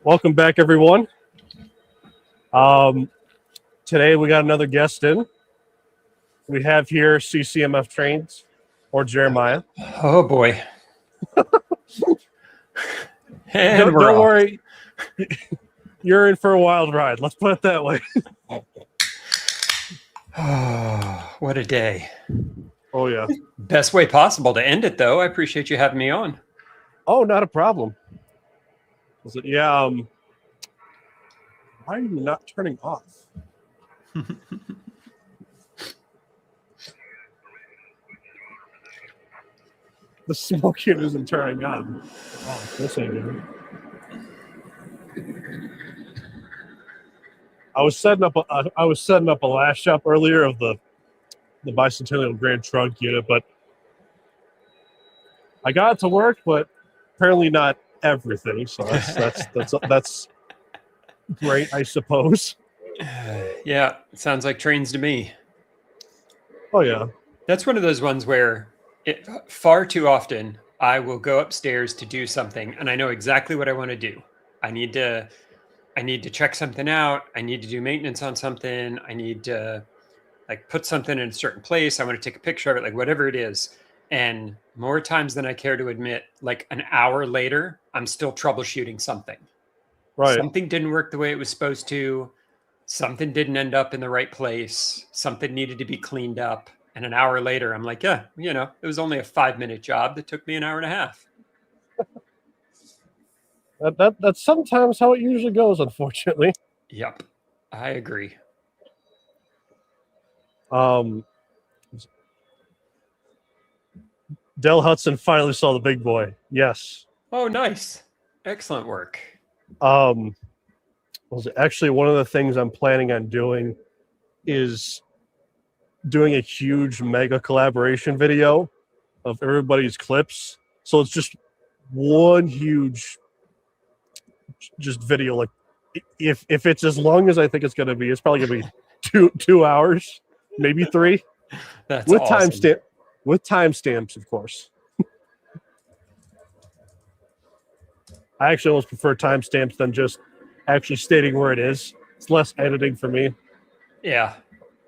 Welcome back, everyone. Today we got another guest in. We have here CCMF Trains, or Jeremiah. Oh boy. And don't worry, you're in for a wild ride. Let's put it that way. Oh, what a day. Oh, yeah. Best way possible to end it, though. I appreciate you having me on. Oh, not a problem. Yeah, why are you not turning off? The smoking isn't turning on. Oh, this ain't good. I was setting up a last shot earlier of the bicentennial Grand Trunk unit, but I got it to work, but apparently not everything. So that's great, I suppose. Yeah, sounds like trains to me. Oh yeah, that's one of those ones where far too often I will go upstairs to do something, and I know exactly what I want to do. I need to check something out. I need to do maintenance on something. I need to like put something in a certain place. I want to take a picture of it, like whatever it is. And more times than I care to admit, like an hour later, I'm still troubleshooting something. Right. Something didn't work the way it was supposed to. Something didn't end up in the right place. Something needed to be cleaned up. And an hour later, I'm like, yeah, it was only a 5-minute job that took me an hour and a half. That's sometimes how it usually goes, unfortunately. Yep, I agree. Dell Hudson finally saw the big boy. Yes. Oh, nice. Excellent work. Actually, one of the things I'm planning on doing is doing a huge mega collaboration video of everybody's clips. So it's just one huge just video. Like if it's as long as I think it's going to be, it's probably going to be two hours, maybe 3. That's with awesome. With timestamps, of course. I actually almost prefer timestamps than just actually stating where it is. It's less editing for me. Yeah.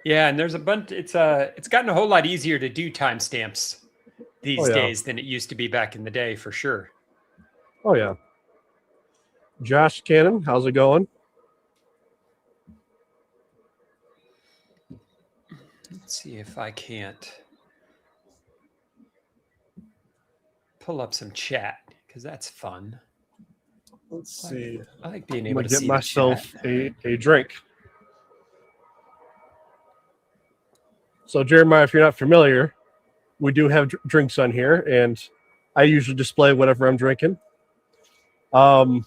Yeah, and there's a bunch. It's gotten a whole lot easier to do timestamps these days than it used to be back in the day, for sure. Oh yeah. Josh Cannon, how's it going? Let's see if I can't pull up some chat, because that's fun. Let's see. I like being able to see myself a drink. So, Jeremiah, if you're not familiar, we do have drinks on here, and I usually display whatever I'm drinking. Tonight,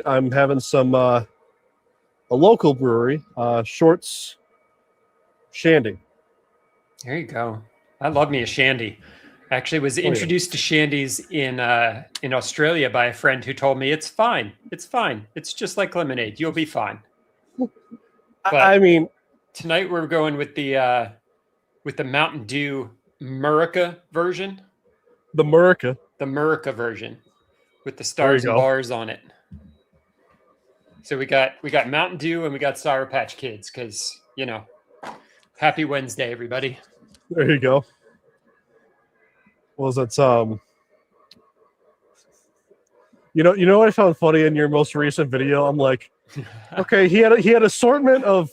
I'm having some a local brewery, Shorts Shandy. There you go. I love me a shandy. Actually was introduced to shandies in Australia by a friend who told me it's fine. It's fine. It's just like lemonade. You'll be fine. But I mean, tonight we're going with the Mountain Dew Murica version. The Murica version with the stars and bars on it. So we got Mountain Dew and we got Sour Patch Kids because, happy Wednesday, everybody. There you go. That's you know what I found funny in your most recent video? I'm like, okay, he had assortment of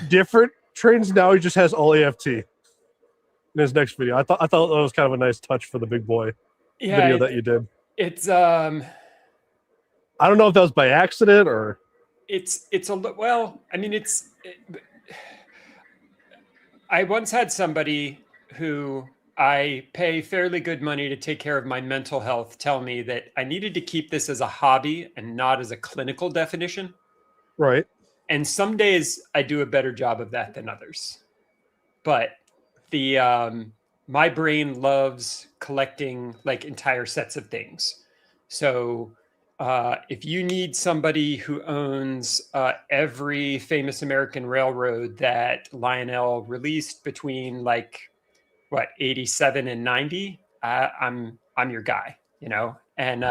different trains. Now he just has all AFT in his next video. I thought that was kind of a nice touch for the big boy video that you did. It's I don't know if that was by accident or I once had somebody who I pay fairly good money to take care of my mental health tell me that I needed to keep this as a hobby and not as a clinical definition. Right. And some days I do a better job of that than others. But my brain loves collecting like entire sets of things. So if you need somebody who owns every famous American railroad that Lionel released between 87 and 90, I'm your guy, and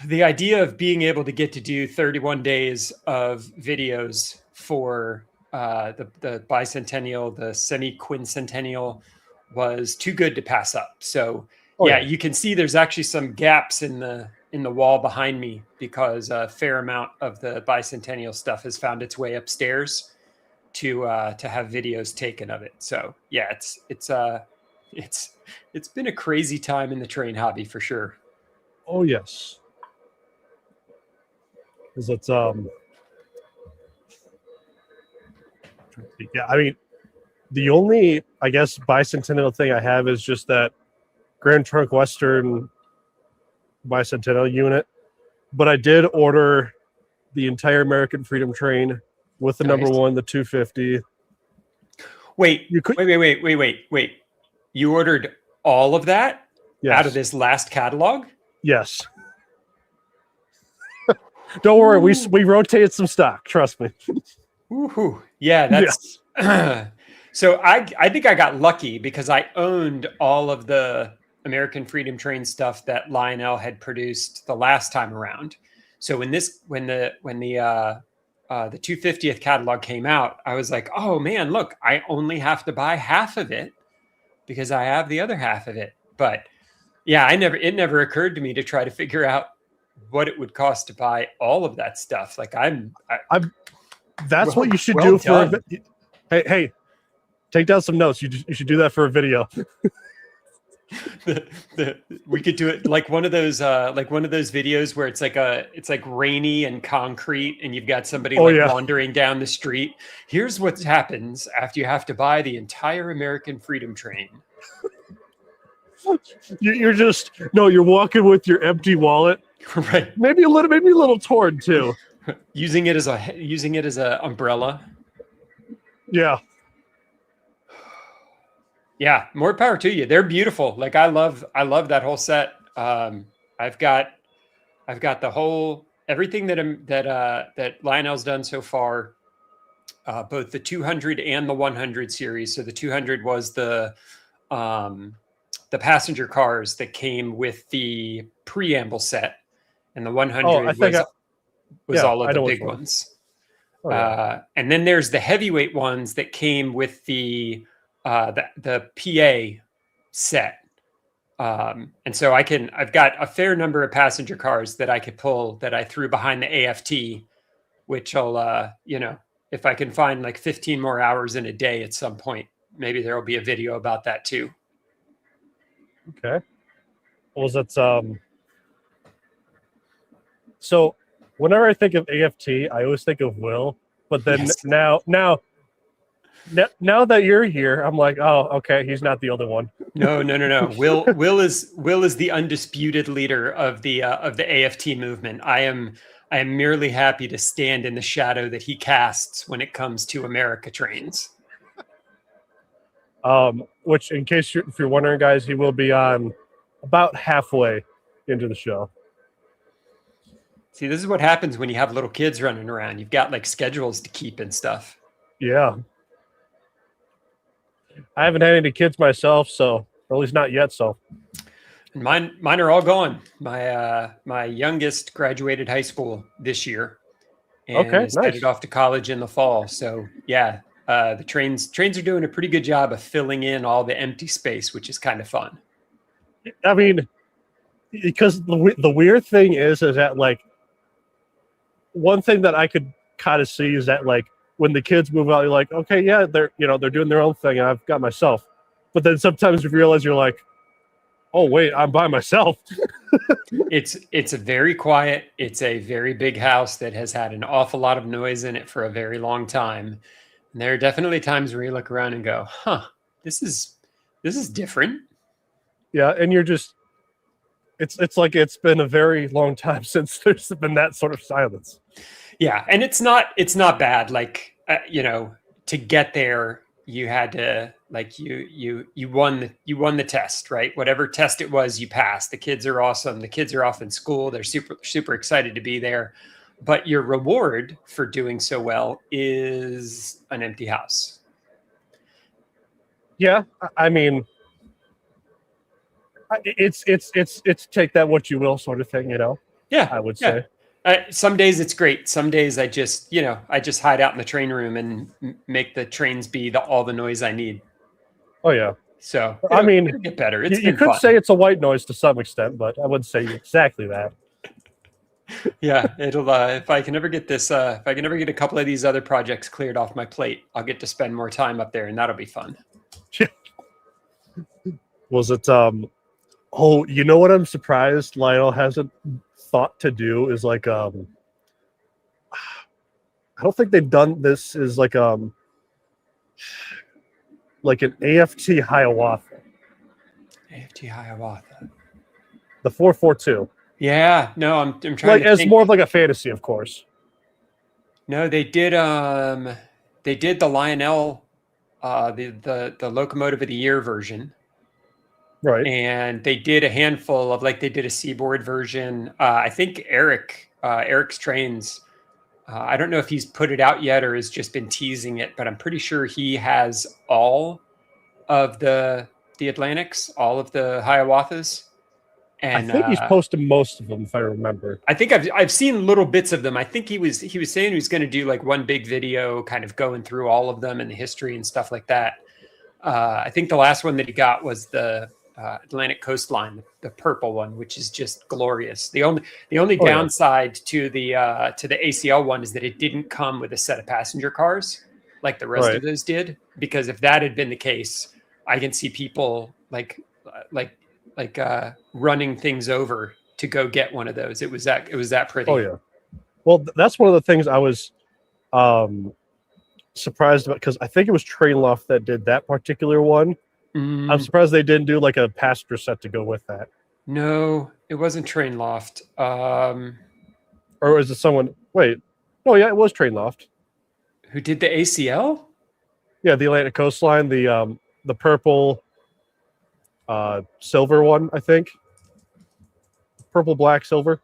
The idea of being able to get to do 31 days of videos for the bicentennial, the semi-quincentennial was too good to pass up. So yeah, you can see there's actually some gaps in the wall behind me because a fair amount of the bicentennial stuff has found its way upstairs to have videos taken of it. So yeah, it's been a crazy time in the train hobby for sure. Oh yes. Because it's yeah, I mean, the only, I guess, bicentennial thing I have is just that Grand Trunk Western bicentennial unit. But I did order the entire American Freedom Train with the number one, the 250. Wait, wait. You ordered all of that out of this last catalog? Yes. Don't worry, we rotated some stock. Trust me. Woohoo! Yeah, that's. Yes. So I think I got lucky because I owned all of the American Freedom Train stuff that Lionel had produced the last time around. So when the 250th catalog came out, I was like, oh man, look, I only have to buy half of it because I have the other half of it. But yeah, it never occurred to me to try to figure out what it would cost to buy all of that stuff. Like that's what you should do for hey, take down some notes. You should do that for a video. We could do it like one of those videos where it's like rainy and concrete and you've got somebody wandering down the street. Here's what happens after you have to buy the entire American Freedom Train. You're walking with your empty wallet. Right. Maybe a little torn too. using it as a umbrella. Yeah. Yeah, more power to you. They're beautiful. Like I love that whole set. I've got the whole everything that Lionel's done so far, both the 200 and the 100 series. So the 200 was the passenger cars that came with the preamble set, and the 100 was all of the big ones. Oh, yeah. And then there's the heavyweight ones that came with the PA set. And so I've got a fair number of passenger cars that I could pull that I threw behind the AFT, which I'll, if I can find like 15 more hours in a day at some point, maybe there'll be a video about that too. Okay. Well, that's so whenever I think of AFT, I always think of Will, but then now that you're here, I'm like, oh, okay, he's not the only one. No. Will is the undisputed leader of the AFT movement. I am merely happy to stand in the shadow that he casts when it comes to America trains. Which, in case if you're wondering, guys, he will be on about halfway into the show. See, this is what happens when you have little kids running around. You've got like schedules to keep and stuff. Yeah. I haven't had any kids myself, or at least not yet. So, and mine are all gone. My youngest graduated high school this year, and is headed off to college in the fall. So yeah, the trains are doing a pretty good job of filling in all the empty space, which is kind of fun. I mean, because the weird thing is that like one thing that I could kind of see is that like, when the kids move out, you're like, okay, yeah, they're doing their own thing. I've got myself. But then sometimes you realize you're like, oh, wait, I'm by myself. It's a very quiet. It's a very big house that has had an awful lot of noise in it for a very long time. And there are definitely times where you look around and go, huh, this is different. Yeah. And you're just, it's like it's been a very long time since there's been that sort of silence. Yeah, and it's not bad. Like to get there, you had to like you won the test, right? Whatever test it was, you passed. The kids are awesome. The kids are off in school. They're super excited to be there. But your reward for doing so well is an empty house. Yeah, I mean, it's take that what you will sort of thing, Yeah, I would yeah. say. Some days it's great. Some days I just, I just hide out in the train room and make the trains be all the noise I need. Oh yeah. So I mean, it'll get better. you, It's you been could fun. say it's a white noise to some extent, but I wouldn't say exactly that. Yeah, it'll. If I can ever get this, if I can ever get a couple of these other projects cleared off my plate, I'll get to spend more time up there, and that'll be fun. Was it? Oh, you know what? I'm surprised Lionel hasn't thought to do is like I don't think they've done this. Is like an AFT Hiawatha, AFT Hiawatha. the 442. Yeah, no, I'm trying Like to as think. more of like a fantasy, of course. No, they did. They did the Lionel, the Locomotive of the Year version, Right. and they did a handful of they did a Seaboard version. I think Eric's Trains. I don't know if he's put it out yet or has just been teasing it, but I'm pretty sure he has all of the Atlantics, all of the Hiawathas. And I think he's posted most of them, if I remember. I think I've seen little bits of them. I think he was saying he was going to do like one big video, kind of going through all of them and the history and stuff like that. I think the last one that he got was the Atlantic Coastline, the purple one, which is just glorious. The only downside to the ACL one is that it didn't come with a set of passenger cars like the rest of those did. Because if that had been the case, I can see people like running things over to go get one of those. It was that pretty. Oh yeah. Well, that's one of the things I was surprised about, because I think it was Trainloft that did that particular one. I'm surprised they didn't do like a passenger set to go with that. No, it wasn't Trainloft. Or is it someone? Wait, no, yeah, it was Trainloft. Who did the ACL? Yeah, the Atlantic Coastline, the purple, silver one, I think. Purple, black, silver.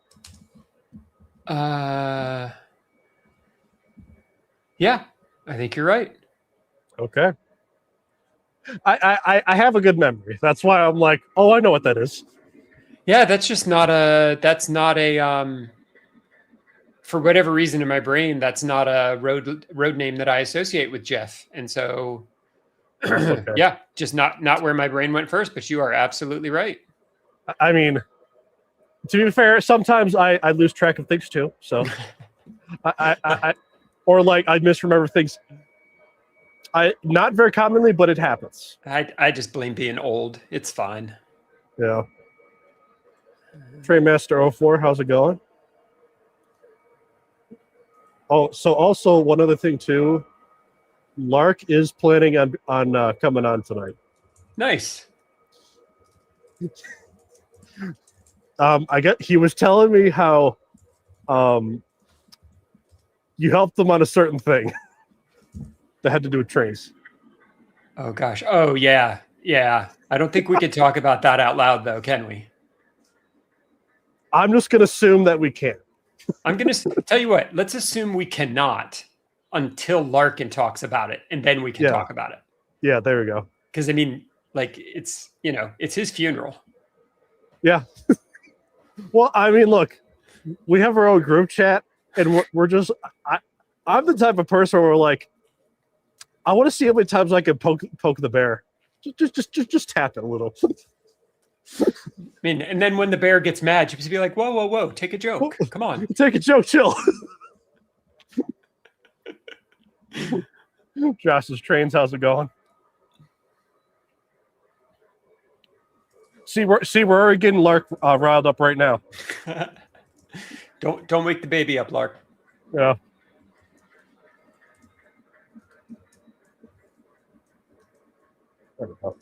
Yeah, I think you're right. Okay. I have a good memory. That's why I'm like, oh, I know what that is. Yeah, that's not a for whatever reason in my brain, that's not a road name that I associate with Jeff. And so Okay. yeah, just not where my brain went first, but you are absolutely right. I mean, to be fair, sometimes I lose track of things too. So or like I misremember things. Not very commonly, but it happens. I just blame being old. It's fine. Yeah. Trainmaster 04, how's it going? Oh, so also one other thing too, Lark is planning on coming on tonight. Nice. He was telling me how you helped them on a certain thing that had to do with trains. Oh gosh. Oh yeah. Yeah. I don't think we could talk about that out loud though, can we? I'm just going to assume that we can. I'm going to tell you what, let's assume we cannot until Larkin talks about it, and then we can talk about it. Yeah, there we go. Because I mean, like it's his funeral. Yeah. Well, I mean, look, we have our own group chat, and we're just I'm the type of person where we're like, I want to see how many times I can poke the bear. Just tap it a little. I mean, and then when the bear gets mad, you just be like, whoa, take a joke. Come on. Take a joke, chill. Josh's Trains, how's it going? See, we're already getting Lark riled up right now. Don't wake the baby up, Lark. Yeah. There we go.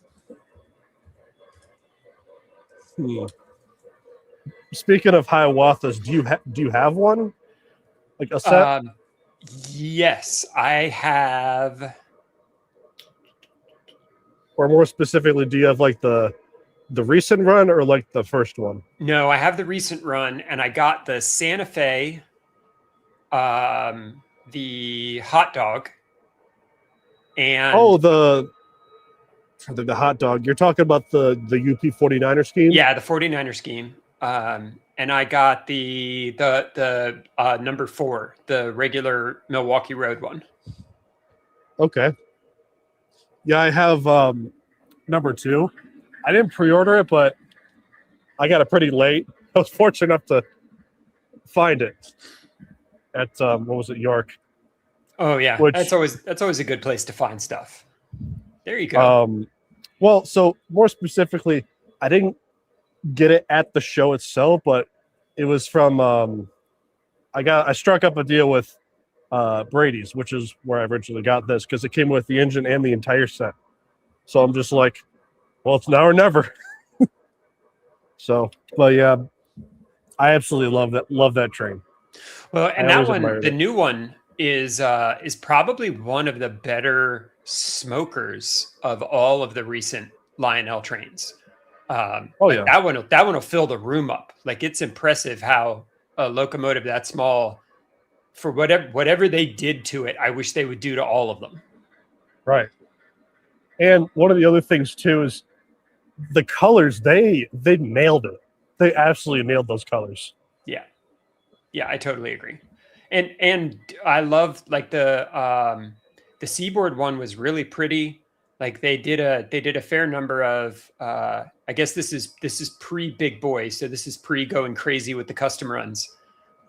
Speaking of Hiawathas, do you have one? Like a set? Yes, I have. Or more specifically, do you have like the recent run or like the first one? No, I have the recent run, and I got the Santa Fe, the hot dog, and the hot dog. You're talking about the UP 49er scheme? Yeah, the 49er scheme. and I got the number 4, the regular Milwaukee Road one. Okay. Yeah, I have number 2. I didn't pre-order it, but I got it pretty late. I was fortunate enough to find it at what was it, York? Oh yeah, Which, that's always a good place to find stuff. There you go. Well, so more specifically, I didn't get it at the show itself, but it was from I struck up a deal with Brady's, which is where I originally got this, because it came with the engine and the entire set. So I'm just like, well, it's now or never. So, but yeah, I absolutely love that train. Well, and that one, the new one, is probably one of the better smokers of all of the recent Lionel trains. Yeah, that one will fill the room up. Like, it's impressive how a locomotive that small, for whatever they did to it, I wish they would do to all of them. Right. And one of the other things too is the colors. They nailed it. They absolutely nailed those colors. Yeah, I totally agree. And I love, like, the Seaboard one was really pretty. Like, they did a fair number of I guess this is pre Big Boy, so this is pre going crazy with the custom runs.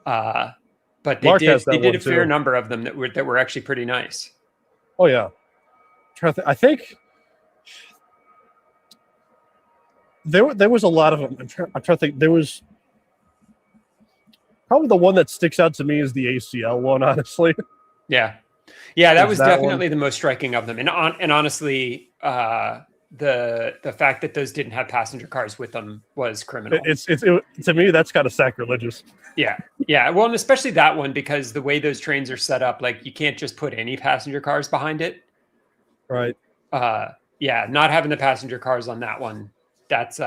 But they Lark did a fair too. number of them that were actually pretty nice. Oh yeah. I think there was a lot of them. I'm trying to think. There was probably the one that sticks out to me is the ACL one, honestly. Yeah, that was definitely the most striking of them. And honestly, the fact that those didn't have passenger cars with them was criminal. To me, that's kind of sacrilegious. Yeah. Well, and especially that one, because the way those trains are set up, like, you can't just put any passenger cars behind it. Right. Yeah, not having the passenger cars on that one, that's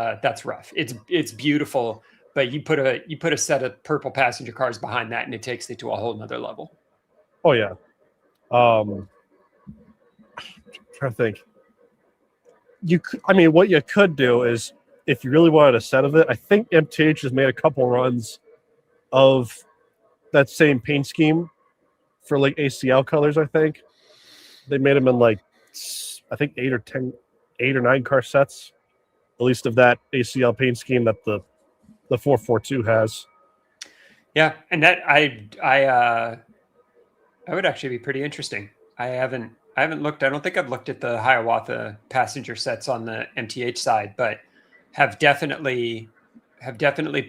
rough. It's beautiful, but you put a set of purple passenger cars behind that, and it takes it to a whole nother level. Oh yeah. I'm trying to think. What you could do is, if you really wanted a set of it, I think MTH has made a couple runs of that same paint scheme for like ACL colors. I think they made them in like, I think 8 or 9 car sets, at least of that ACL paint scheme that the 442 has. Yeah, and that I would actually be pretty interesting. I haven't looked. I don't think I've looked at the Hiawatha passenger sets on the MTH side, but have definitely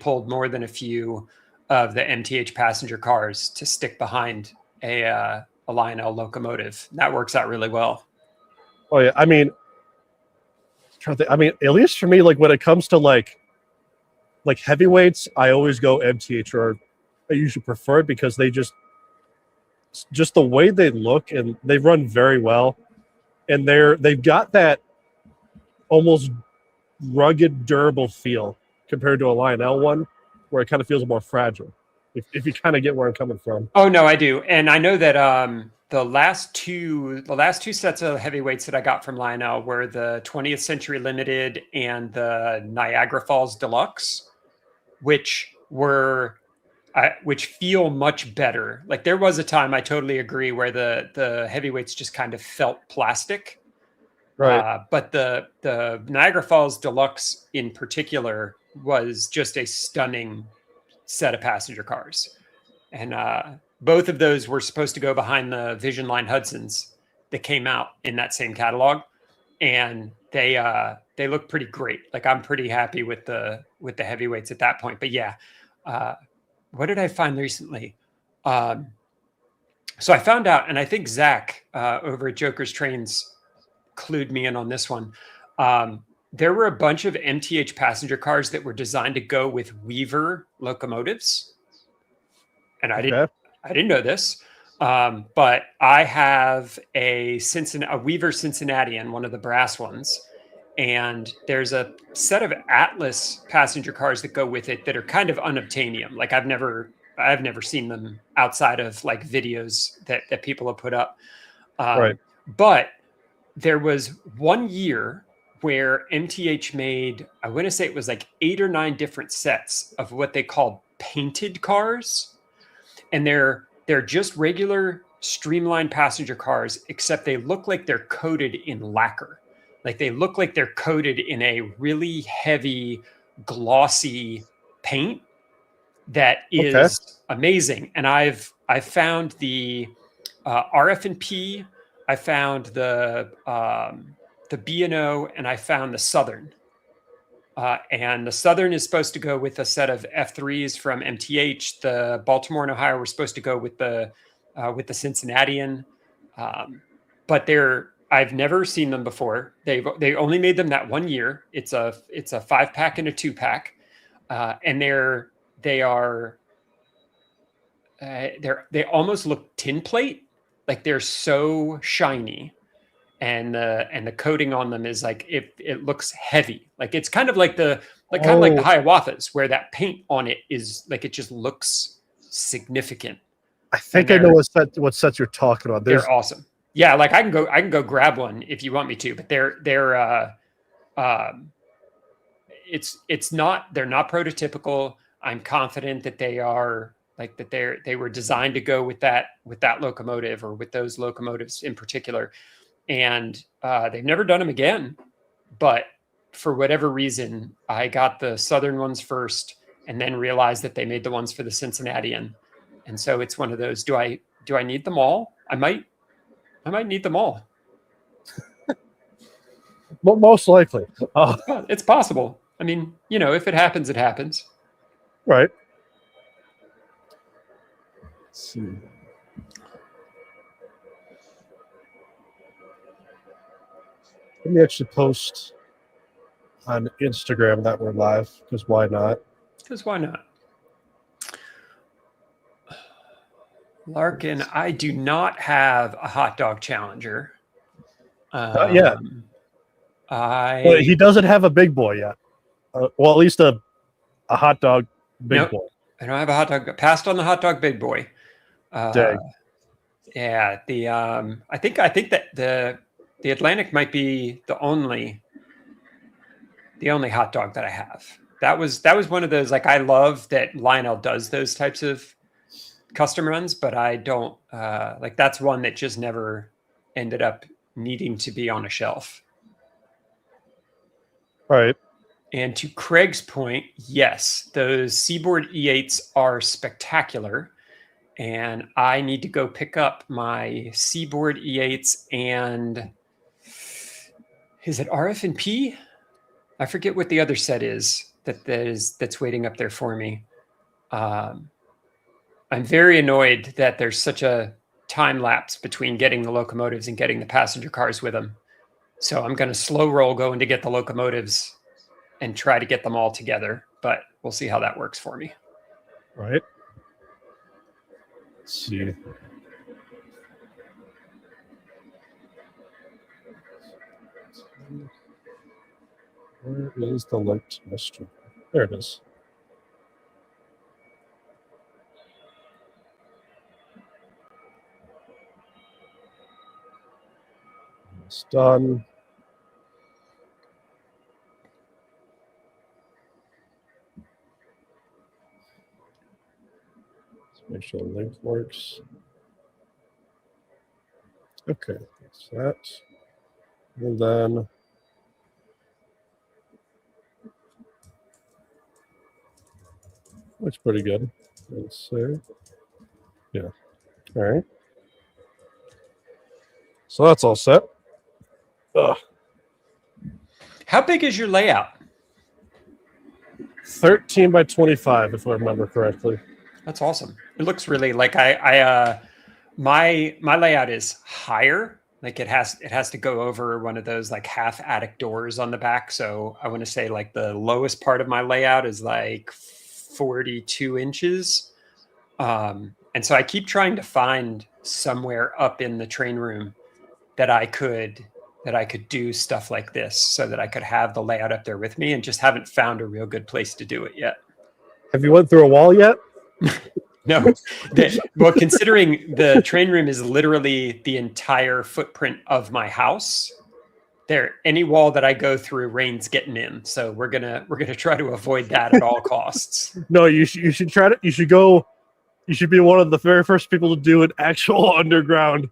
pulled more than a few of the MTH passenger cars to stick behind a Lionel locomotive. That works out really well. Oh yeah, at least for me, like, when it comes to like heavyweights, I always go MTH, or I usually prefer it, because they just the way they look, and they run very well, and they've got that almost rugged, durable feel compared to a Lionel one, where it kind of feels more fragile. If you kind of get where I'm coming from. Oh no, I do, and I know that the last two sets of heavyweights that I got from Lionel were the 20th Century Limited and the Niagara Falls Deluxe, which feel much better. Like, there was a time, I totally agree, where the heavyweights just kind of felt plastic. Right. But the Niagara Falls Deluxe in particular was just a stunning set of passenger cars. And both of those were supposed to go behind the Vision Line Hudsons that came out in that same catalog. And they look pretty great. Like, I'm pretty happy with the heavyweights at that point. But yeah, what did I find recently? So I found out, and I think Zach over at Joker's Trains clued me in on this one. There were a bunch of MTH passenger cars that were designed to go with Weaver locomotives, and I didn't know this. But I have a Weaver Cincinnatian, one of the brass ones, and there's a set of Atlas passenger cars that go with it that are kind of unobtainium. Like, I've never seen them outside of like videos that people have put up. Right. But there was one year where MTH made, I want to say it was like 8 or 9 different sets of what they called painted cars. And they're just regular streamlined passenger cars, except they look like they're coated in lacquer. Like they look like they're coated in a really heavy, glossy paint that is amazing. And I've found the RF&P, I found the B&O, and I found the Southern. And the Southern is supposed to go with a set of F3s from MTH. The Baltimore and Ohio were supposed to go with the Cincinnatian. But I've never seen them before. They only made them that 1 year. It's a 5-pack and a 2-pack, and they almost look tin plate. Like they're so shiny, and the coating on them is like it looks heavy. Like it's kind of like kind of like the Hiawatha's, where that paint on it is like it just looks significant. I think I know what sets you're talking about. They're awesome. Yeah, like I can go grab one if you want me to, but they're not prototypical. I'm confident that they are they were designed to go with that locomotive, or with those locomotives in particular. And they've never done them again, but for whatever reason, I got the Southern ones first, and then realized that they made the ones for the Cincinnatian. And so it's one of those, do I need them all? I might need them all. Well, most likely. It's possible. I mean, if it happens, it happens. Right. Let's see. Let me actually post on Instagram that we're live, because why not? Larkin, I do not have a hot dog challenger. Not yet. Well, he doesn't have a big boy yet. Well, at least a hot dog big boy. I don't have a hot dog. Passed on the hot dog big boy. Dang. Yeah. I think that the Atlantic might be the only hot dog that I have. That was one of those, like, I love that Lionel does those types of custom runs, but I don't that's one that just never ended up needing to be on a shelf. Right. And to Craig's point, yes, those Seaboard E8s are spectacular. And I need to go pick up my Seaboard E8s and is it RF&P? I forget what the other set is that's waiting up there for me. I'm very annoyed that there's such a time lapse between getting the locomotives and getting the passenger cars with them. So I'm going to slow roll going to get the locomotives and try to get them all together, but we'll see how that works for me. Right. Let's see. Where is the link to Livestream? There it is. It's done. Let's make sure the link works. Okay, that's that. And then looks pretty good. Let's see. Yeah. All right. So that's all set. Ugh. How big is your layout? 13 by 25, if I remember correctly. That's awesome. It looks really like my layout is higher. Like it has to go over one of those like half attic doors on the back. So I want to say like the lowest part of my layout is like 42 inches. And so I keep trying to find somewhere up in the train room that I could do stuff like this, so that I could have the layout up there with me, and just haven't found a real good place to do it yet. Have you went through a wall yet? No. Well, considering the train room is literally the entire footprint of my house, any wall that I go through, rain's getting in. So we're gonna try to avoid that at all costs. No, you should try to. You should go. You should be one of the very first people to do an actual underground,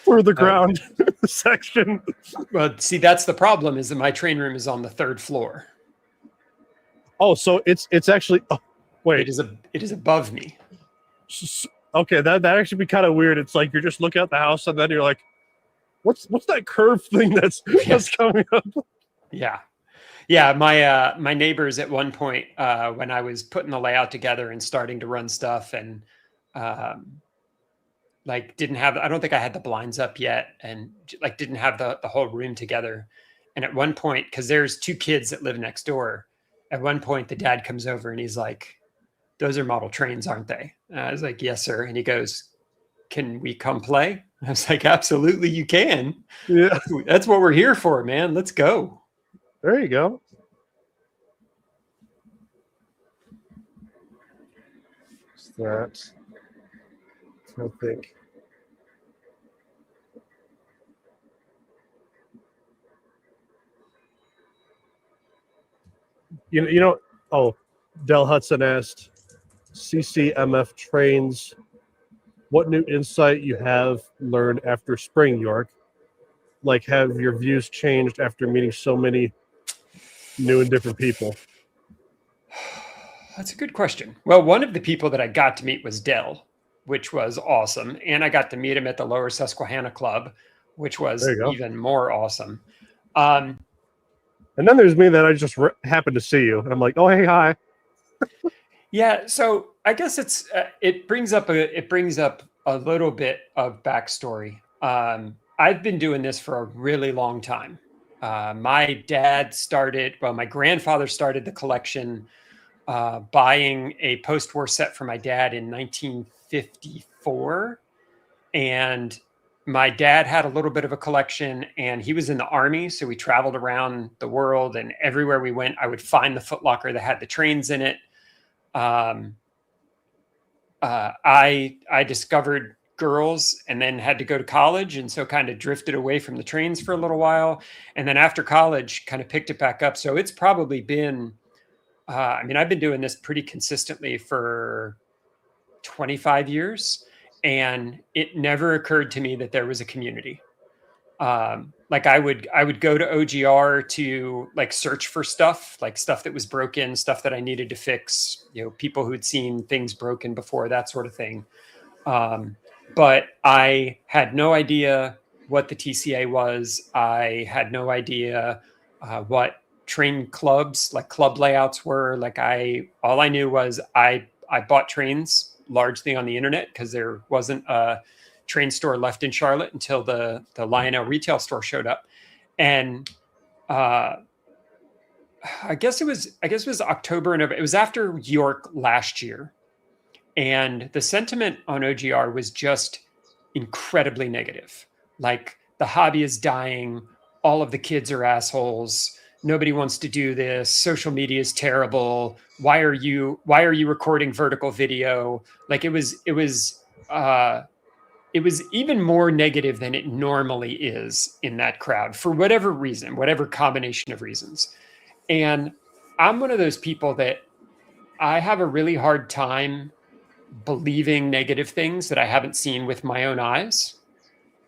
through the ground section. Well, see, that's the problem. Is that my train room is on the 3rd floor. Oh, so it's actually. Oh, wait. It is above me. Okay, that actually be kind of weird. It's like you're just looking at the house and then you're like, what's that curved thing that's coming up? Yeah. Yeah, my neighbors at one point, when I was putting the layout together and starting to run stuff, and like didn't have, I don't think I had the blinds up yet, and like didn't have the whole room together. And at one point, because there's 2 kids that live next door, at one point the dad comes over and he's like, "Those are model trains, aren't they?" And I was like, "Yes, sir." And he goes, "Can we come play?" I was like, "Absolutely, you can. Yeah, That's what we're here for, man. Let's go." there you go. What's that? I think. You know. Oh, Del Hudson asked, CCMF trains. What new insight you have learned after spring, York? Like, have your views changed after meeting so many new and different people? That's a good question. Well, one of the people that I got to meet was Del, which was awesome. And I got to meet him at the Lower Susquehanna Club, which was even more awesome. And then there's me that I just happened to see you. And I'm like, oh, hey, hi. Yeah. So I guess it brings up a little bit of backstory. I've been doing this for a really long time. My grandfather started the collection buying a post-war set for my dad in 1954. And my dad had a little bit of a collection, and he was in the Army. So we traveled around the world, and everywhere we went, I would find the Foot Locker that had the trains in it. I discovered girls and then had to go to college, and so kind of drifted away from the trains for a little while, and then after college kind of picked it back up. So it's probably been I've been doing this pretty consistently for 25 years, and it never occurred to me that there was a community. Like I would go to OGR to like search for stuff, like stuff that was broken, stuff that I needed to fix, people who'd seen things broken before, that sort of thing. But I had no idea what the TCA was. I had no idea what train clubs, like club layouts were. Like all I knew was I bought trains largely on the internet because there wasn't a train store left in Charlotte until the Lionel retail store showed up. And I guess it was October, and it was after York last year. And the sentiment on OGR was just incredibly negative. Like, the hobby is dying. All of the kids are assholes. Nobody wants to do this. Social media is terrible. Why are you recording vertical video? Like, it was even more negative than it normally is in that crowd for whatever reason, whatever combination of reasons. And I'm one of those people that I have a really hard time believing negative things that I haven't seen with my own eyes.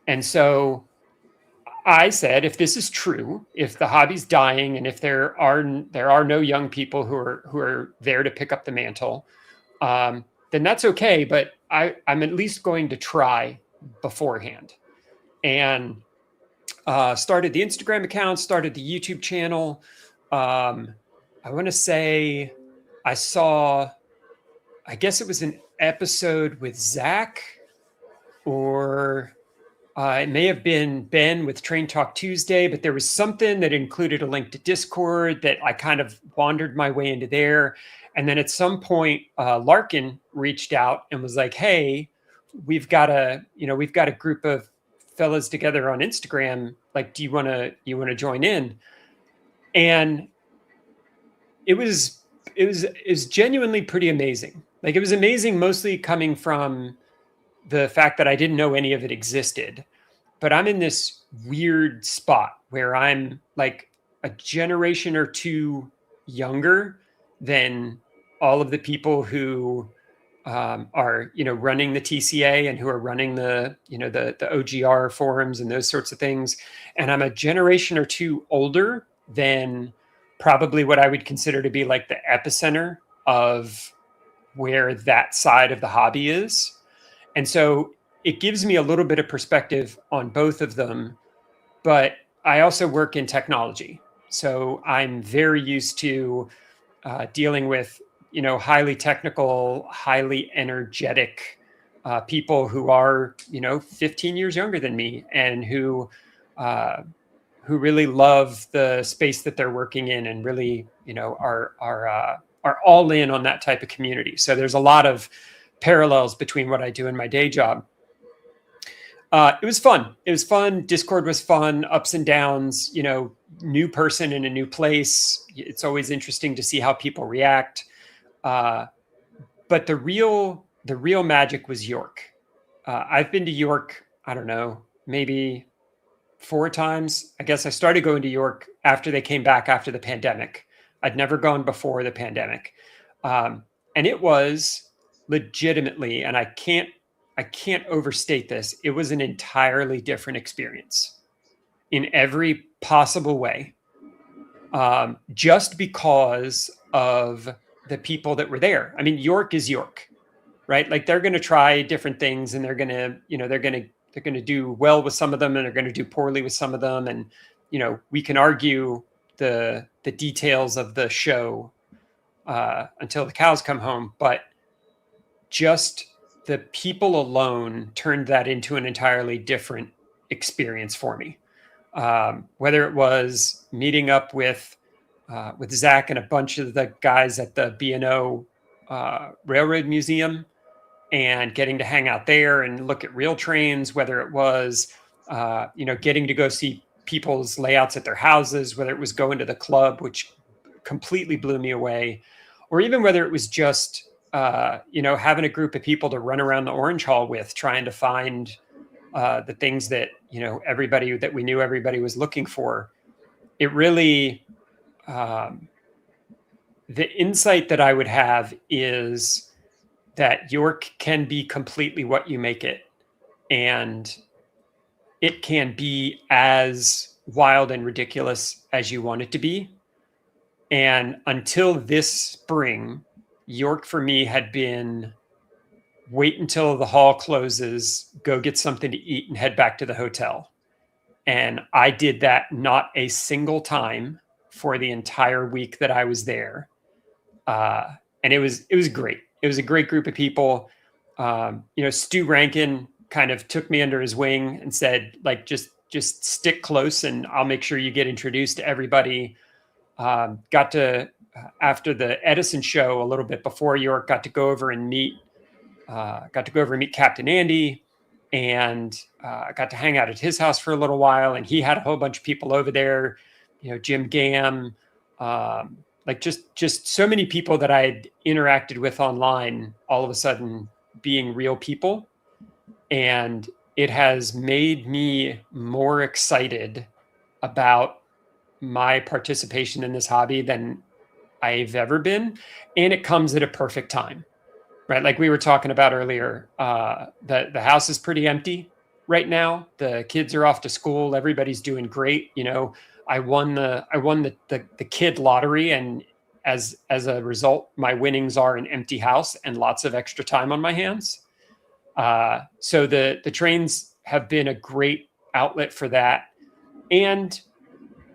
And so I said, if this is true, if the hobby's dying, and if there are no young people who are there to pick up the mantle, then that's okay. But I'm at least going to try beforehand. And started the Instagram account, started the YouTube channel. I want to say I guess it was an episode with Zach, or it may have been Ben with Train Talk Tuesday, but there was something that included a link to Discord that I kind of wandered my way into there. And then at some point, Larkin reached out and was like, "Hey, we've got a group of fellas together on Instagram. Like, do you want to join in?" And it was genuinely pretty amazing. Like, it was amazing, mostly coming from the fact that I didn't know any of it existed. but I'm in this weird spot where I'm like a generation or two younger than all of the people who are, you know, running the TCA and who are running the, you know, the OGR forums and those sorts of things. And I'm a generation or two older than probably what I would consider to be like the epicenter of where that side of the hobby is. And so it gives me a little bit of perspective on both of them, but I also work in technology. So I'm very used to dealing with, you know, highly technical, highly energetic people who are, you know, 15 years younger than me, and who really love the space that they're working in, and really, you know, are all in on that type of community. So there's a lot of parallels between what I do in my day job. It was fun. It was fun. Discord was fun. Ups and downs. You know, new person in a new place. It's always interesting to see how people react. But the real magic was York. I've been to York, I don't know, maybe 4 times. I guess I started going to York after they came back after the pandemic. I'd never gone before the pandemic. And it was legitimately, and I can't overstate this, it was an entirely different experience in every possible way. Just because of the people that were there. I mean, York is York, right? Like, they're going to try different things, and they're going to, you know, they're going to do well with some of them, and they're going to do poorly with some of them. And, you know, we can argue the details of the show until the cows come home, but just the people alone turned that into an entirely different experience for me. Whether it was meeting up with Zach and a bunch of the guys at the B&O Railroad Museum and getting to hang out there and look at real trains, whether it was, you know, getting to go see people's layouts at their houses, whether it was going to the club, which completely blew me away, or even whether it was just, you know, having a group of people to run around the Orange Hall with, trying to find the things that, you know, everybody that we knew everybody was looking for. It really, the insight that I would have is that York can be completely what you make it, and it can be as wild and ridiculous as you want it to be. And until this spring, York for me had been wait until the hall closes, go get something to eat, and head back to the hotel. And I did that not a single time for the entire week that I was there. And it was great. It was a great group of people. You know, Stu Rankin kind of took me under his wing and said, like, just stick close, and I'll make sure you get introduced to everybody. Got to, after the Edison show, a little bit before York, got to go over and meet Captain Andy, and got to hang out at his house for a little while. And he had a whole bunch of people over there, you know, Jim Gam, like just so many people that I had interacted with online, all of a sudden being real people. And it has made me more excited about my participation in this hobby than I've ever been. And it comes at a perfect time, right? Like we were talking about earlier, the house is pretty empty right now. The kids are off to school. Everybody's doing great. You know, I won the kid lottery, and as a result, my winnings are an empty house and lots of extra time on my hands. So the trains have been a great outlet for that. And,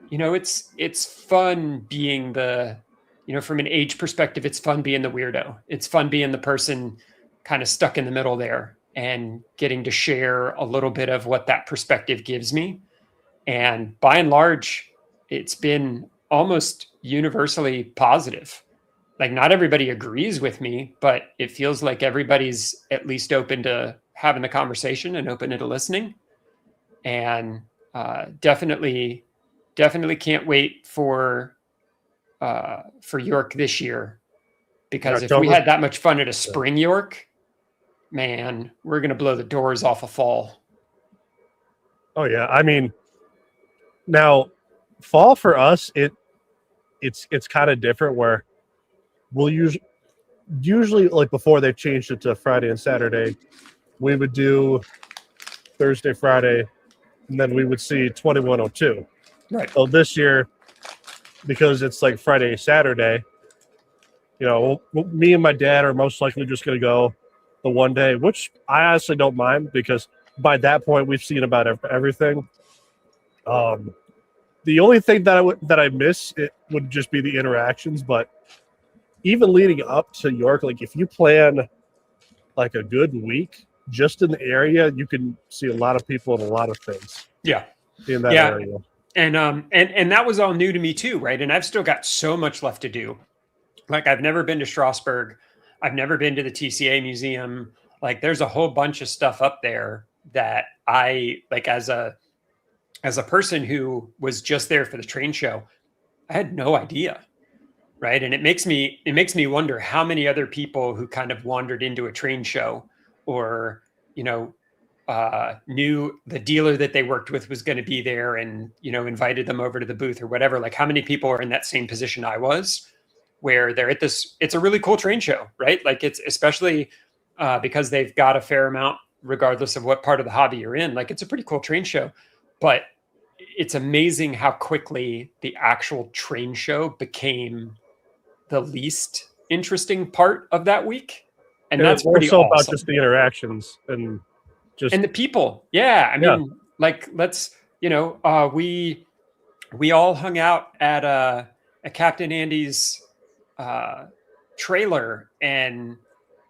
you know, it's fun being the, you know, from an age perspective, it's fun being the weirdo. It's fun being the person kind of stuck in the middle there and getting to share a little bit of what that perspective gives me. And by and large, it's been almost universally positive. Like, not everybody agrees with me, but it feels like everybody's at least open to having the conversation and open to listening. And definitely can't wait for York this year, because if we had that much fun at a spring York, man, we're going to blow the doors off a fall. Oh yeah, I mean, now fall for us, it's kind of different where we'll usually like before they've changed it to Friday and Saturday, we would do Thursday, Friday, and then we would see 2102. Right. So this year, because it's like Friday, Saturday, me and my dad are most likely just going to go the one day, which I honestly don't mind because by that point we've seen about everything. The only thing that I miss it would just be the interactions, but even leading up to York, like if you plan like a good week just in the area, you can see a lot of people and a lot of things. Yeah. In that area. And that was all new to me too, right? And I've still got so much left to do. Like I've never been to Strasbourg. I've never been to the TCA museum. Like there's a whole bunch of stuff up there that I like as a person who was just there for the train show, I had no idea. Right. And it makes me wonder how many other people who kind of wandered into a train show or, knew the dealer that they worked with was going to be there and, invited them over to the booth or whatever. Like how many people are in that same position I was where they're at this, it's a really cool train show, right? Like it's especially because they've got a fair amount, regardless of what part of the hobby you're in, like it's a pretty cool train show, but it's amazing how quickly the actual train show became the least interesting part of that week. And that's pretty also awesome. About just the interactions and the people. Yeah. I mean, like let's, we all hung out at Captain Andy's trailer and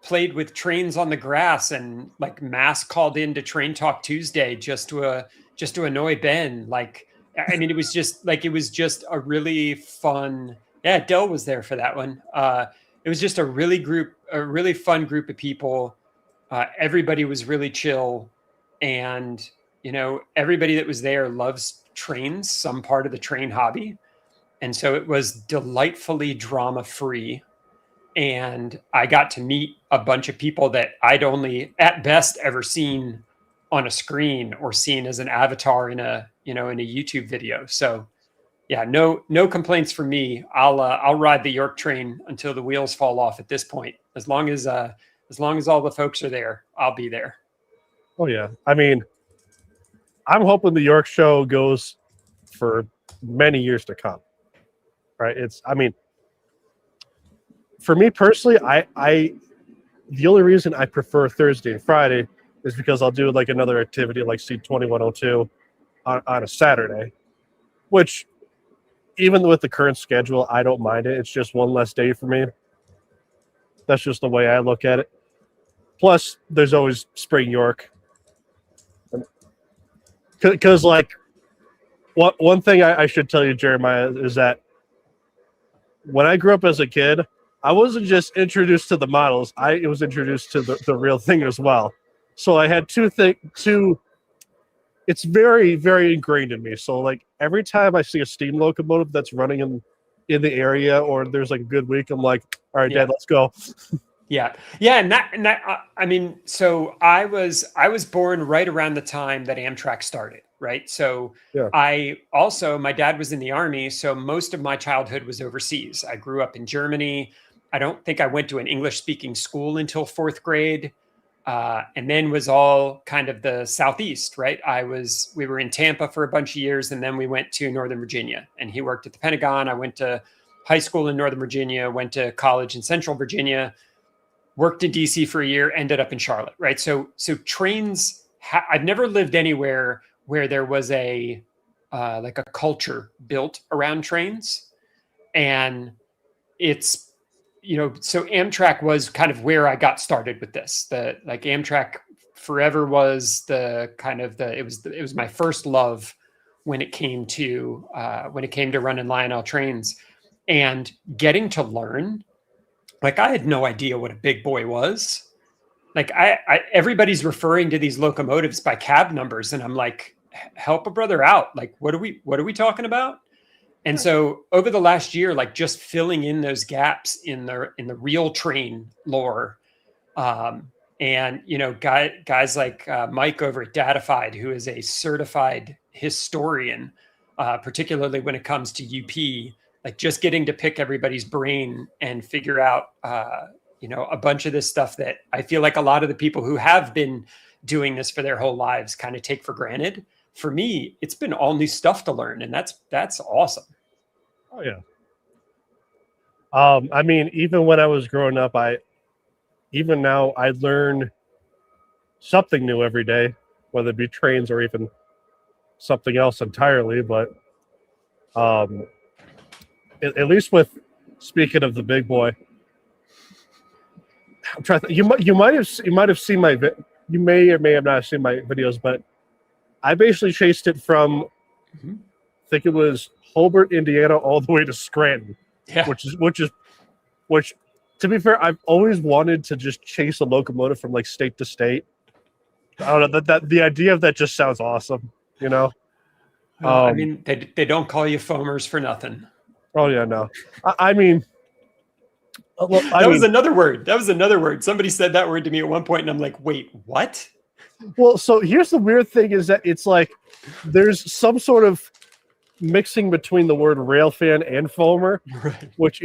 played with trains on the grass and like Mass called into Train Talk Tuesday just to annoy Ben. Like, I mean, it was just a really fun. Yeah, Dell was there for that one. It was just a really fun group of people. Everybody was really chill, and everybody that was there loves trains, some part of the train hobby, and so it was delightfully drama-free. And I got to meet a bunch of people that I'd only, at best, ever seen on a screen or seen as an avatar in a YouTube video. So. Yeah, no complaints from me. I'll ride the York train until the wheels fall off at this point. As long as all the folks are there, I'll be there. Oh yeah. I mean, I'm hoping the York show goes for many years to come. Right? For me personally, I the only reason I prefer Thursday and Friday is because I'll do like another activity like see 2102 on a Saturday, which even with the current schedule, I don't mind it. It's just one less day for me. That's just the way I look at it. Plus, there's always Spring York. Because, like, one thing I should tell you, Jeremiah, is that when I grew up as a kid, I wasn't just introduced to the models. I was introduced to the real thing as well. So I had two. It's very, very ingrained in me. So, like, every time I see a steam locomotive that's running in the area or there's, like, a good week, I'm like, all right, Dad, let's go. Yeah. Yeah. And that I mean, so I was born right around the time that Amtrak started, right? So my dad was in the Army. So most of my childhood was overseas. I grew up in Germany. I don't think I went to an English-speaking school until 4th grade. And then was all kind of the Southeast, right? We were in Tampa for a bunch of years, and then we went to Northern Virginia, and he worked at the Pentagon. I went to high school in Northern Virginia, went to college in Central Virginia, worked in DC for a year, ended up in Charlotte, right? So trains, I've never lived anywhere where there was like a culture built around trains. And it's, so Amtrak was kind of where I got started with this. Like Amtrak forever was it was my first love when it came to running Lionel trains and getting to learn. Like I had no idea what a big boy was. Like everybody's referring to these locomotives by cab numbers, and I'm like, help a brother out. Like, what are we talking about? And so over the last year, like just filling in those gaps in the real train lore, And, you know, guys like Mike over at Datafied, who is a certified historian, particularly when it comes to UP, like just getting to pick everybody's brain and figure out, you know, a bunch of this stuff that I feel like a lot of the people who have been doing this for their whole lives kind of take for granted. For me, it's been all new stuff to learn, and that's awesome. Oh yeah. I mean, even when I was growing up, even now I learn something new every day, whether it be trains or even something else entirely. But at least with, speaking of the big boy, I'm trying to, you might have seen you may or may have not seen my videos, but I basically chased it from I think it was Hobart, Indiana, all the way to Scranton. Yeah. Which to be fair, I've always wanted to just chase a locomotive from like state to state. I don't know, that the idea of that just sounds awesome, you know. I mean, they don't call you foamers for nothing. Oh yeah, no. I mean, that was another word. That was another word. Somebody said that word to me at one point, and I'm like, wait, what? Well, so here's the weird thing: is that it's like there's some sort of mixing between the word railfan and foamer, right. Which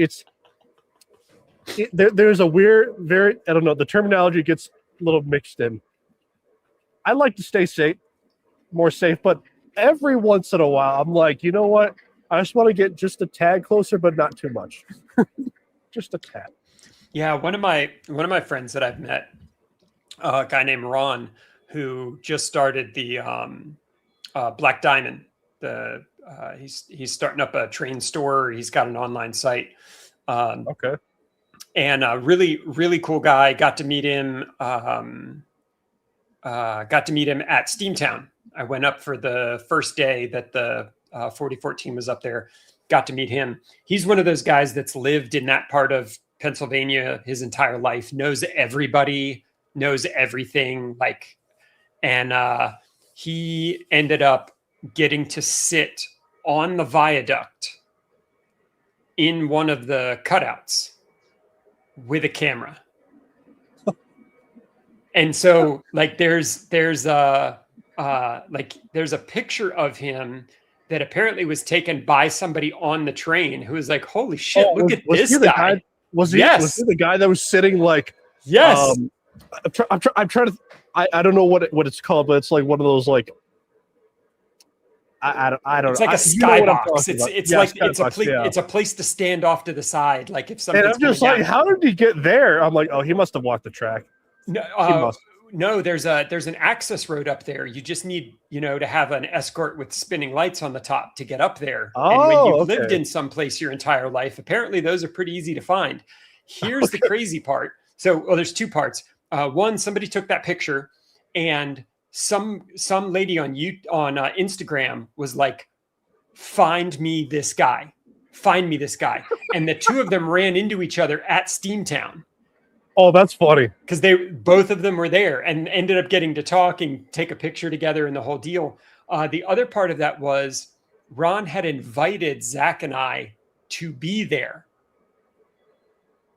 there's a weird, very, I don't know, the terminology gets a little mixed in. I like to stay more safe, but every once in a while, I'm like, you know what? I just want to get just a tad closer, but not too much. Just a tad. Yeah, one of my friends that I've met, a guy named Ron, who just started the Black Diamond. He's starting up a train store. He's got an online site. Okay. And a really, really cool guy. Got to meet him at Steamtown. I went up for the first day that the 4014 was up there. Got to meet him. He's one of those guys that's lived in that part of Pennsylvania his entire life, knows everybody, knows everything. And he ended up getting to sit on the viaduct in one of the cutouts with a camera. And so like there's a picture of him that apparently was taken by somebody on the train who was like, holy shit, look at this guy. Was he the guy that was sitting like, yes. I'm trying to, I don't know what it's called, but it's like one of those like, I don't know. It's like a skybox. It's a place to stand off to the side. Like if something. And I'm just like, how did he get there? I'm like, oh, he must have walked the track. No, there's an access road up there. You just need, to have an escort with spinning lights on the top to get up there. Oh, and when you've lived in some place your entire life, apparently those are pretty easy to find. Here's the crazy part. So, there's two parts. One, somebody took that picture, and some lady on Instagram was like, find me this guy, and the two of them ran into each other at Steamtown. Oh, that's funny. Because both of them were there and ended up getting to talk and take a picture together and the whole deal. The other part of that was Ron had invited Zach and I to be there.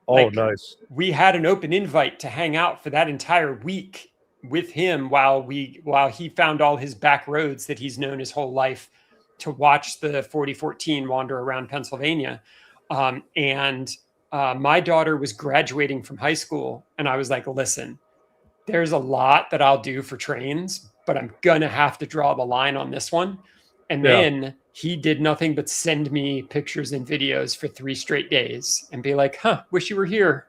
Oh, nice. We had an open invite to hang out for that entire week with him while he found all his back roads that he's known his whole life to watch the 4014 wander around Pennsylvania. My daughter was graduating from high school, and I was like, listen, there's a lot that I'll do for trains, but I'm going to have to draw the line on this one. And then he did nothing but send me pictures and videos for 3 straight days and be like, wish you were here.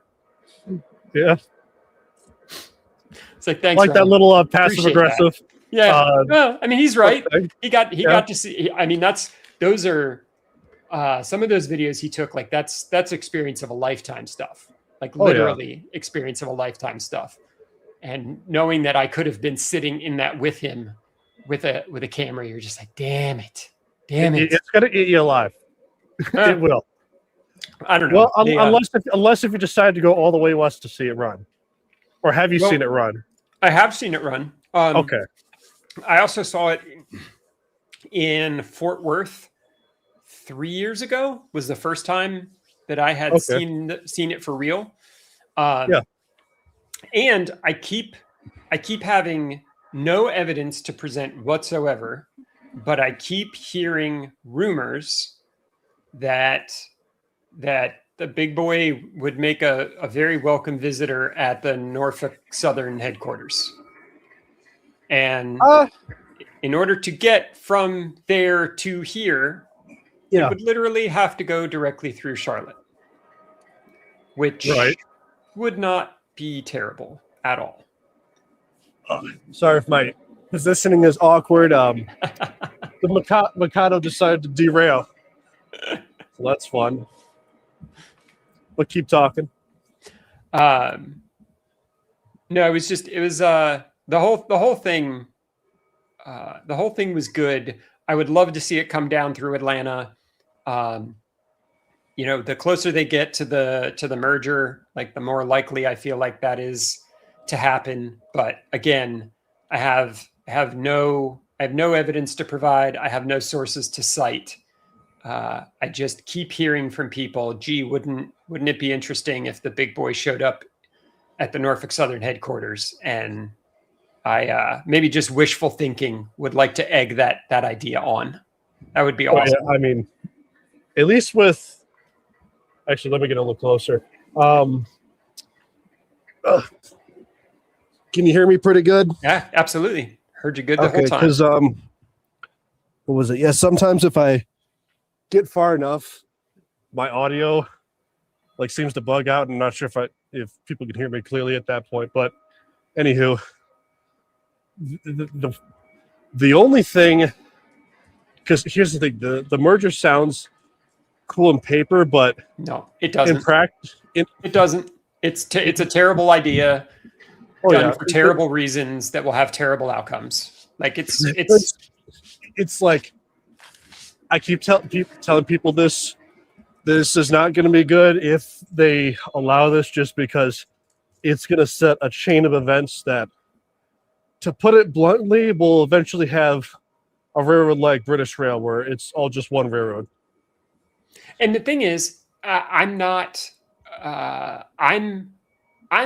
Yeah. It's like, thanks. Like Ron. that little passive aggressive. Yeah. Well, I mean, he's right. He got to see, I mean, those are, some of those videos he took, like that's experience of a lifetime stuff, like literally experience of a lifetime stuff. And knowing that I could have been sitting in that with him with a camera, you're just like, damn it. It's going to eat you alive. It will. I don't know. Well, unless if you decide to go all the way west to see it run, or have you seen it run? I have seen it run. Okay. I also saw it in Fort Worth 3 years ago. Was the first time that I had seen it for real. And I keep having no evidence to present whatsoever, but I keep hearing rumors that the big boy would make a very welcome visitor at the Norfolk Southern headquarters. And in order to get from there to here, it would literally have to go directly through Charlotte, which would not be terrible at all. Sorry if my positioning is awkward. The Mikado decided to derail. So that's fun. But keep talking. No, it was the whole thing. The whole thing was good. I would love to see it come down through Atlanta. The closer they get to the merger, like the more likely I feel like that is to happen. But again, I have no evidence to provide. I have no sources to cite. I just keep hearing from people, gee, wouldn't it be interesting if the big boy showed up at the Norfolk Southern headquarters? And I maybe just wishful thinking would like to egg that idea on. That would be awesome. Yeah, I mean, at least with actually, let me get a little closer. Can you hear me pretty good? Yeah, absolutely. Heard you good the whole time. Because what was it? Yeah, sometimes if I get far enough, my audio like seems to bug out. I'm not sure if people can hear me clearly at that point. But anywho, the only thing, because here's the thing, the merger sounds cool on paper, but no, it doesn't. In practice, it doesn't. It's a terrible idea done for terrible reasons that will have terrible outcomes. Like it's like I keep telling people this is not going to be good if they allow this, just because it's going to set a chain of events that, to put it bluntly, will eventually have a railroad like British Rail, where it's all just one railroad. And the thing is, I'm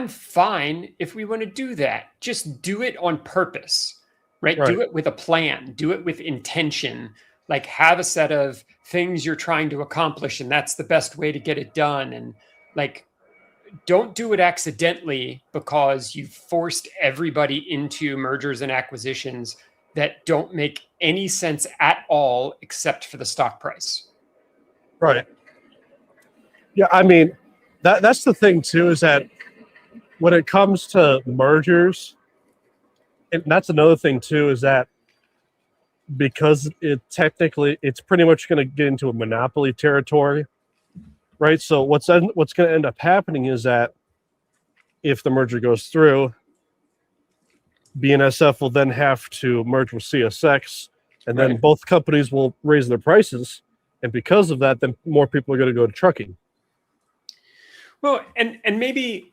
fine if we want to do that. Just do it on purpose, right? Do it with a plan. Do it with intention. Like, have a set of things you're trying to accomplish, and that's the best way to get it done. And like, don't do it accidentally because you've forced everybody into mergers and acquisitions that don't make any sense at all except for the stock price. Right. Yeah, I mean, that's the thing too, is that when it comes to mergers, and that's another thing too, is that because it's pretty much going to get into a monopoly territory, right? So what's going to end up happening is that if the merger goes through, BNSF will then have to merge with CSX, and then both companies will raise their prices, and because of that, then more people are going to go to trucking. Well, and maybe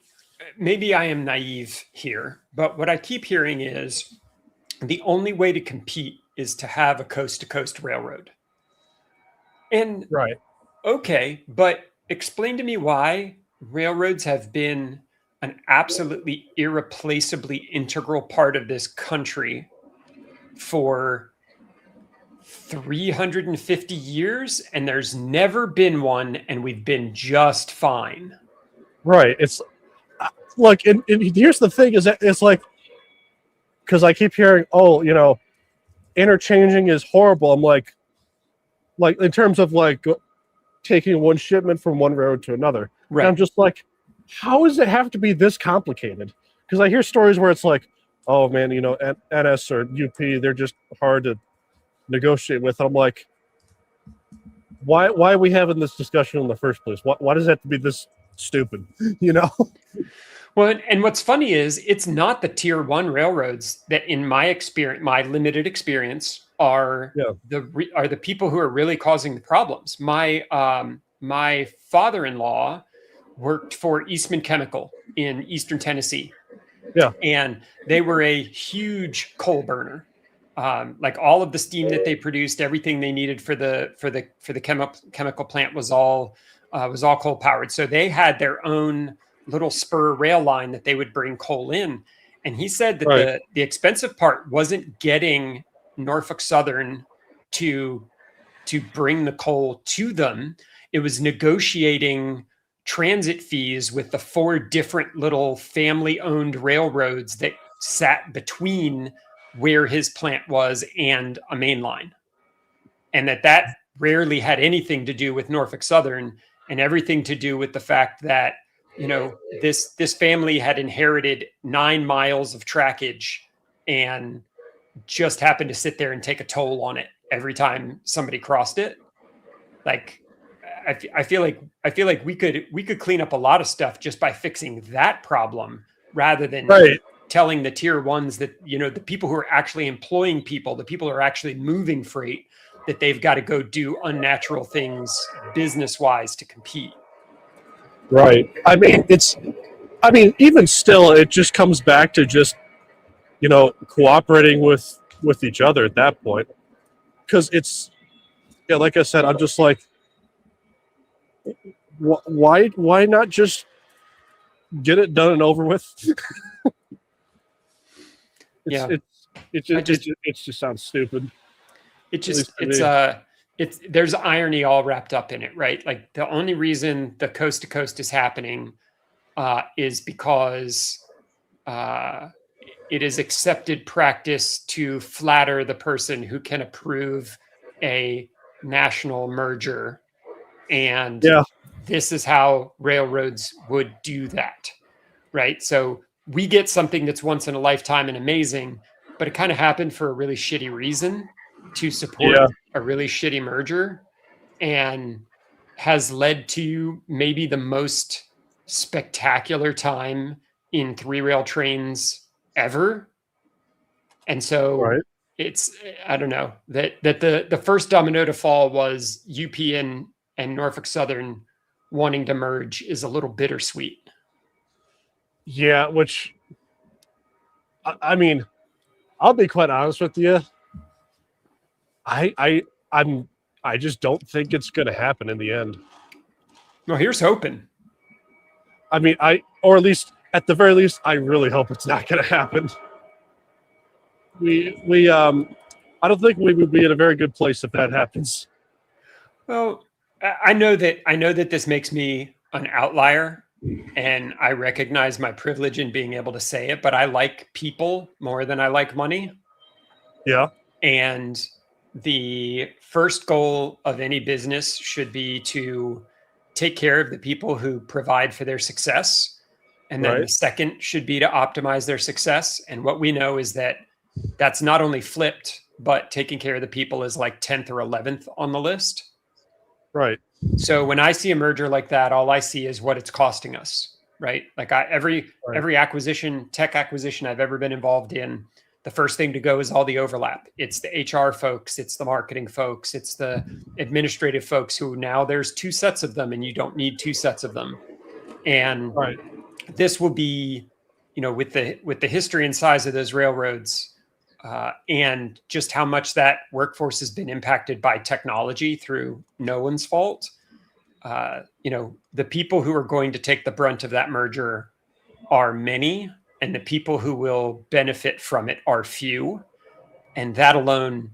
I am naive here, but what I keep hearing is the only way to compete is to have a coast-to-coast railroad. And okay, but explain to me why railroads have been an absolutely irreplaceably integral part of this country for 350 years, and there's never been one, and we've been just fine. Right. It's like, and here's the thing, is that it's like, because I keep hearing, interchanging is horrible. I'm like in terms of like taking one shipment from one railroad to another. Right. And I'm just like, how does it have to be this complicated? Because I hear stories where it's like, oh man, NS or UP, they're just hard to negotiate with. I'm like, why are we having this discussion in the first place? Why does it have to be this stupid? Well, and what's funny is it's not the tier one railroads that, in my experience, my limited experience, are the people who are really causing the problems. My father-in-law worked for Eastman Chemical in Eastern Tennessee. Yeah, and they were a huge coal burner. Like, all of the steam that they produced, everything they needed for the chemical plant was all coal powered. So they had their own little spur rail line that they would bring coal in. And he said that Right. the expensive part wasn't getting Norfolk Southern to bring the coal to them. It was negotiating transit fees with the 4 different little family-owned railroads that sat between where his plant was and a main line. And that rarely had anything to do with Norfolk Southern, and everything to do with the fact that, this family had inherited 9 miles of trackage and just happened to sit there and take a toll on it every time somebody crossed it. Like, I feel like we could clean up a lot of stuff just by fixing that problem, rather than telling the tier ones that, the people who are actually employing people, the people who are actually moving freight, that they've got to go do unnatural things business wise to compete. Right. I mean, even still, it just comes back to just, cooperating with each other at that point. Because it's, like I said, I'm just like, why not just get it done and over with? It just sounds stupid. There's irony all wrapped up in it, right? Like, the only reason the coast to coast is happening is because it is accepted practice to flatter the person who can approve a national merger. And this is how railroads would do that, right? So we get something that's once in a lifetime and amazing, but it kind of happened for a really shitty reason, to support a really shitty merger, and has led to maybe the most spectacular time in 3-rail trains ever. And so it's, I don't know, that the first domino to fall was UP and Norfolk Southern wanting to merge is a little bittersweet. Yeah, which, I mean, I'll be quite honest with you. I just don't think it's going to happen in the end. Well, here's hoping. I mean, or at least, at the very least, I really hope it's not going to happen. I don't think we would be in a very good place if that happens. Well, I know that this makes me an outlier, and I recognize my privilege in being able to say it, but I like people more than I like money. Yeah. And the first goal of any business should be to take care of the people who provide for their success. And then the second should be to optimize their success. And what we know is that that's not only flipped, but taking care of the people is like 10th or 11th on the list. Right. So when I see a merger like that, all I see is what it's costing us, right? Like, every acquisition, tech acquisition I've ever been involved in, the first thing to go is all the overlap. It's the HR folks, it's the marketing folks, it's the administrative folks, who now there's 2 sets of them and you don't need 2 sets of them. And this will be, with the history and size of those railroads, and just how much that workforce has been impacted by technology through no one's fault. The people who are going to take the brunt of that merger are many, and the people who will benefit from it are few. And that alone,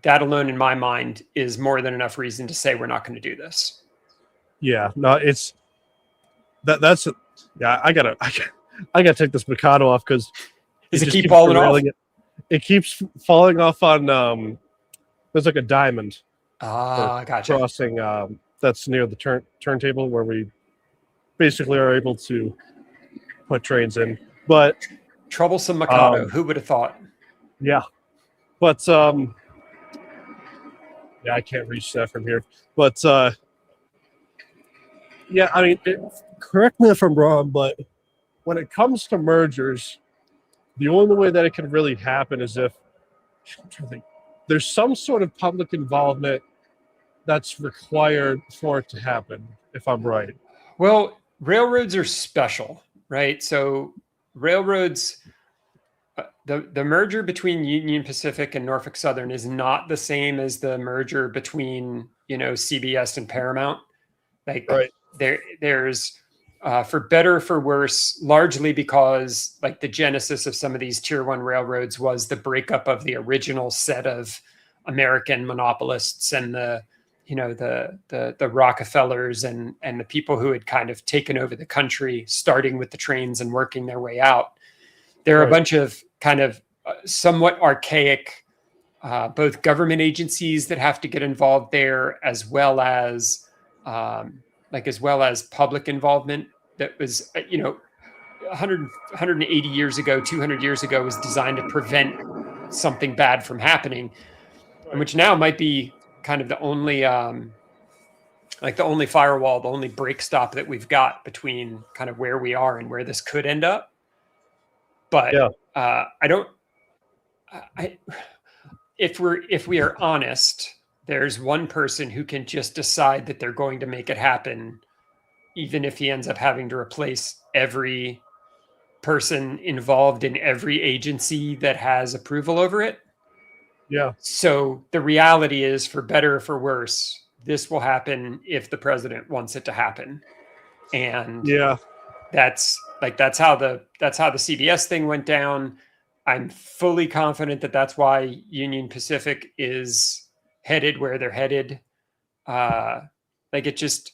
in my mind, is more than enough reason to say we're not going to do this. Yeah, no, it's that's I gotta take this Mikado off, because does it keep falling off? It keeps falling off on there's like a diamond gotcha, crossing that's near the turntable where we basically are able to put trains in. But troublesome Mikado, who would have thought? Yeah, but I can't reach that from here. But yeah, I mean, correct me if I'm wrong, but when it comes to mergers, the only way that it can really happen is if there's some sort of public involvement that's required for it to happen, if I'm right. Well, railroads are special, right? So railroads, the merger between Union Pacific and Norfolk Southern is not the same as the merger between, CBS and Paramount. Like, there's for better or for worse, largely because like the genesis of some of these tier one railroads was the breakup of the original set of American monopolists and the Rockefellers and the people who had kind of taken over the country, starting with the trains and working their way out. There are a bunch of kind of somewhat archaic both government agencies that have to get involved there, as well as public involvement that was 180 years ago, 200 years ago, was designed to prevent something bad from happening, and which now might be kind of the only firewall, the only break stop that we've got between kind of where we are and where this could end up. But if we are honest, there's one person who can just decide that they're going to make it happen, even if he ends up having to replace every person involved in every agency that has approval over it. Yeah. So the reality is, for better or for worse, this will happen if the president wants it to happen. And that's how the CBS thing went down. I'm fully confident that that's why Union Pacific is headed where they're headed. It just,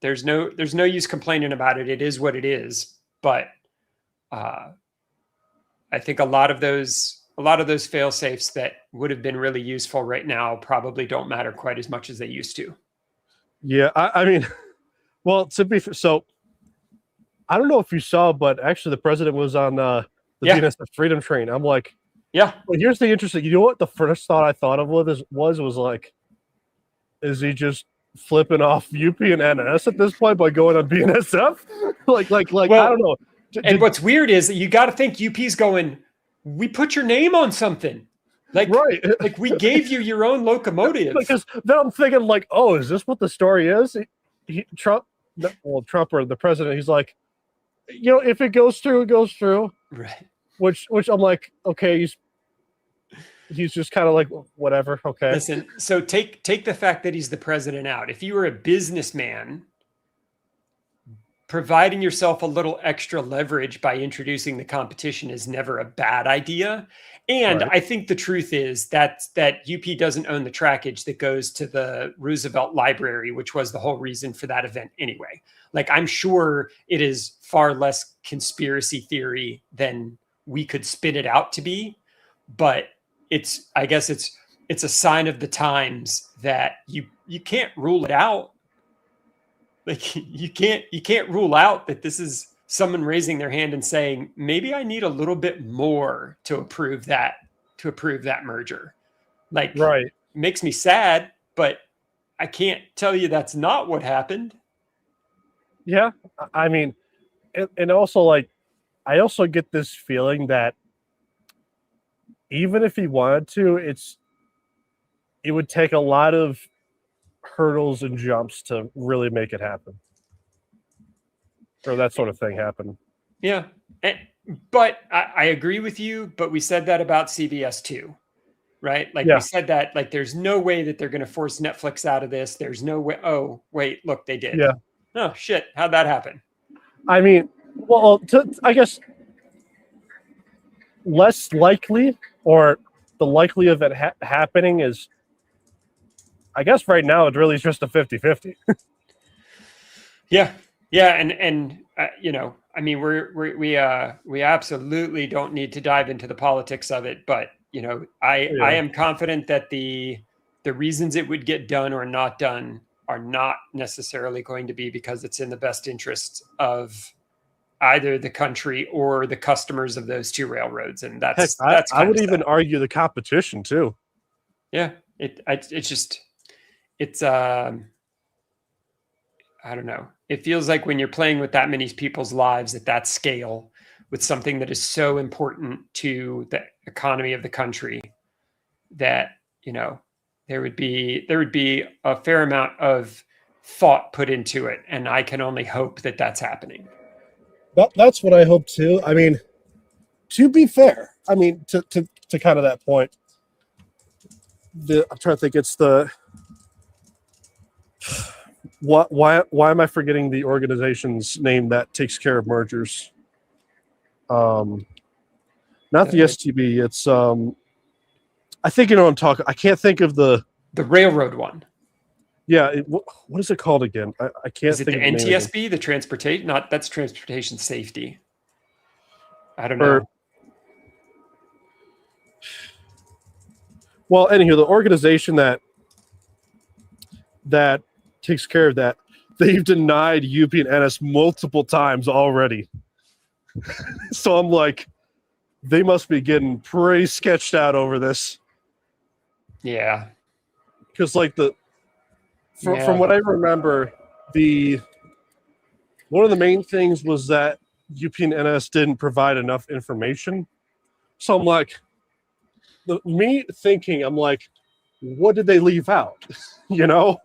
there's no use complaining about it. It is what it is. But I think a lot of those fail safes that would have been really useful right now probably don't matter quite as much as they used to. Yeah, I mean, well, to be so, I don't know if you saw, but actually the president was on the BNSF Freedom Train. I'm like, well, here's the interesting. You know what? The first thought I thought of was like, is he just flipping off UP and NS at this point by going on BNSF? like, well, I don't know. And what's weird is that you got to think UP's going, we put your name on something. Like we gave you your own locomotive. Because then I'm thinking like, oh, is this what the story is? Trump or the president, he's like, if it goes through, it goes through. Right. Which I'm like, okay, he's just kind of like, whatever. Okay. Listen, so take the fact that he's the president out. If you were a businessman, providing yourself a little extra leverage by introducing the competition is never a bad idea. And I think the truth is that UP doesn't own the trackage that goes to the Roosevelt Library, which was the whole reason for that event anyway. Like, I'm sure it is far less conspiracy theory than we could spin it out to be, but I guess it's a sign of the times that you can't rule it out. Like, you can't rule out that this is someone raising their hand and saying, maybe I need a little bit more to approve that merger. Like, it makes me sad, but I can't tell you that's not what happened. Yeah. I mean, and also, like, I also get this feeling that even if he wanted to, it would take a lot of hurdles and jumps to really make it happen, or that sort of thing happen. Yeah. But I agree with you, but we said that about CBS too, right? Like, we said that, like, there's no way that they're going to force Netflix out of this. There's no way. Oh, wait, look, they did. Yeah. Oh, shit. How'd that happen? I mean, well, I guess less likely, or the likelihood of it happening is, I guess right now, it's really just a 50-50. Yeah. And I mean, we absolutely don't need to dive into the politics of it, but, I am confident that the reasons it would get done or not done are not necessarily going to be because it's in the best interest of either the country or the customers of those two railroads. And I would even argue the competition too. Yeah. I don't know. It feels like when you're playing with that many people's lives at that scale, with something that is so important to the economy of the country, that, there would be a fair amount of thought put into it. And I can only hope that that's happening. That's what I hope too. I mean, to be fair, I mean, to kind of that point, I'm trying to think, it's the why am I forgetting the organization's name that takes care of mergers? Not the STB. It's I think you know what I'm talking. I can't think of the railroad one. Yeah, what is it called again? I can't Is it think the of the name NTSB, the transportation? Not that's transportation safety. I don't Or- know. Well, anywho, the organization that takes care of that, they've denied UP and NS multiple times already. So I'm like, they must be getting pretty sketched out over this. Yeah. Because like from what I remember, one of the main things was that UP and NS didn't provide enough information. So I'm like, me thinking, I'm like, what did they leave out? You know?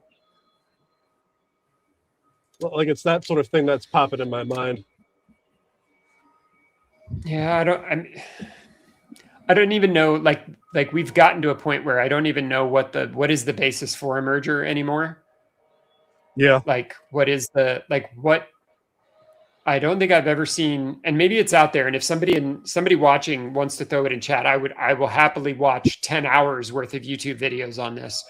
Like it's that sort of thing that's popping in my mind. Yeah, I don't even know, like we've gotten to a point where I don't even know what is the basis for a merger anymore. Yeah. Like what I don't think I've ever seen, and maybe it's out there. And if somebody watching wants to throw it in chat, I will happily watch 10 hours worth of YouTube videos on this.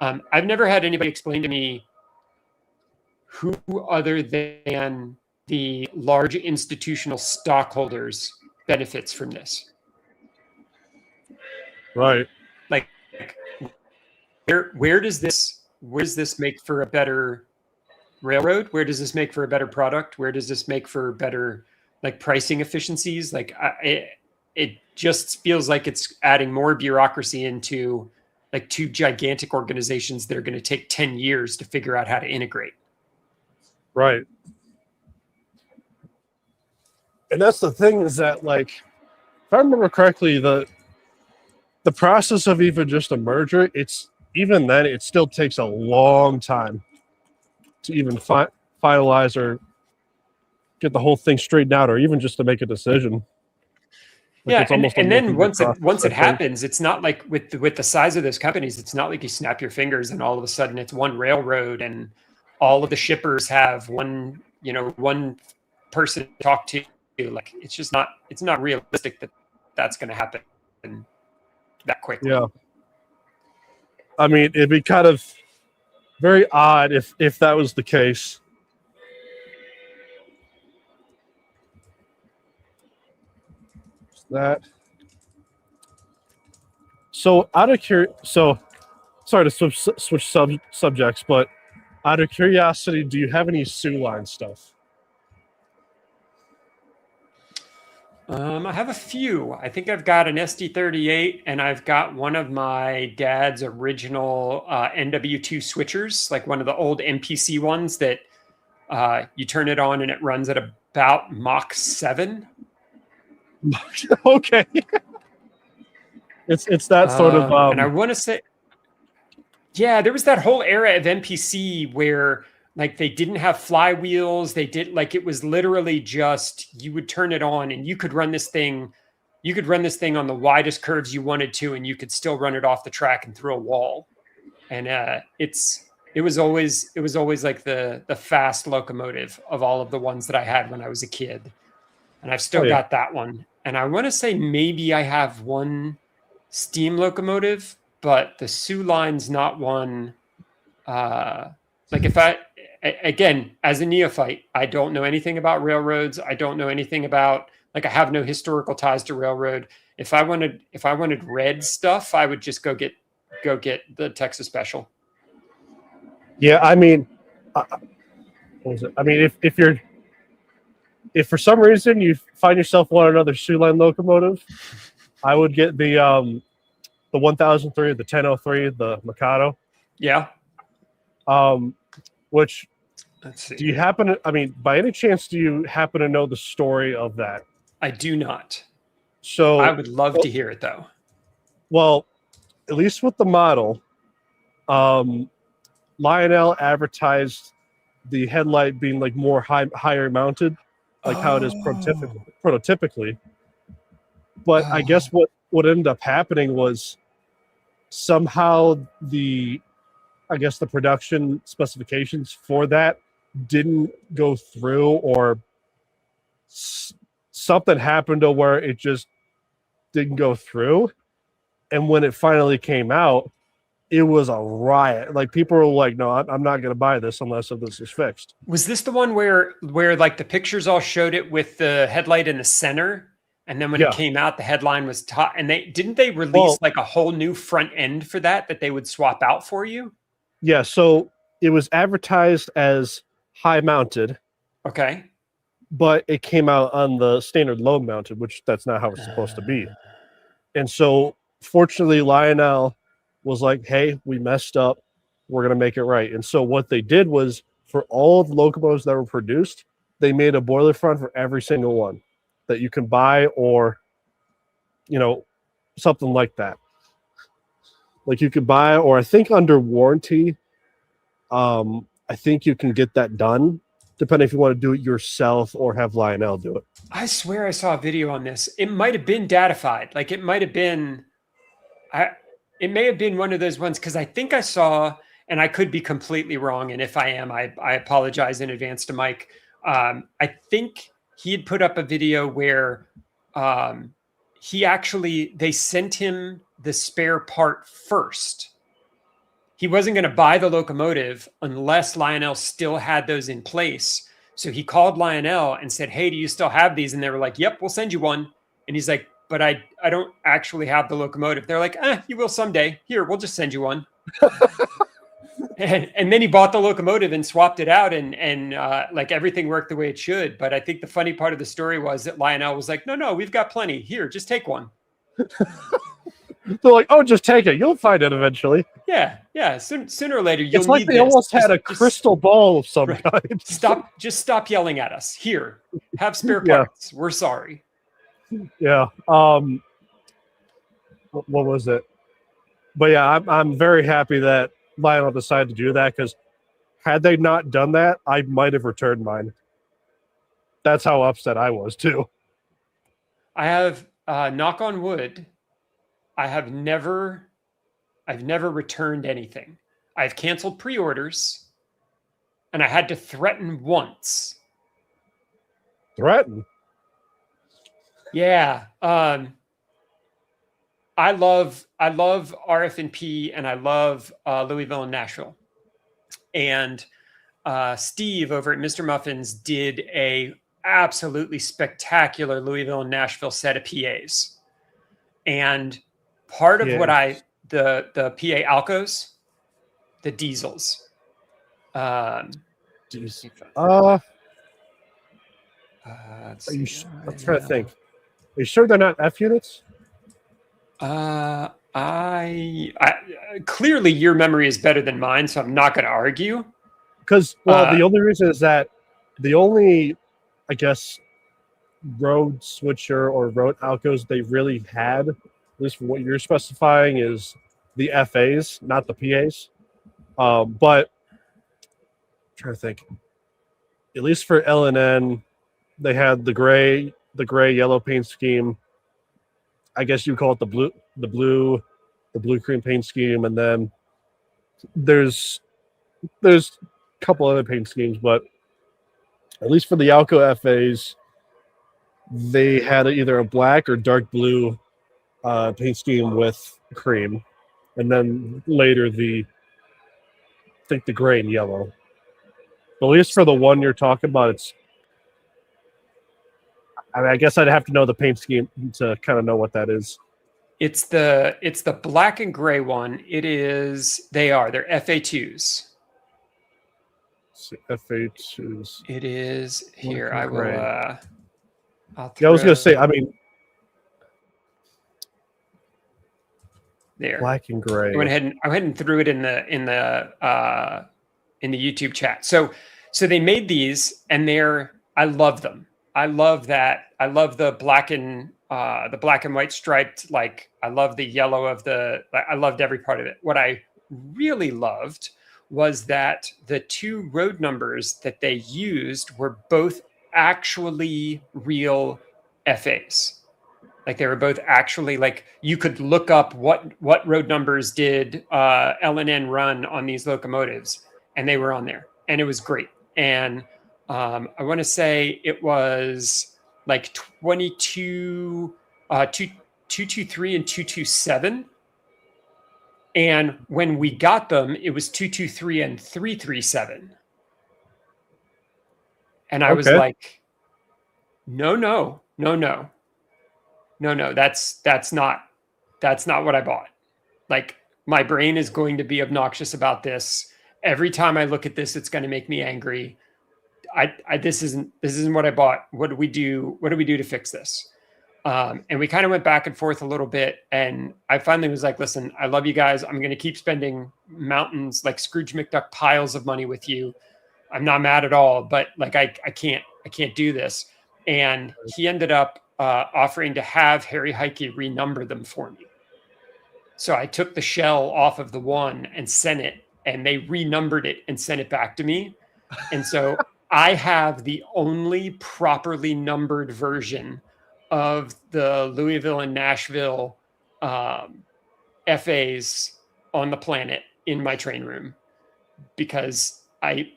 I've never had anybody explain to me who other than the large institutional stockholders benefits from this. Right. Like where does this make for a better railroad? Where does this make for a better product? Where does this make for better like pricing efficiencies? Like it just feels like it's adding more bureaucracy into like two gigantic organizations that are going to take 10 years to figure out how to integrate. Right. And that's the thing is that like, if I remember correctly, the process of even just a merger, even then it still takes a long time to even finalize or get the whole thing straightened out, or even just to make a decision. Like yeah, and then once it happens, it's not like with the size of those companies, it's not like you snap your fingers and all of a sudden it's one railroad and all of the shippers have one person to talk to. Like it's not realistic that that's going to happen that quickly. Yeah. I mean, it'd be kind of very odd if that was the case. That. So sorry to switch subjects, but out of curiosity, do you have any Sioux line stuff? I have a few. I think I've got an SD38 and I've got one of my dad's original NW2 switchers, like one of the old MPC ones that you turn it on and it runs at about Mach 7. Okay. It's that sort of and I want to say, yeah, there was that whole era of MPC where like they didn't have flywheels. They did like it was literally just you would turn it on and you could run this thing. You could run this thing on the widest curves you wanted to, and you could still run it off the track and through a wall. And it was always like the fast locomotive of all of the ones that I had when I was a kid. And I've still got that one. And I want to say maybe I have one steam locomotive, but the Sioux line's not one. Like if again, as a neophyte, I don't know anything about railroads. I don't know anything about, like, I have no historical ties to railroad. If I wanted red stuff, I would just go get the Texas Special. Yeah, I mean, what was it? I mean, if for some reason you find yourself wanting another Sioux line locomotive, I would get the 1003, the 1003, the Mikado. Yeah. Which, let's see. Do you happen to? I mean, by any chance, do you happen to know the story of that? I do not. So I would love to hear it though. Well, at least with the model, Lionel advertised the headlight being like more higher mounted, like how it is prototypically. But I guess what ended up happening was somehow the I guess the production specifications for that didn't go through, or something happened to where it just didn't go through. And when it finally came out, it was a riot. Like, people were like, no, I'm not going to buy this unless this is fixed. Was this the one where like the pictures all showed it with the headlight in the center? And then when it came out, the headline was top. And they release like a whole new front end for that they would swap out for you? Yeah. So it was advertised as high mounted. Okay. But it came out on the standard low mounted, which that's not how it's supposed to be. And so fortunately, Lionel was like, hey, we messed up. We're going to make it right. And so what they did was, for all of the locomotives that were produced, they made a boiler front for every single one that you can buy, or, something like that. Like, you could buy, or I think under warranty, I think you can get that done, depending if you want to do it yourself or have Lionel do it. I swear I saw a video on this. It might have been datified. Like, it might have been, it may have been one of those ones, because I think I saw, and I could be completely wrong, and if I am, I apologize in advance to Mike. I think he had put up a video where they sent him the spare part first. He wasn't going to buy the locomotive unless Lionel still had those in place. So he called Lionel and said, hey, do you still have these? And they were like, yep, we'll send you one. And he's like, but I don't actually have the locomotive. They're like, you will someday. Here, we'll just send you one. and then he bought the locomotive and swapped it out, and like, everything worked the way it should. But I think the funny part of the story was that Lionel was like, no, we've got plenty. Here, just take one. They're like, oh, just take it. You'll find it eventually. Yeah. Sooner or later, you'll It's like need they this. almost had a crystal ball of some kind. Stop yelling at us. Here, have spare parts. We're sorry. Yeah. What was it? But yeah, I'm very happy that Lionel decided to do that, because had they not done that, I might have returned mine. That's how upset I was too. I have, knock on wood, I've never returned anything. I've canceled pre-orders, and I had to threaten once. Threaten? Yeah. I love RF&P, and I love Louisville and Nashville. And Steve over at Mr. Muffins did a absolutely spectacular Louisville and Nashville set of PAs. And part of what the PA Alcos, the diesels. I'm trying to think. Are you sure they're not F units? I clearly your memory is better than mine, so I'm not going to argue. Because, the only reason is that the only, I guess, road switcher or road Alcos they really had, at least for what you're specifying, is the FAs, not the PAs. But I'm trying to think. At least for LNN, they had the gray yellow paint scheme. I guess you call it the blue cream paint scheme, and then there's a couple other paint schemes, but at least for the Alco FAs, they had either a black or dark blue paint scheme with cream, and then later I think the gray and yellow. But at least for the one you're talking about, I guess I'd have to know the paint scheme to kind of know what that is. It's the black and gray one. They're FA2s. FA2s. It is here. I will. I was gonna say. I mean, there. Black and gray. I went ahead and threw it in the YouTube chat. So they made these, and I love them. I love that. I love the black and white striped. Like, I love the yellow I loved every part of it. What I really loved was that the two road numbers that they used were both actually real FAs. Like they were both actually like you could look up what road numbers did L&N run on these locomotives, and they were on there, and it was great. And I want to say it was like 22, 223 and 227. And when we got them, it was 223 and 337. And I was like, no, that's not what I bought. Like my brain is going to be obnoxious about this. Every time I look at this, it's going to make me angry. This isn't what I bought. What do we do to fix this? And we kind of went back and forth a little bit. And I finally was like, listen, I love you guys. I'm going to keep spending mountains, like Scrooge McDuck piles of money with you. I'm not mad at all, but like, I can't do this. And he ended up offering to have Harry Heike renumber them for me. So I took the shell off of the one and sent it, and they renumbered it and sent it back to me. And so I have the only properly numbered version of the Louisville and Nashville FAs on the planet in my train room, because I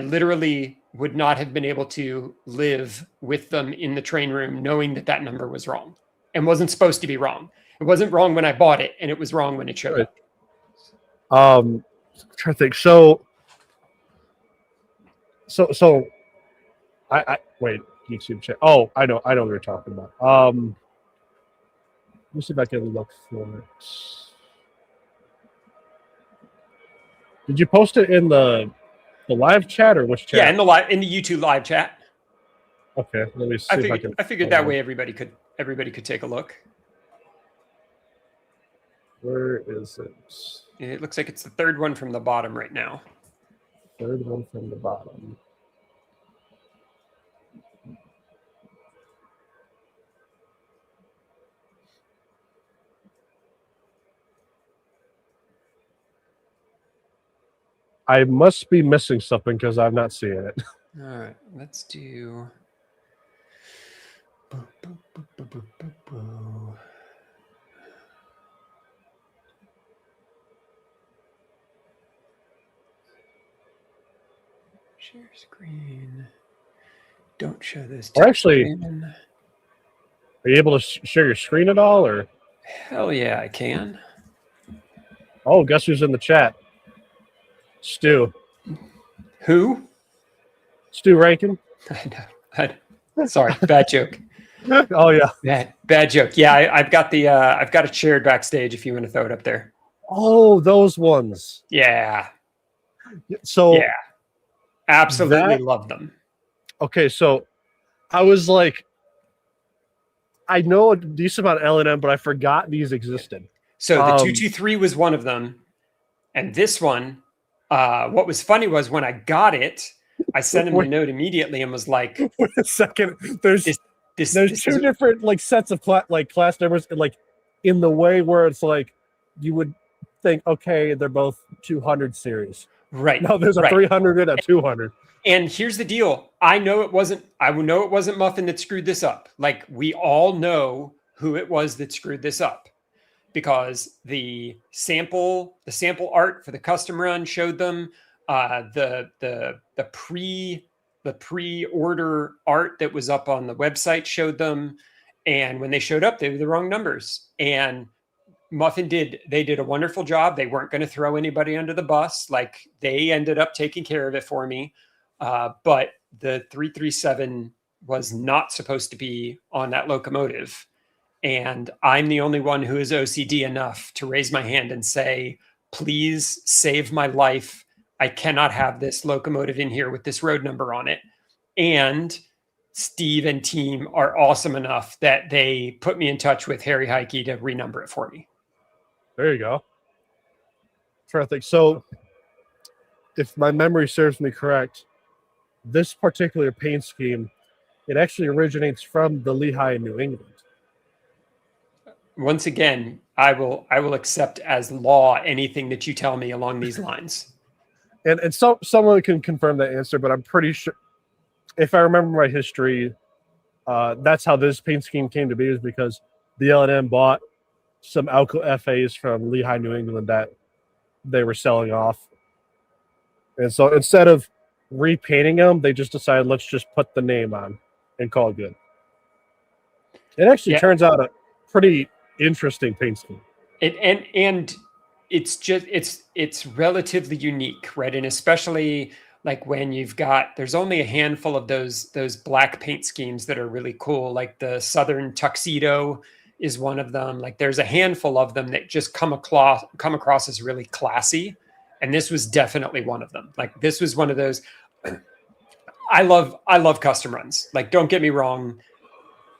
literally would not have been able to live with them in the train room knowing that number was wrong and wasn't supposed to be wrong. It wasn't wrong when I bought it, and it was wrong when it showed up. I'm trying to think. So I wait, YouTube chat. Oh, I know what you're talking about. Let me see if I can look for it. Did you post it in the live chat or which chat? Yeah, in the YouTube live chat. Okay, let me see if I can. I figured that way everybody could take a look. Where is it? It looks like it's the third one from the bottom right now. Third one from the bottom. I must be missing something because I'm not seeing it. All right, let's do. Share screen. Don't show this. Or actually, are you able to share your screen at all? Or hell yeah, I can. Oh, guess who's in the chat? Stu. Who? Stu Rankin. I know. Sorry, bad joke. Oh yeah, bad joke. Yeah, I've got it shared backstage. If you want to throw it up there. Oh, those ones. Yeah. So yeah, absolutely love them. Okay, so I was like, I know a decent amount of L&M, but I forgot these existed. So the 223 was one of them, and this one. What was funny was when I got it, I sent him a note immediately and was like, "Wait a second, there's two different like sets of class numbers, and like in the way where it's like you would think, okay, they're both 200 series, right? No, there's a 300 and a 200. And here's the deal: I know it wasn't Muffin that screwed this up. Like we all know who it was that screwed this up. Because the sample art for the custom run showed them the pre-order art that was up on the website showed them, and when they showed up, they were the wrong numbers. And Muffin did a wonderful job. They weren't going to throw anybody under the bus. Like they ended up taking care of it for me. But the 337 was not supposed to be on that locomotive. And I'm the only one who is OCD enough to raise my hand and say, please save my life. I cannot have this locomotive in here with this road number on it. And Steve and team are awesome enough that they put me in touch with Harry Heike to renumber it for me. There you go. Trying to think. So if my memory serves me correct, this particular paint scheme, it actually originates from the Lehigh in New England. Once again, I will accept as law anything that you tell me along these lines. And someone can confirm that answer, but I'm pretty sure, if I remember my history, That's how this paint scheme came to be, is because the L&M bought some Alco FAs from Lehigh, New England that they were selling off. And so instead of repainting them, they just decided, let's just put the name on and call it good. It actually turns out a pretty interesting paint scheme. And it's just it's relatively unique, right? And especially like when there's only a handful of those black paint schemes that are really cool. Like the Southern Tuxedo is one of them. Like there's a handful of them that just come across as really classy. And this was definitely one of them. Like this was one of those. I love custom runs. Like, don't get me wrong.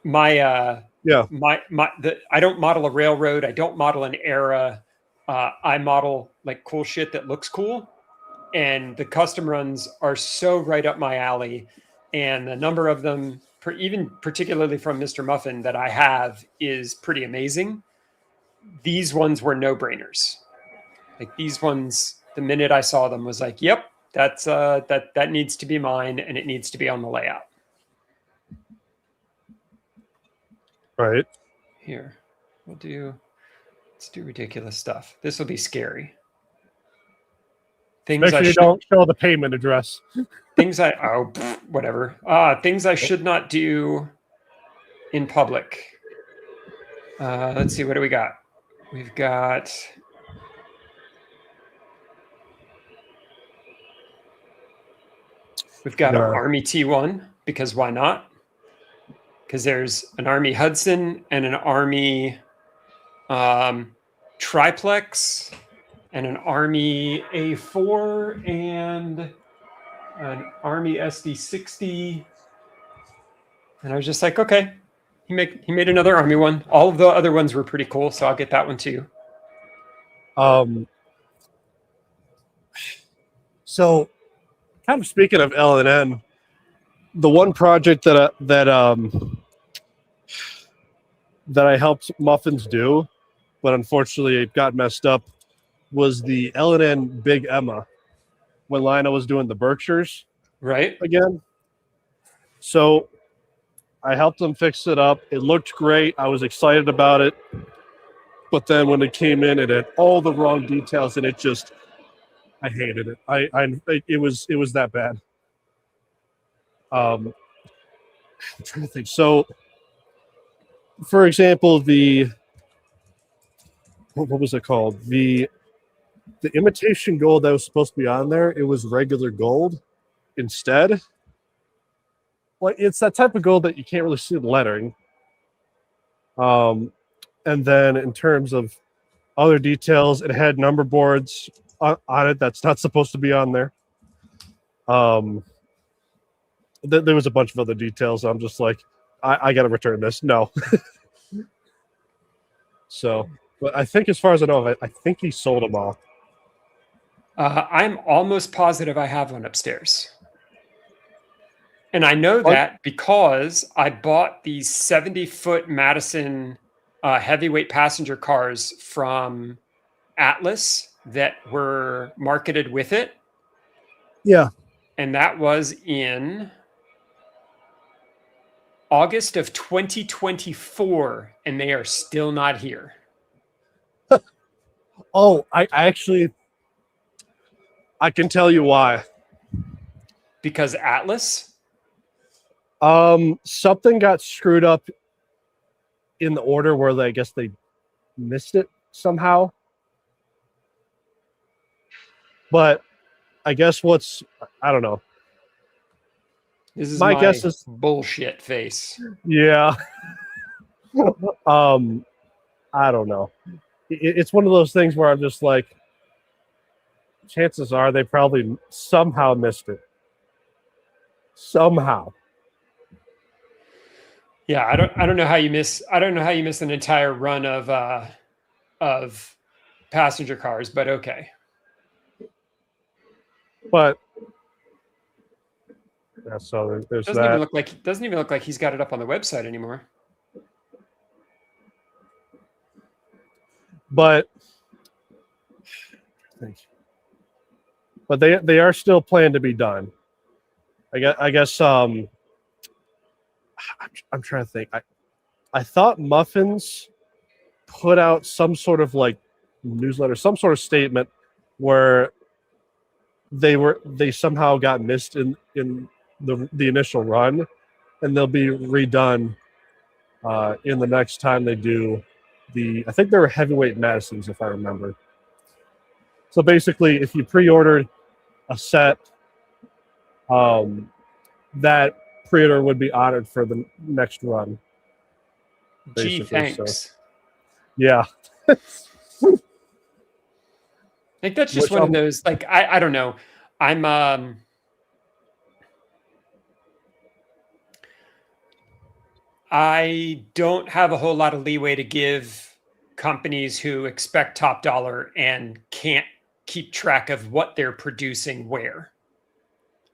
I don't model a railroad. I don't model an era. I model like cool shit that looks cool. And the custom runs are so right up my alley. And the number of them, even particularly from Mr. Muffin, that I have is pretty amazing. These ones were no-brainers. Like these ones, the minute I saw them was like, yep, that needs to be mine, and it needs to be on the layout. Right. Here, let's do ridiculous stuff. This will be scary. Make sure you don't show the payment address. Whatever. Things I should not do in public. Let's see, what do we got? We've got an Army T1, because why not? Because there's an Army Hudson and an Army Triplex and an Army A4 and an Army SD60. And I was just like, okay, he made another Army one. All of the other ones were pretty cool, so I'll get that one too. So kind of speaking of L&N, the one project that I helped Muffins do, but unfortunately it got messed up, was the L&N Big Emma when Lionel was doing the Berkshires. Right. Again. So I helped them fix it up. It looked great. I was excited about it. But then when it came in, it had all the wrong details, and I hated it. It was that bad. I'm trying to think. So, for example, what was it called? The imitation gold that was supposed to be on there, it was regular gold instead. Like, it's that type of gold that you can't really see the lettering. And then in terms of other details, it had number boards on it that's not supposed to be on there. There was a bunch of other details. I'm just like, I got to return this. No. So, but I think as far as I know, I think he sold them all. I'm almost positive I have one upstairs. And I know that because I bought these 70-foot Madison heavyweight passenger cars from Atlas that were marketed with it. Yeah. And that was in August of 2024, and they are still not here. Oh, I can tell you why. Because Atlas? Something got screwed up in the order where I guess they missed it somehow. But I guess I don't know. This is my guess is bullshit face. Yeah. I don't know. It's one of those things where I'm just like, chances are they probably somehow missed it. Somehow. Yeah, I don't know how you miss an entire run of passenger cars, but okay. But yeah, so there's doesn't that. Doesn't even look like he's got it up on the website anymore. But they are still planned to be done. I guess I'm I'm trying to think. I thought Muffins put out some sort of like newsletter, some sort of statement where they somehow got missed in the initial run, and they'll be redone in the next time they do I think they were heavyweight Madisons, if I remember. So basically, if you pre-ordered a set, that pre-order would be honored for the next run. Gee, thanks. So, yeah. Like that's just one of those, like, I don't know. I don't have a whole lot of leeway to give companies who expect top dollar and can't keep track of what they're producing where.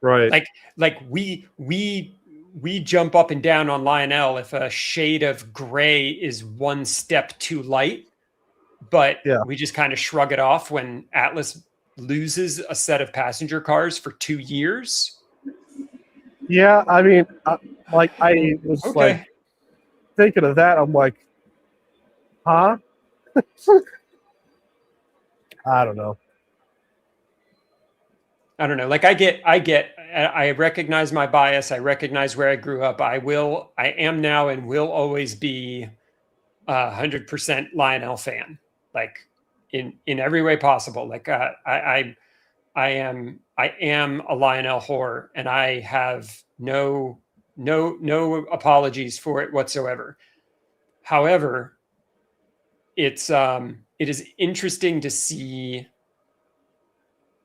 Right. Like we jump up and down on Lionel if a shade of gray is one step too light, but we just kind of shrug it off when Atlas loses a set of passenger cars for 2 years. Yeah, I mean, I was like thinking of that. I'm like, huh? I don't know. Like I recognize my bias. I recognize where I grew up. I am now and will always be 100% Lionel fan. Like in every way possible. Like I am a Lionel whore, and I have no apologies for it whatsoever. However, it is interesting to see.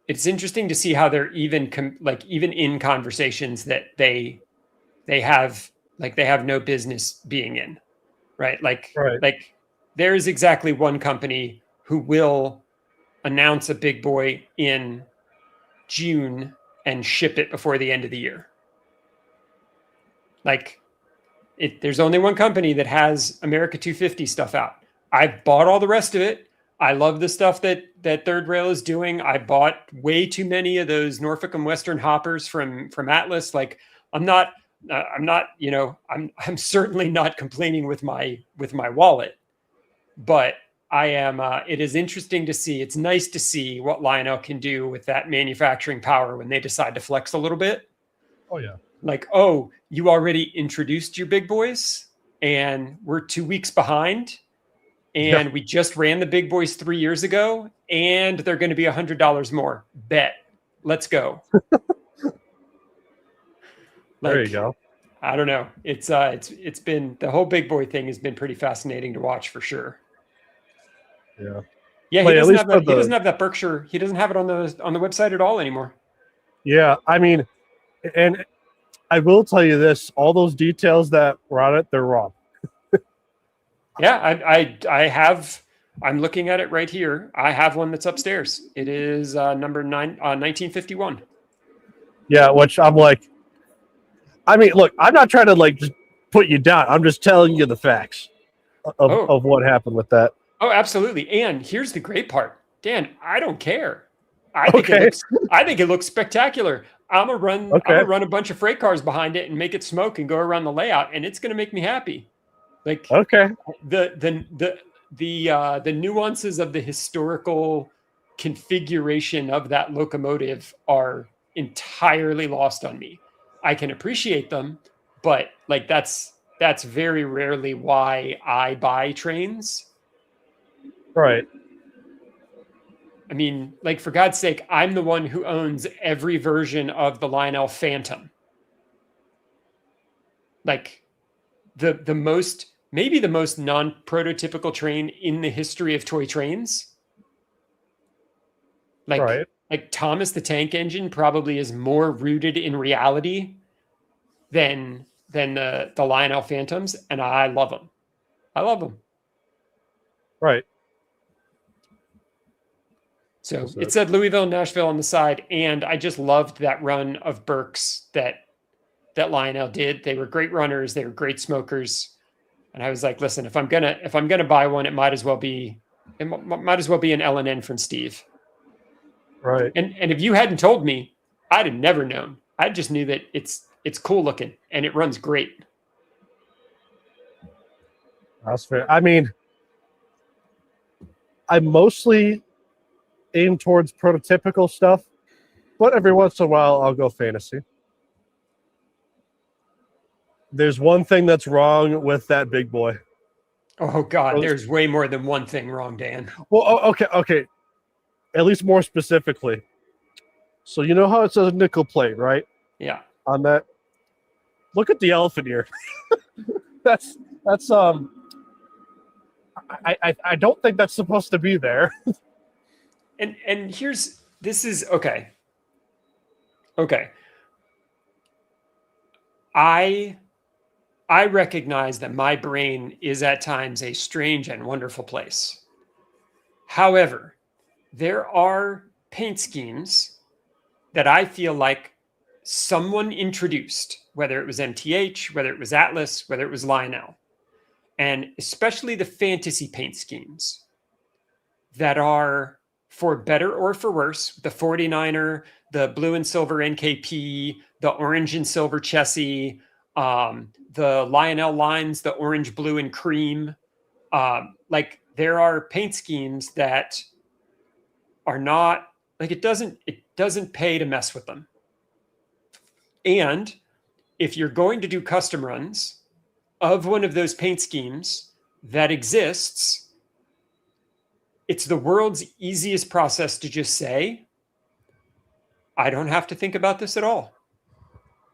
It's interesting to see how they're even in conversations that they have no business being in, right? Like there's exactly one company who will announce a big boy in June and ship it before the end of the year. There's only one company that has America 250 stuff out. I bought all the rest of it. I love the stuff that Third Rail is doing. I bought way too many of those Norfolk and Western hoppers from Atlas. Like I'm certainly not complaining with my wallet, but I am. It is interesting to see. It's nice to see what Lionel can do with that manufacturing power when they decide to flex a little bit. Oh yeah. Like, oh, you already introduced your big boys, and we're 2 weeks behind. And we just ran the big boys 3 years ago, and they're going to be $100 more. Bet. Let's go. There you go. I don't know. It's been, the whole big boy thing has been pretty fascinating to watch for sure. Yeah. Yeah, he doesn't have that Berkshire. He doesn't have it on the website at all anymore. Yeah, I mean, and I will tell you this: all those details that were on it, they're wrong. Yeah, I'm looking at it right here. I have one that's upstairs. It is number 1951. Yeah, which I'm like, I mean, look, I'm not trying to like just put you down. I'm just telling you the facts of what happened with that. Oh, absolutely. And here's the great part, Dan. I don't care. I think it looks spectacular. I'm gonna run a bunch of freight cars behind it and make it smoke and go around the layout, and it's gonna make me happy. Like the nuances of the historical configuration of that locomotive are entirely lost on me. I can appreciate them, but like that's very rarely why I buy trains. Right. I mean, like for God's sake, I'm the one who owns every version of the Lionel Phantom. Like maybe the most non-prototypical train in the history of toy trains. Like Thomas the Tank Engine probably is more rooted in reality than the Lionel Phantoms, and I love them. Right. So it said Louisville and Nashville on the side, and I just loved that run of Berks that Lionel did. They were great runners. They were great smokers. And I was like, listen, if I'm gonna buy one, it might as well be an L&N from Steve. Right. And if you hadn't told me, I'd have never known. I just knew that it's cool looking and it runs great. That's fair. I mean, I mostly aim towards prototypical stuff, but every once in a while I'll go fantasy. There's one thing that's wrong with that big boy. Oh God, there's way more than one thing wrong, Dan. Well, okay. At least more specifically. So you know how it says nickel plate, right? Yeah. On that. Look at the elephant ear. that's I don't think that's supposed to be there. And this is okay. Okay. I recognize that my brain is at times a strange and wonderful place. However, there are paint schemes that I feel like someone introduced, whether it was MTH, whether it was Atlas, whether it was Lionel, and especially the fantasy paint schemes that are, for better or for worse, the 49er, the blue and silver NKP, the orange and silver Chessie, the Lionel lines, the orange, blue, and cream. Like there are paint schemes that are not like it doesn't pay to mess with them. And if you're going to do custom runs of one of those paint schemes that exists, it's the world's easiest process to just say, I don't have to think about this at all.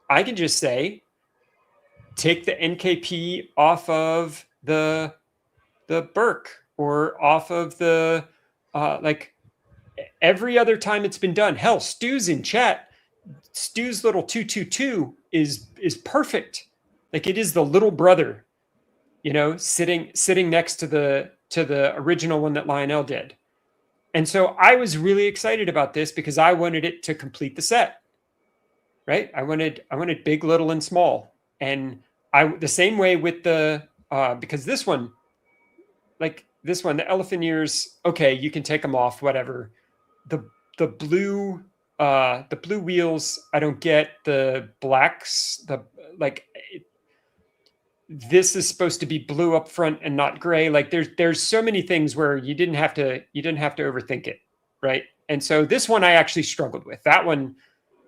I can just say, take the NKP off of the Burke or off of the like every other time it's been done. Hell, Stu's in chat. Stu's little 222 is perfect. Like it is the little brother, you know, sitting next to the original one that Lionel did. And so I was really excited about this because I wanted it to complete the set. Right? I wanted big, little, and small. And the same way with the because this one, the elephant ears, okay, you can take them off, whatever. The blue wheels, I don't get. The blacks, this is supposed to be blue up front and not gray. Like there's so many things where you didn't have to overthink it, right? And so this one I actually struggled with. That one,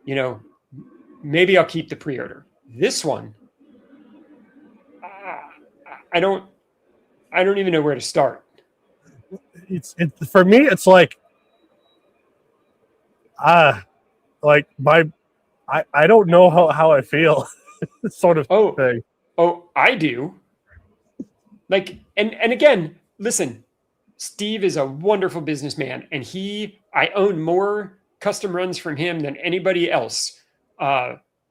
you know, maybe I'll keep the pre-order. This one, I don't even know where to start. It's for me. It's like, I don't know how I feel, sort of thing. Oh, I do. Like, and again, listen, Steve is a wonderful businessman, and I own more custom runs from him than anybody else.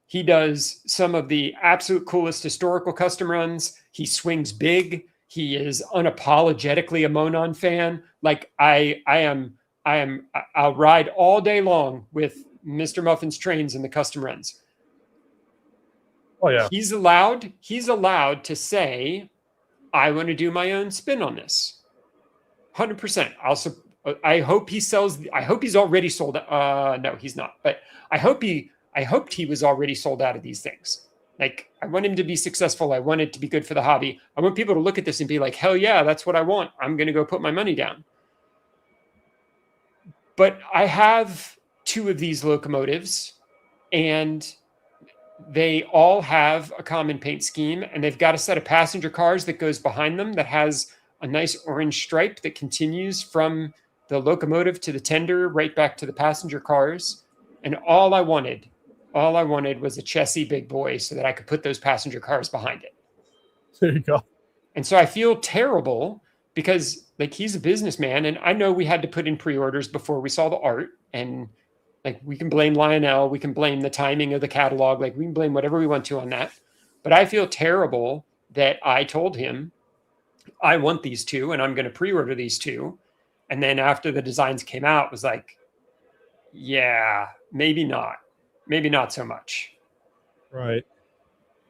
He does some of the absolute coolest historical custom runs. He swings big. He is unapologetically a Monon fan. Like I'll ride all day long with Mr. Muffin's trains in the custom runs. Oh yeah. He's allowed to say, I want to do my own spin on this. 100%. I hope he sells. I hope he's already sold. No, he's not. But I hoped he was already sold out of these things. Like, I want him to be successful. I want it to be good for the hobby. I want people to look at this and be like, hell yeah, that's what I want. I'm going to go put my money down. But I have 2 of these locomotives, and they all have a common paint scheme, and they've got a set of passenger cars that goes behind them that has a nice orange stripe that continues from the locomotive to the tender right back to the passenger cars. And all I wanted was a Chessie big boy so that I could put those passenger cars behind it. There you go. And so I feel terrible because like he's a businessman, and I know we had to put in pre-orders before we saw the art, and like we can blame Lionel, we can blame the timing of the catalog, like we can blame whatever we want to on that. But I feel terrible that I told him I want these 2 and I'm going to pre-order these 2. And then after the designs came out, it was like, yeah, maybe not so much. Right.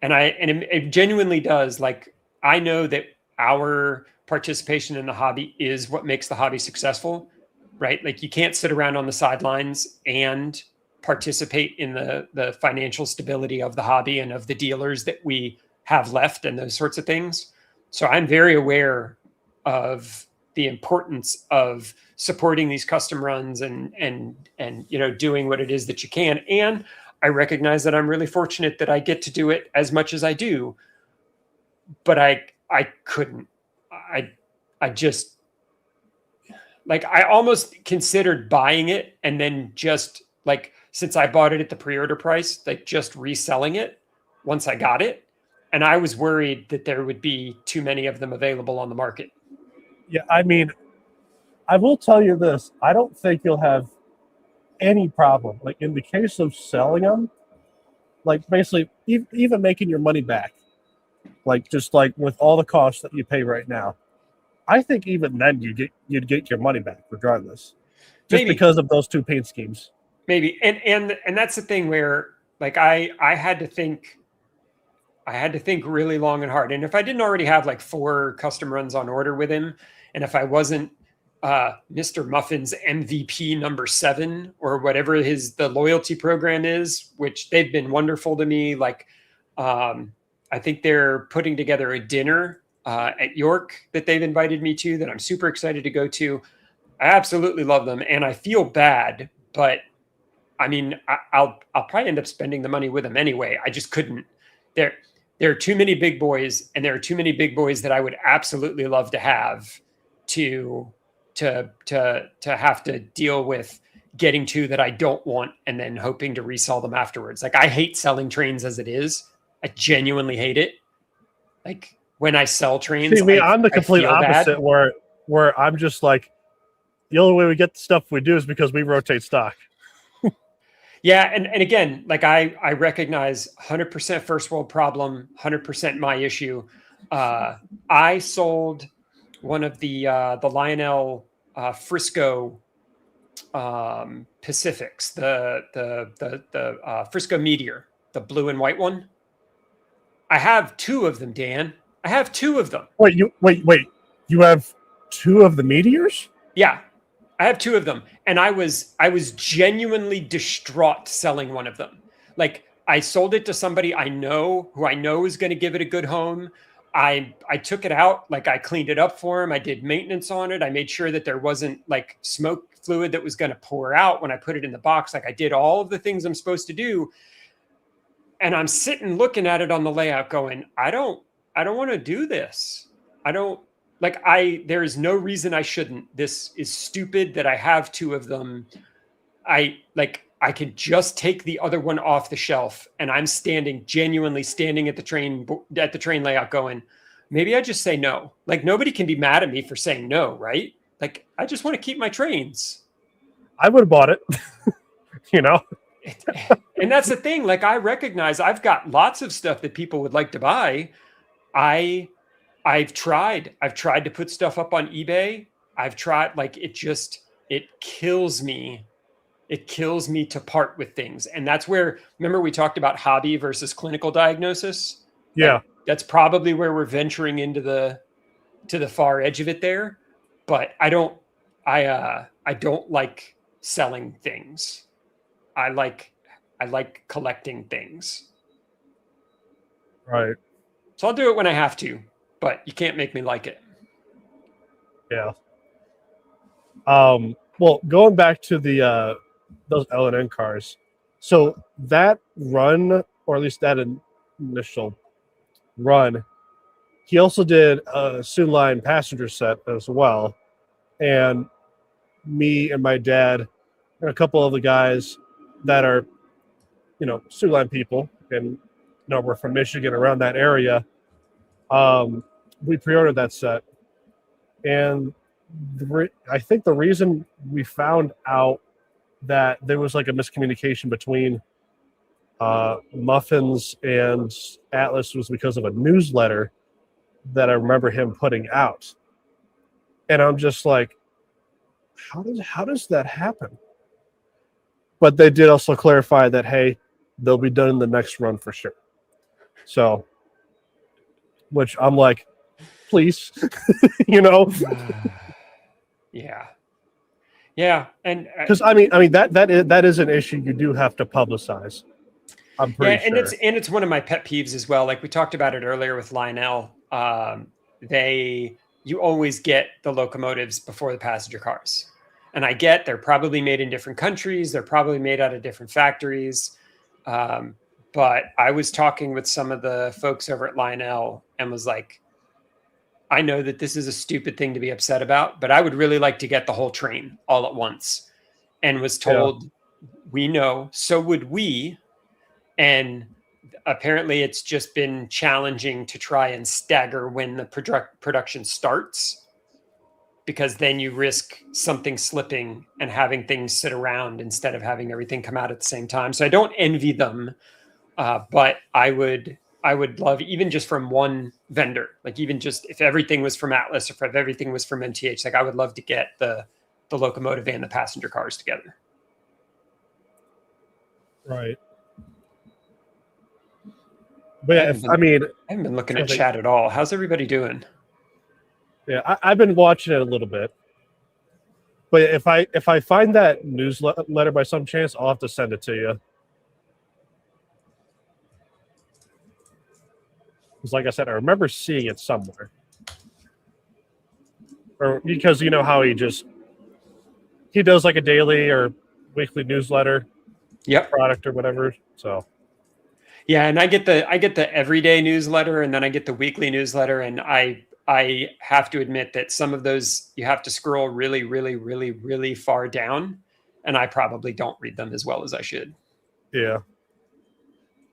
And it genuinely does. Like, I know that our participation in the hobby is what makes the hobby successful, right? Like, you can't sit around on the sidelines and participate in the financial stability of the hobby and of the dealers that we have left and those sorts of things. So I'm very aware of the importance of supporting these custom runs and doing what it is that you can. And I recognize that I'm really fortunate that I get to do it as much as I do, but I couldn't. I just, like, I almost considered buying it and then just, like, since I bought it at the pre-order price, like, just reselling it once I got it. And I was worried that there would be too many of them available on the market. Yeah, I mean, I will tell you this. I don't think you'll have any problem. Like, in the case of selling them, like, basically, even making your money back, like, just like with all the costs that you pay right now, I think even then you'd get your money back regardless, just because of those two paint schemes. Maybe, and that's the thing where, like, I had to think really long and hard. And if I didn't already have like 4 custom runs on order with him, and if I wasn't Mr. Muffin's MVP number 7 or whatever the loyalty program is, which they've been wonderful to me. Like, I think they're putting together a dinner at York that they've invited me to that I'm super excited to go to. I absolutely love them, and I feel bad, but I mean, I'll probably end up spending the money with them anyway. I just couldn't. There are too many big boys, and there are too many big boys that I would absolutely love to have to have to deal with getting to that I don't want and then hoping to resell them afterwards. Like, I hate selling trains as it is. I genuinely hate it. Like, when I sell trains, see, I'm the complete opposite where I'm just like, the only way we get the stuff we do is because we rotate stock. Yeah, and again, like, I recognize 100% first world problem, 100% my issue. I sold one of the Lionel Frisco Pacifics, the Frisco Meteor, the blue and white one. I have 2 of them, Dan. I have 2 of them. Wait! You have 2 of the Meteors? Yeah. I have 2 of them, and I was genuinely distraught selling one of them. Like, I sold it to somebody who I know is going to give it a good home. I took it out, like, I cleaned it up for him. I did maintenance on it. I made sure that there wasn't like smoke fluid that was going to pour out when I put it in the box. Like, I did all of the things I'm supposed to do. And I'm sitting looking at it on the layout going, I don't want to do this. There is no reason I shouldn't. This is stupid that I have 2 of them. I could just take the other one off the shelf, and I'm genuinely standing at the train layout going, maybe I just say no. Like, nobody can be mad at me for saying no, right? Like, I just want to keep my trains. I would have bought it, And that's the thing. Like, I recognize I've got lots of stuff that people would like to buy. I've tried to put stuff up on eBay. I've tried, like, it kills me. It kills me to part with things. And that's where, remember we talked about hobby versus clinical diagnosis? Yeah. Like, that's probably where we're venturing into to the far edge of it there. But I don't like selling things. I like collecting things. Right. So I'll do it when I have to. But you can't make me like it. Yeah. Well, going back to the those L&N cars, so that run, or at least that initial run, he also did a Sioux Line passenger set as well, and me and my dad and a couple of the guys that are, Sioux Line people, and we're from Michigan, around that area. We pre-ordered that set, and I think the reason we found out that there was like a miscommunication between Muffins and Atlas was because of a newsletter that I remember him putting out, and I'm just like, how does that happen? But they did also clarify that, hey, they'll be done in the next run for sure. So, which I'm like, please, Yeah, and because I mean that is an issue you do have to publicize. I'm pretty sure. And it's one of my pet peeves as well. Like, we talked about it earlier with Lionel. you always get the locomotives before the passenger cars. And I get they're probably made in different countries. They're probably made out of different factories. But I was talking with some of the folks over at Lionel and was like, I know that this is a stupid thing to be upset about, but I would really like to get the whole train all at once. And was told, we know, so would we. And apparently it's just been challenging to try and stagger when the production starts, because then you risk something slipping and having things sit around instead of having everything come out at the same time. So I don't envy them, but I would love, even just from one vendor, like even just if everything was from Atlas or if everything was from MTH, like I would love to get the locomotive and the passenger cars together. Right. But yeah, I haven't been looking at chat at all. How's everybody doing? Yeah, I've been watching it a little bit. But if I find that newsletter by some chance, I'll have to send it to you. Because like I said, I remember seeing it somewhere. Or because you know how he does like a daily or weekly newsletter, product or whatever. So yeah, and I get the everyday newsletter, and then I get the weekly newsletter, and I have to admit that some of those you have to scroll really, really, really, really far down, and I probably don't read them as well as I should. Yeah.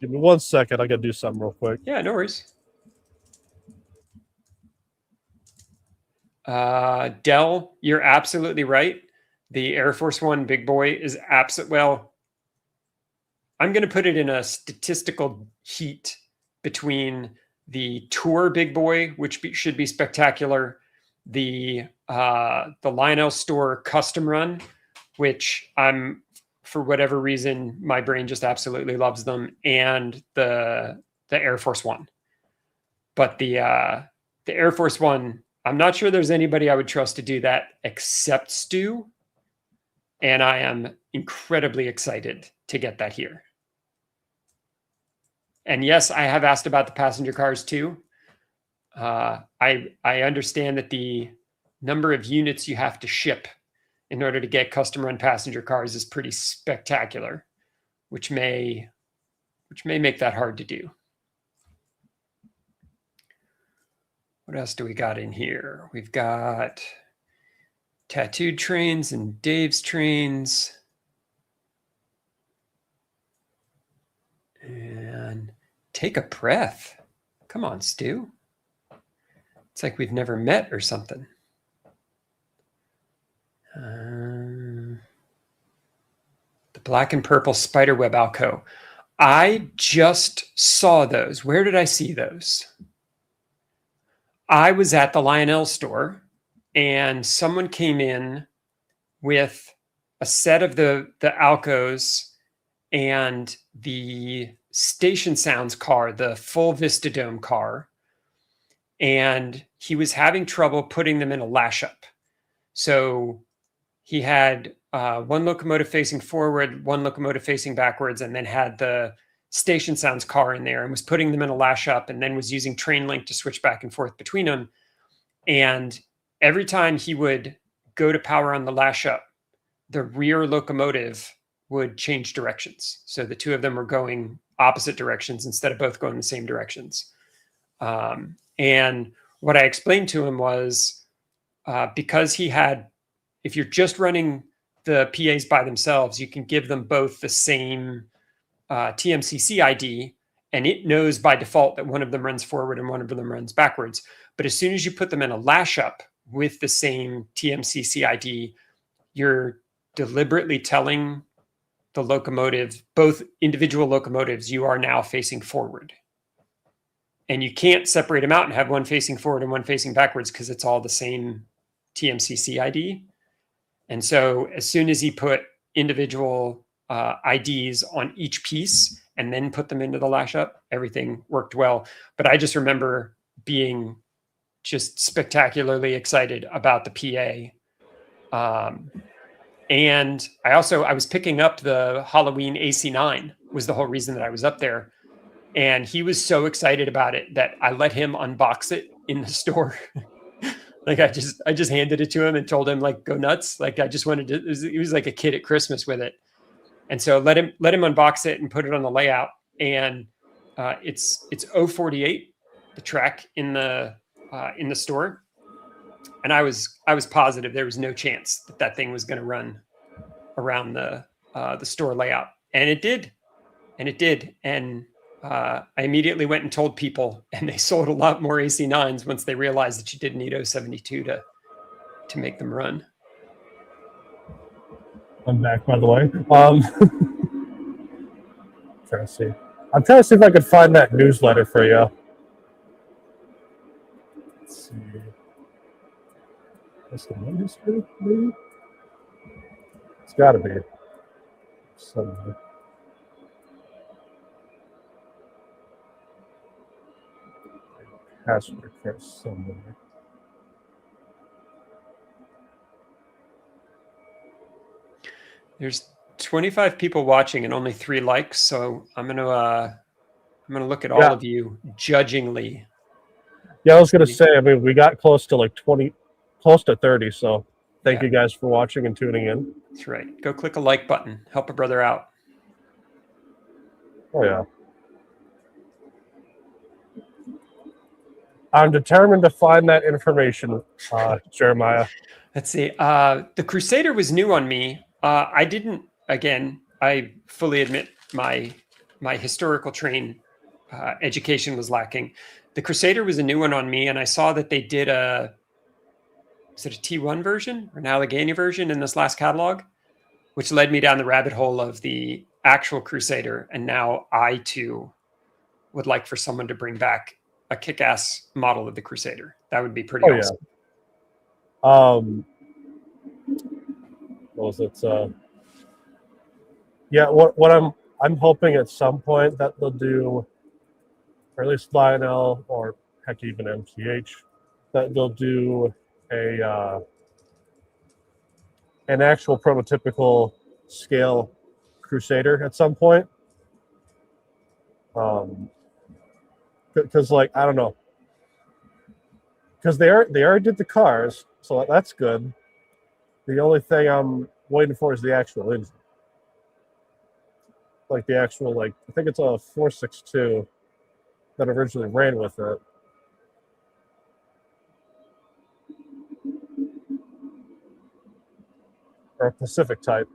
Give me 1 second. I got to do something real quick. Yeah, no worries. Dell, you're absolutely right. The Air Force One big boy is well, I'm going to put it in a statistical heat between the Tour big boy, which should be spectacular, the Lionel Store custom run, which I'm, for whatever reason, my brain just absolutely loves them, and the Air Force One. But the Air Force One, I'm not sure there's anybody I would trust to do that except Stu, and I am incredibly excited to get that here. And yes, I have asked about the passenger cars too. I understand that the number of units you have to ship in order to get custom run passenger cars is pretty spectacular, which may make that hard to do. What else do we got in here? We've got tattooed trains and Dave's trains. And take a breath. Come on, Stu. It's like we've never met or something. The black and purple spiderweb Alco. I just saw those. Where did I see those? I was at the Lionel store, and someone came in with a set of the Alcos and the Station Sounds car, the full Vista Dome car, and he was having trouble putting them in a lash up. So he had one locomotive facing forward, one locomotive facing backwards, and then had the Station Sounds car in there and was putting them in a lash up, and then was using TrainLink to switch back and forth between them. And every time he would go to power on the lash up, the rear locomotive would change directions. So the two of them were going opposite directions instead of both going the same directions. And what I explained to him was because he had, if you're just running the PAs by themselves, you can give them both the same TMCC ID, and it knows by default that one of them runs forward and one of them runs backwards. But as soon as you put them in a lash up with the same TMCC ID, you're deliberately telling the locomotive, both individual locomotives, you are now facing forward. And you can't separate them out and have one facing forward and one facing backwards because it's all the same TMCC ID. And so as soon as he put individual IDs on each piece and then put them into the lash up, everything worked well. But I just remember being just spectacularly excited about the PA. And I was picking up the Halloween AC9 was the whole reason that I was up there. And he was so excited about it that I let him unbox it in the store. Like I just handed it to him and told him like go nuts. Like I just wanted to. He was like a kid at Christmas with it, and so let him unbox it and put it on the layout. And it's 048, the track in the store, and I was positive there was no chance that thing was going to run around the store layout, and it did, and I immediately went and told people, and they sold a lot more AC9s once they realized that you didn't need 072 to make them run. I'm back, by the way. Trying to see. I'm trying to see if I could find that newsletter for you. Let's see. That's the newsletter, maybe? It's got to be somewhere. Password first somewhere. There's 25 people watching and only 3 likes, so I'm gonna look at all of you judgingly. Yeah, I was gonna say. I mean, we got close to like 20, close to 30. So thank you guys for watching and tuning in. That's right. Go click a like button. Help a brother out. Oh yeah. I'm determined to find that information, Jeremiah. Let's see. The Crusader was new on me. I didn't. Again, I fully admit my historical train education was lacking. The Crusader was a new one on me, and I saw that they did is it a T1 version or an Allegheny version in this last catalog, which led me down the rabbit hole of the actual Crusader. And now I too would like for someone to bring back a kick-ass model of the Crusader. That would be pretty awesome. What was it? Yeah, what I'm hoping at some point that they'll do, or at least Lionel or heck even MTH, that they'll do an actual prototypical scale Crusader at some point. Because like I don't know, because they already did the cars, so that's good. The only thing I'm waiting for is the actual engine, like the actual I think it's a 462 that originally ran with it. Or a Pacific type.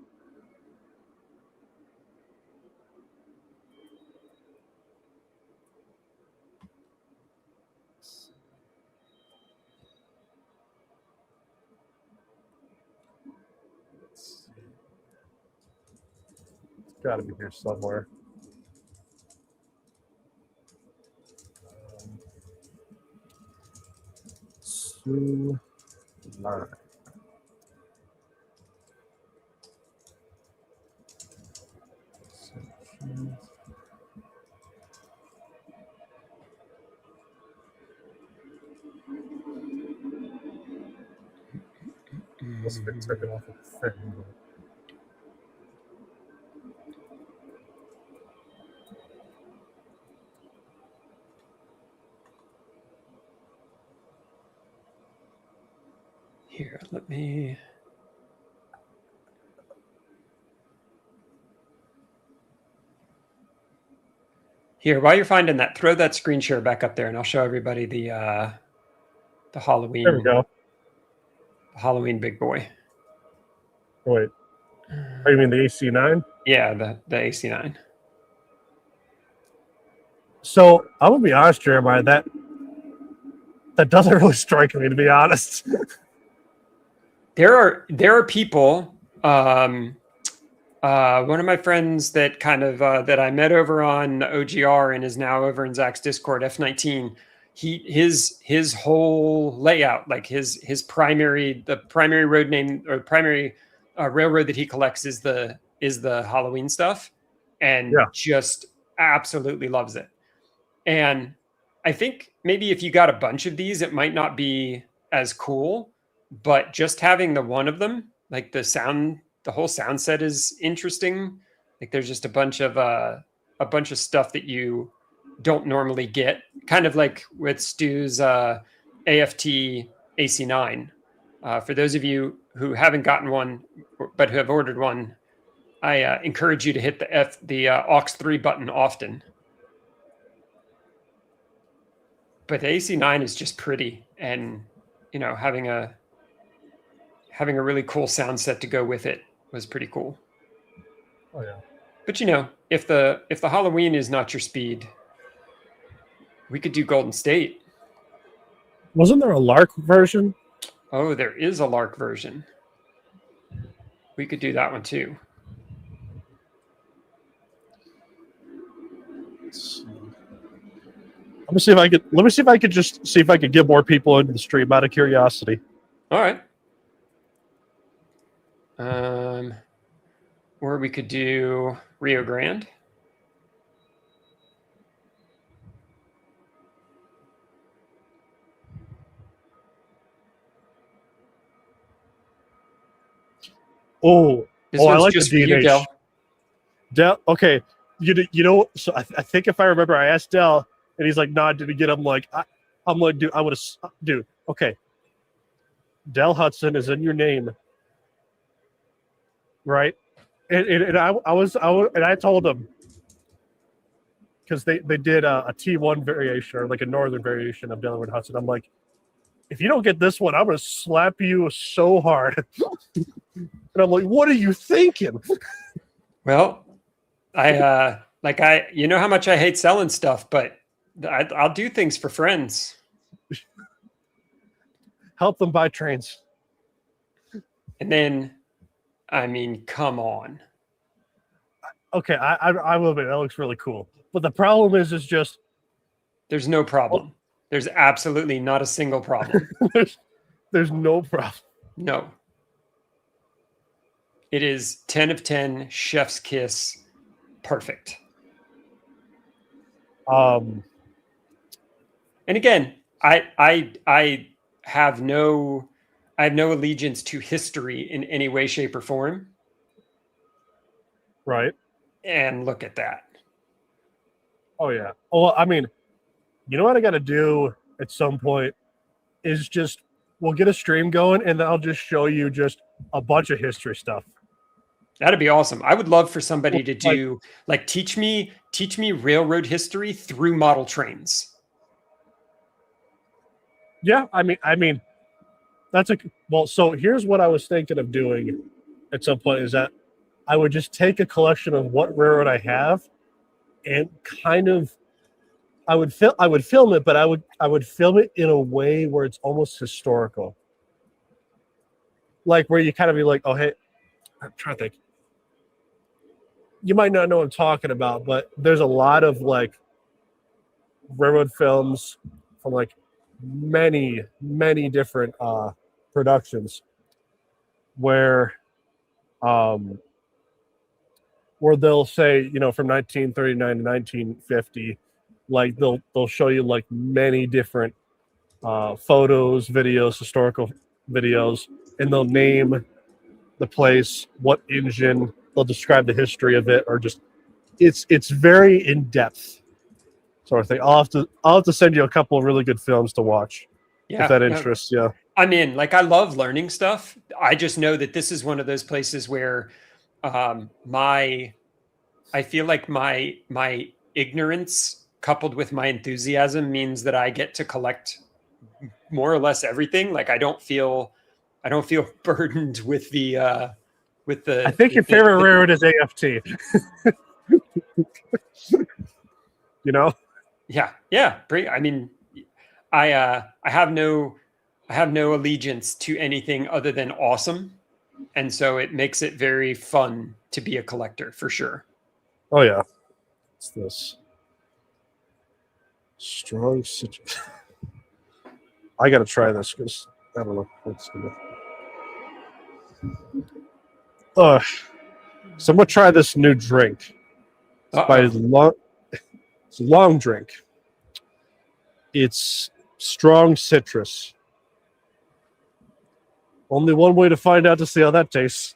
Got to be here somewhere. Lark. Must have been taken off of the thing. Here, let me. Here, while you're finding that, throw that screen share back up there, and I'll show everybody the Halloween. There we go. The Halloween big boy. Wait, oh, you mean the AC9? Yeah, the AC9. So I'm gonna be honest, Jeremiah, that doesn't really strike me, to be honest. There are people. One of my friends that kind of that I met over on OGR and is now over in Zach's Discord, F19. His whole layout, like his primary road name or primary railroad that he collects is the Halloween stuff, and just absolutely loves it. And I think maybe if you got a bunch of these, it might not be as cool, but just having the one of them, like the whole sound set is interesting. Like there's just a bunch of stuff that you don't normally get. Kind of like with Stu's AFT AC9. For those of you who haven't gotten one but who have ordered one, I encourage you to hit the aux3 button often. But the AC9 is just pretty, and you know, having a really cool sound set to go with it was pretty cool. Oh yeah. But you know, if the Halloween is not your speed, we could do Golden State. Wasn't there a Lark version? Oh, there is a Lark version. We could do that one too. Let me see if I could just see if I could get more people into the stream out of curiosity. All right. Or we could do Rio Grande. Oh, This I one's like just the for you, DNH. Del. Okay, you know. So I think if I remember, I asked Del, and he's like, "Nah, did he get?" I'm like, dude, I would have, dude. Okay, Del Hudson is in your name, right? And I told him because they did a T1 variation or like a northern variation of Delaware Hudson. I'm like, if you don't get this one, I'm gonna slap you so hard. And I'm like, what are you thinking? Well, you know how much I hate selling stuff, but I'll do things for friends. Help them buy trains. And then, I mean, come on. Okay, I will admit that looks really cool. But the problem is just there's no problem. There's absolutely not a single problem. there's no problem. No. It is 10 of 10, chef's kiss, perfect. And again, I have no allegiance to history in any way, shape, or form. Right. And look at that. Oh yeah. Well, I mean, you know what I got to do at some point is just we'll get a stream going, and then I'll just show you just a bunch of history stuff. That'd be awesome. I would love for somebody to do like teach me railroad history through model trains. Yeah, I mean, that's so here's what I was thinking of doing at some point is that I would just take a collection of what railroad I have and kind of I would film it, but I would film it in a way where it's almost historical. Like where you kind of be like, oh hey, I'm trying to think. You might not know what I'm talking about, but there's a lot of like railroad films from like many different productions where they'll say, you know, from 1939 to 1950, like they'll show you like many different photos, videos, historical videos, and they'll name the place, what engine, they'll describe the history of it, or just it's very in depth sort of thing. I'll have to send you a couple of really good films to watch. Yeah, if that interests you. I mean, like I love learning stuff. I just know that this is one of those places where I feel like my ignorance coupled with my enthusiasm means that I get to collect more or less everything. Like I don't feel burdened with the I think your favorite railroad is AFT. You know? Yeah. I mean, I have no allegiance to anything other than awesome, and so it makes it very fun to be a collector for sure. Oh yeah, what's this? Strong citrus. I gotta try this because I don't know. So I'm gonna try this new drink. It's a long drink. It's strong citrus. Only one way to find out to see how that tastes.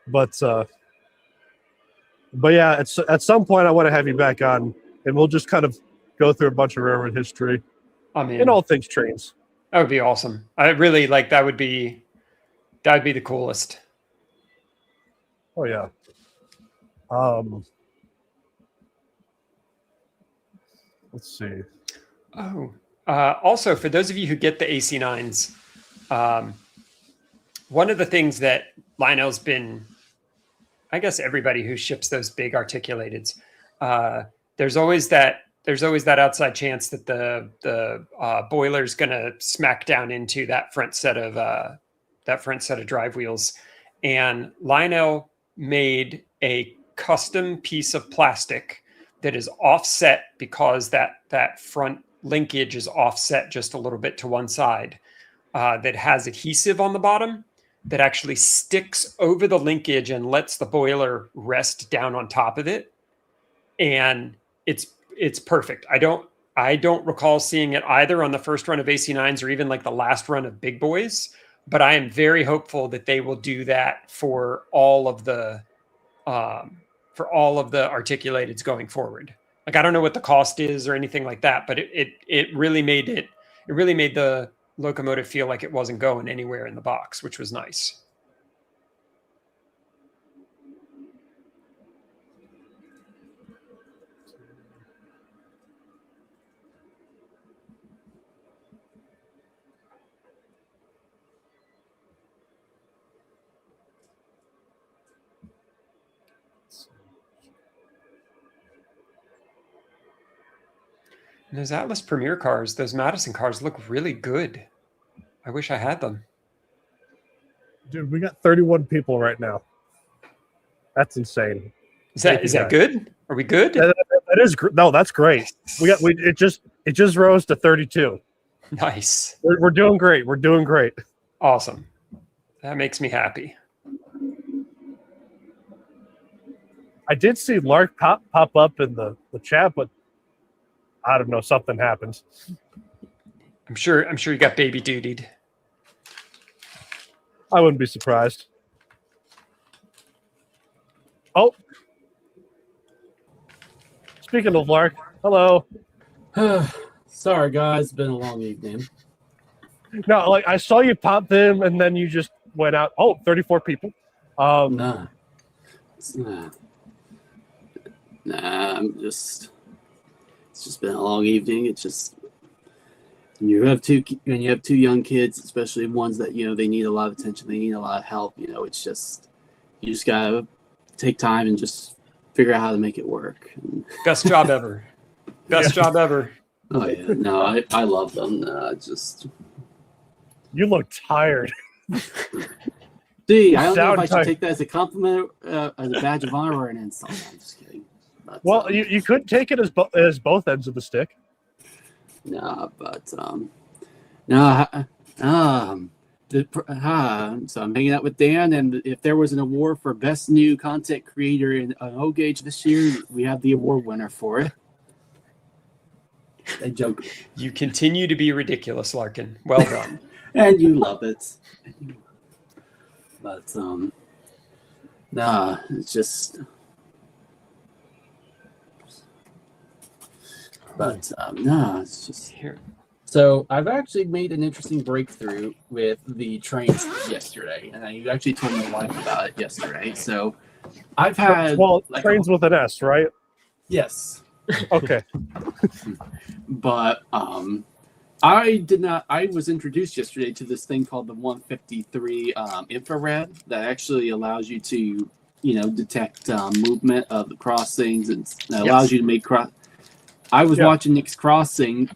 But yeah, at some point I want to have you back on and we'll just kind of go through a bunch of railroad history I and all things trains. that would be awesome. I really like that. Would be the coolest. Oh yeah. Let's see. Oh, also for those of you who get the AC9s, one of the things that Lionel's been, I guess everybody who ships those big articulateds, there's always that outside chance that the boiler's going to smack down into that front set of drive wheels, and Lionel made a custom piece of plastic that is offset because that front linkage is offset just a little bit to one side, that has adhesive on the bottom that actually sticks over the linkage and lets the boiler rest down on top of it. And it's perfect. I don't recall seeing it either on the first run of AC9s or even like the last run of Big Boys, but I am very hopeful that they will do that for all of the articulateds going forward. Like, I don't know what the cost is or anything like that, but it really made the locomotive feel like it wasn't going anywhere in the box, which was nice. And those Atlas Premier cars, those Madison cars look really good. I wish I had them. Dude, we got 31 people right now. That's insane. Is that good? Are we good? That is no, that's great. It just rose to 32. Nice. We're doing great. We're doing great. Awesome. That makes me happy. I did see Lark pop up in the chat, but I don't know, something happened. I'm sure you got baby dutied. I wouldn't be surprised. Oh. Speaking of Lark, hello. Sorry, guys. It's been a long evening. No, like I saw you pop them and then you just went out. Oh, 34 people. Nah. It's just been a long evening. It's just when you have two young kids, especially ones that they need a lot of attention, they need a lot of help. It's just you just gotta take time and just figure out how to make it work. Best job ever. Best job ever. Oh yeah, no, I love them. You look tired. See, I don't know if I should take that as a compliment, as a badge of honor, or an insult. I'm just kidding. But, well, you could take it as both ends of the stick. So I'm hanging out with Dan, and if there was an award for best new content creator in O Gauge this year, we have the award winner for it. I joke. You continue to be ridiculous, Larkin. Well done. And you love it. But it's just. But it's just here. So I've actually made an interesting breakthrough with the trains yesterday, and you actually told my wife about it yesterday. So I've had trains with an S, right? Yes. Okay. But I did not. I was introduced yesterday to this thing called the 153 infrared that actually allows you to detect movement of the crossings, and allows you to make cross. I was watching Nick's crossing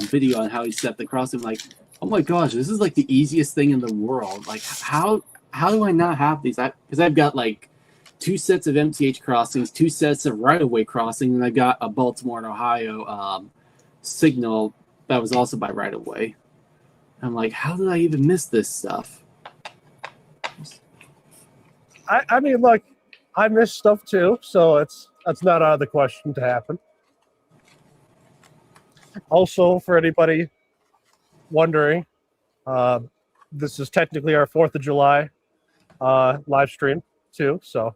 video on how he set the crossing. Like, oh my gosh, this is like the easiest thing in the world. Like, how do I not have these? Because I've got like 2 sets of MTH crossings, 2 sets of right-of-way crossing, and I got a Baltimore and Ohio signal that was also by right-of-way. I'm like, how did I even miss this stuff? I mean, look, I miss stuff too, so that's not out of the question to happen. Also, for anybody wondering, this is technically our 4th of July live stream too. So,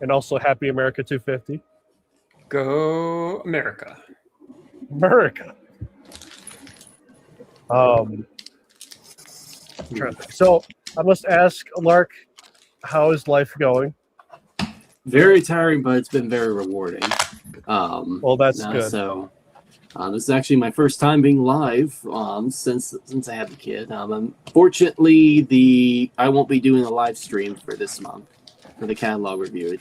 and also Happy America 250. Go America. America. So I must ask, Lark, how is life going? Very tiring, but it's been very rewarding. Well, that's good. So this is actually my first time being live since I had the kid. Unfortunately, I won't be doing a live stream for this month for the catalog review.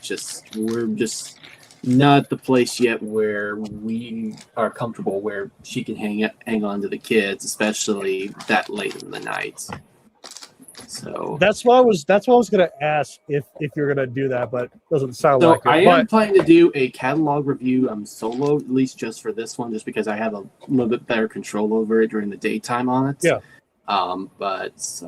We're just not at the place yet where we are comfortable where she can hang on to the kids, especially that late in the night. So that's what I was going to ask if you're going to do that, but it doesn't sound like it. I am planning to do a catalog review solo, at least just for this one, just because I have a little bit better control over it during the daytime on it. Yeah. But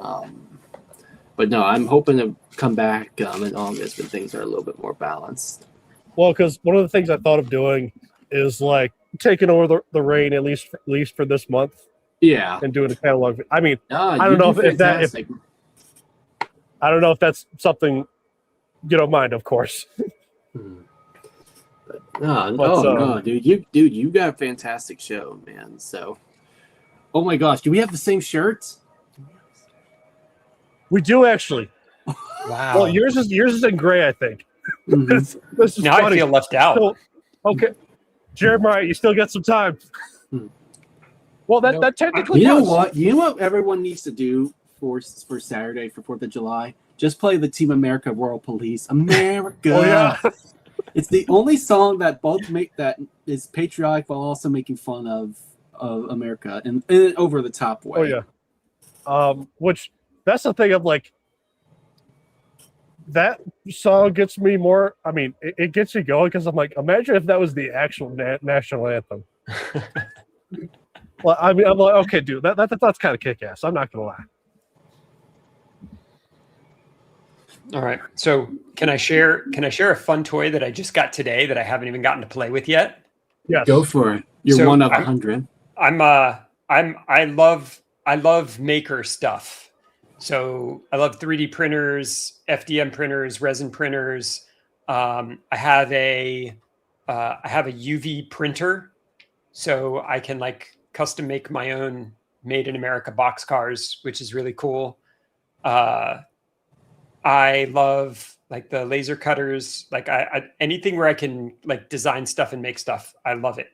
no, I'm hoping to come back in August when things are a little bit more balanced. Well, because one of the things I thought of doing is like taking over the reign at least for this month. Yeah. And doing a catalog. I mean, I don't know I don't know if that's something you don't mind, of course. No, dude, you got a fantastic show, man. So, oh my gosh, do we have the same shirts? We do actually. Wow. Well, yours is in gray, I think. Mm-hmm. This is now funny. I feel left out. So, okay, Jeremiah, you still got some time. Well, that technically. You know what? You know what everyone needs to do for Saturday for 4th of July? Just play the Team America Royal Police. America. Oh yeah. It's the only song that that is patriotic while also making fun of America in an over the top way. Oh yeah. Which that's the thing of like that song gets me more. I mean, it gets you going because I'm like, imagine if that was the actual national anthem. Well, I mean, I'm like, okay, dude, that's kind of kick-ass. I'm not gonna lie. All right. So can I share a fun toy that I just got today that I haven't even gotten to play with yet? Yes. Go for it. You're one of 100. I love maker stuff. So I love 3D printers, FDM printers, resin printers. I have a UV printer, so I can like custom make my own made in America boxcars, which is really cool. I love like the laser cutters, like I anything where I can like design stuff and make stuff. I love it.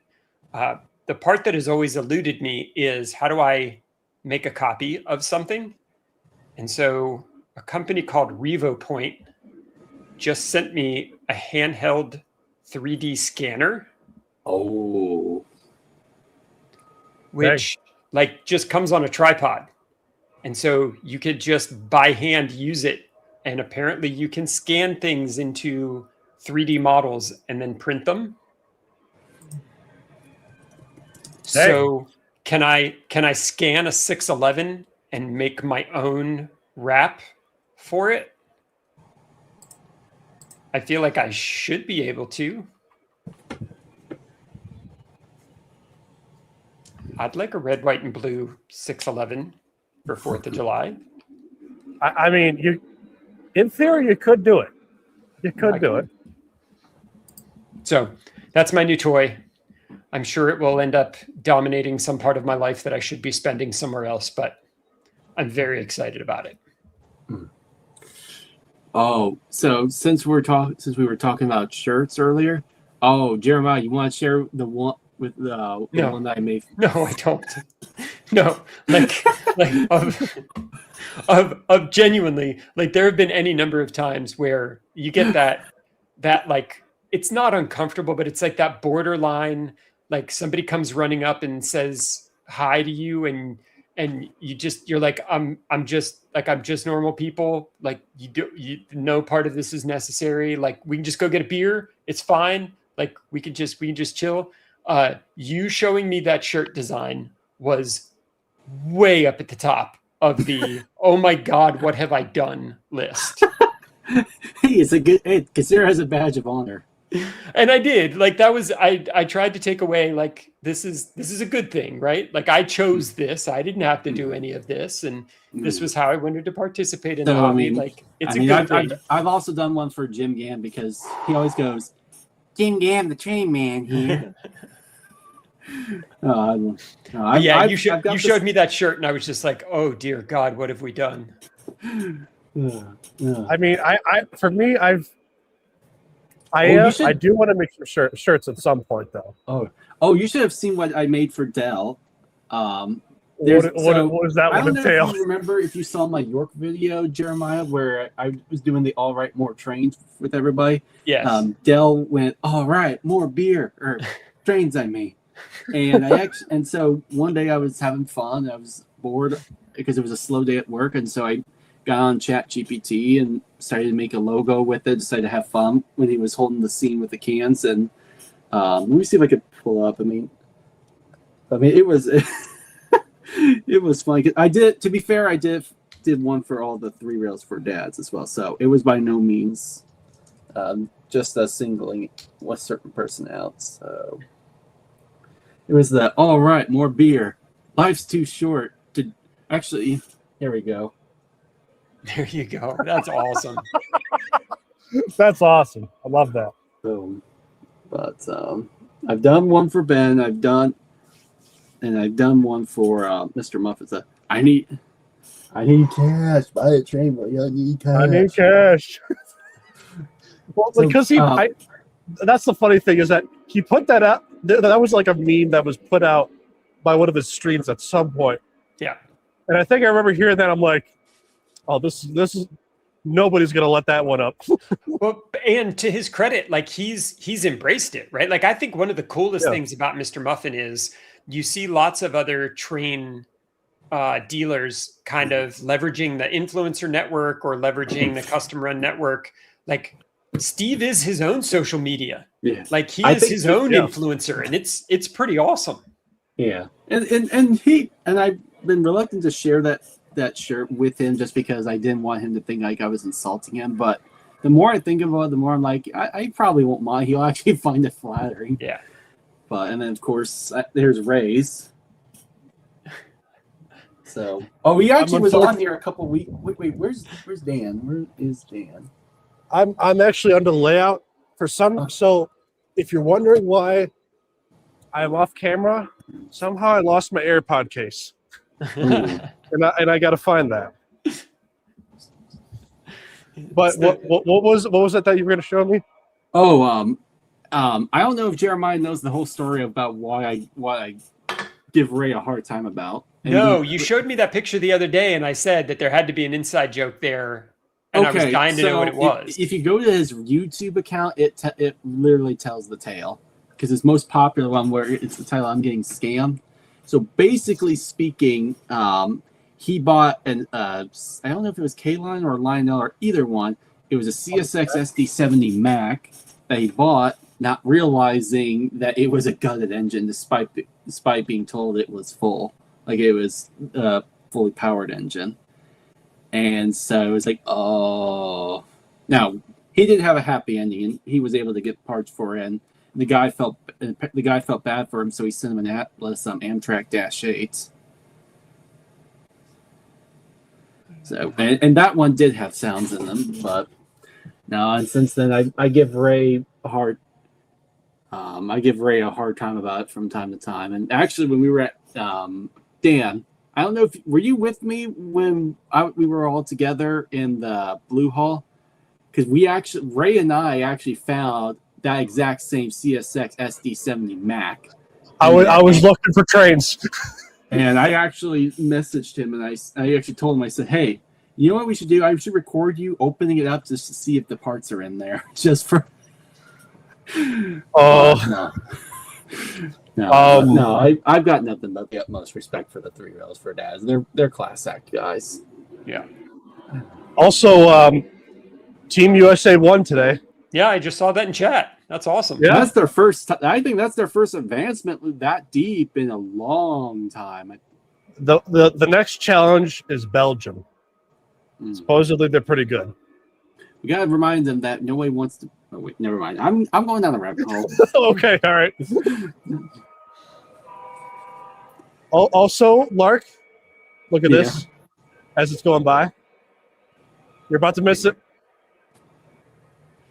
The part that has always eluded me is how do I make a copy of something? And so a company called RevoPoint just sent me a handheld 3D scanner. Oh. Which like just comes on a tripod. And so you could just by hand use it. And apparently you can scan things into 3D models and then print them. So can I scan a 611 and make my own wrap for it? I feel like I should be able to. I'd like a red, white, and blue 611 for 4th of July. I mean, in theory, you could do it. You could do it. So that's my new toy. I'm sure it will end up dominating some part of my life that I should be spending somewhere else, but I'm very excited about it. Oh, so since we were talking about shirts earlier, Jeremiah, you want to share the one with the one that I made? No, I don't. No, like of genuinely, like there have been any number of times where you get that like it's not uncomfortable, but it's like that borderline, like somebody comes running up and says hi to you and you're like, I'm just normal people. Like no part of this is necessary. Like we can just go get a beer. It's fine. Like we can just chill. You showing me that shirt design was way up at the top of the oh my god, what have I done list. It's a good. Consider it as a badge of honor. And I did. Like that was I tried to take away like this is a good thing, right? Like I chose this. I didn't have to do any of this, and this was how I wanted to participate in the hobby. Like it's a good thing. I've also done one for Jim Gann because he always goes, Jim Gam, the train man here. You showed me that shirt, and I was just like, "Oh dear God, what have we done?" I mean, for me, I do want to make some shirts at some point, though. You should have seen what I made for Dell. What does that I don't entail? know if you remember, if you saw my York video, Jeremiah, where I was doing the all right, more trains with everybody. Yes. Dell went, all right, more beer or trains. I mean, and so one day I was having fun. I was bored because it was a slow day at work, and so I got on ChatGPT and started to make a logo with it. Decided to have fun when he was holding the scene with the cans. And let me see if I could pull up. I mean, it was. It was fun. I did, to be fair, I did one for all the 3 rails for dads as well. So it was by no means just a singling a certain person out. So it was the all right, more beer. Life's too short to actually. Here we go. There you go. That's awesome. That's awesome. I love that. Boom. But I've done one for Ben. I've done one for Mr. Muffet. I need cash. Buy a train, but I need cash. I need cash. Well, so, because that's the funny thing is that he put that out. That was like a meme that was put out by one of his streams at some point. Yeah. And I think I remember hearing that. I'm like, oh, this is nobody's gonna let that one up. Well, and to his credit, like he's embraced it, right? Like I think one of the coolest things about Mr. Muffin is you see lots of other train dealers kind of leveraging the influencer network or leveraging the custom run network. Like Steve is his own social media. Yeah. Like he is his own influencer, and it's pretty awesome. Yeah. And I've been reluctant to share that shirt with him just because I didn't want him to think like I was insulting him. But the more I think about it, the more I'm like, I probably won't mind. He'll actually find it flattering. Yeah. And then of course there's Ray's. So he actually was on here a couple weeks. Wait, where's Dan? Where is Dan? I'm actually under layout for some. So if you're wondering why I'm off camera, somehow I lost my AirPod case, and I got to find that. But what was it that you were going to show me? I don't know if Jeremiah knows the whole story about why I give Ray a hard time about. No, you showed me that picture the other day, and I said that there had to be an inside joke there, and I was dying to know what it was. If you go to his YouTube account, it literally tells the tale because his most popular one where it's the title "I'm Getting Scammed." So basically speaking, he bought an I don't know if it was K-Line or Lionel or either one. It was a CSX SD70 Mac that he bought, not realizing that it was a gutted engine, despite being told it was full, like it was a fully powered engine. And so it was like, oh. Now he did have a happy ending, and he was able to get parts for it. And the guy felt bad for him, so he sent him an Atlas Amtrak -8. So and that one did have sounds in them, but no. And since then, I give Ray a hard. I give Ray a hard time about it from time to time. And actually, when we were at Dan, I don't know if were you with me when we were all together in the Blue Hall, because Ray and I actually found that exact same CSX SD70 Mac. I was looking for trains. And I actually messaged him, and I actually told him, I said, hey, you know what we should do? I should record you opening it up just to see if the parts are in there. Just for... No, I've got nothing but the utmost respect for the 3 rails for dads. They're class act guys. Yeah. Also, Team USA won today. Yeah, I just saw that in chat. That's awesome. Yeah, that's their first. I think that's their first advancement that deep in a long time. The next challenge is Belgium. Supposedly they're pretty good. We gotta remind them that nobody wants to. Oh wait, never mind. I'm going down the rabbit hole. Okay, all right. Also, Lark, look at this as it's going by. You're about to miss it.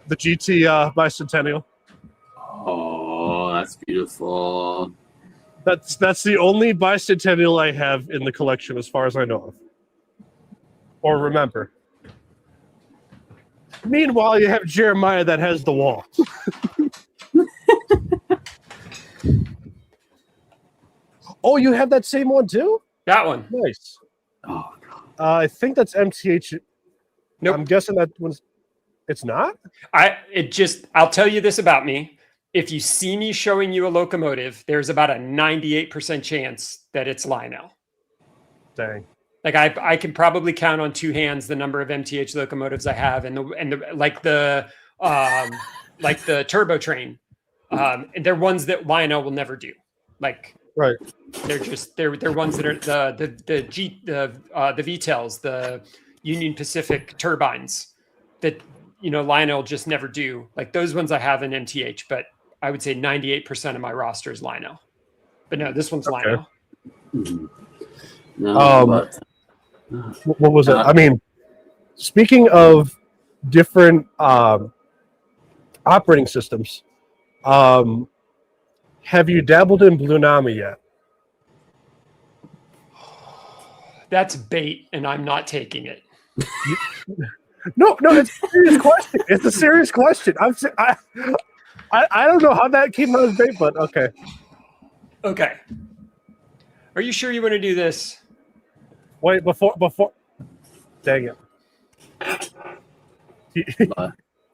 The GT Bicentennial. that's beautiful. That's the only bicentennial I have in the collection, as far as I know of, or remember. Meanwhile, you have Jeremiah that has the wall. Oh, you have that same one too? That one. Nice. Oh, I think that's MTH. Nope. I'm guessing that one's. It's not. I'll tell you this about me. If you see me showing you a locomotive, there's about a 98% chance that it's Lionel. Dang. Like I can probably count on two hands the number of MTH locomotives I have, and the turbo train. And they're ones that Lionel will never do. Like Right. They're ones that are the VTELs, the Union Pacific turbines that Lionel just never do. Like those ones I have in MTH, but I would say 98% of my roster is Lionel. But no, this one's Lionel. No, what was it? I mean, speaking of different operating systems, have you dabbled in Blue Nami yet? That's bait, and I'm not taking it. No, it's a serious question. It's a serious question. I don't know how that came out as bait, but okay. Okay. Are you sure you want to do this? Wait, before. Dang it.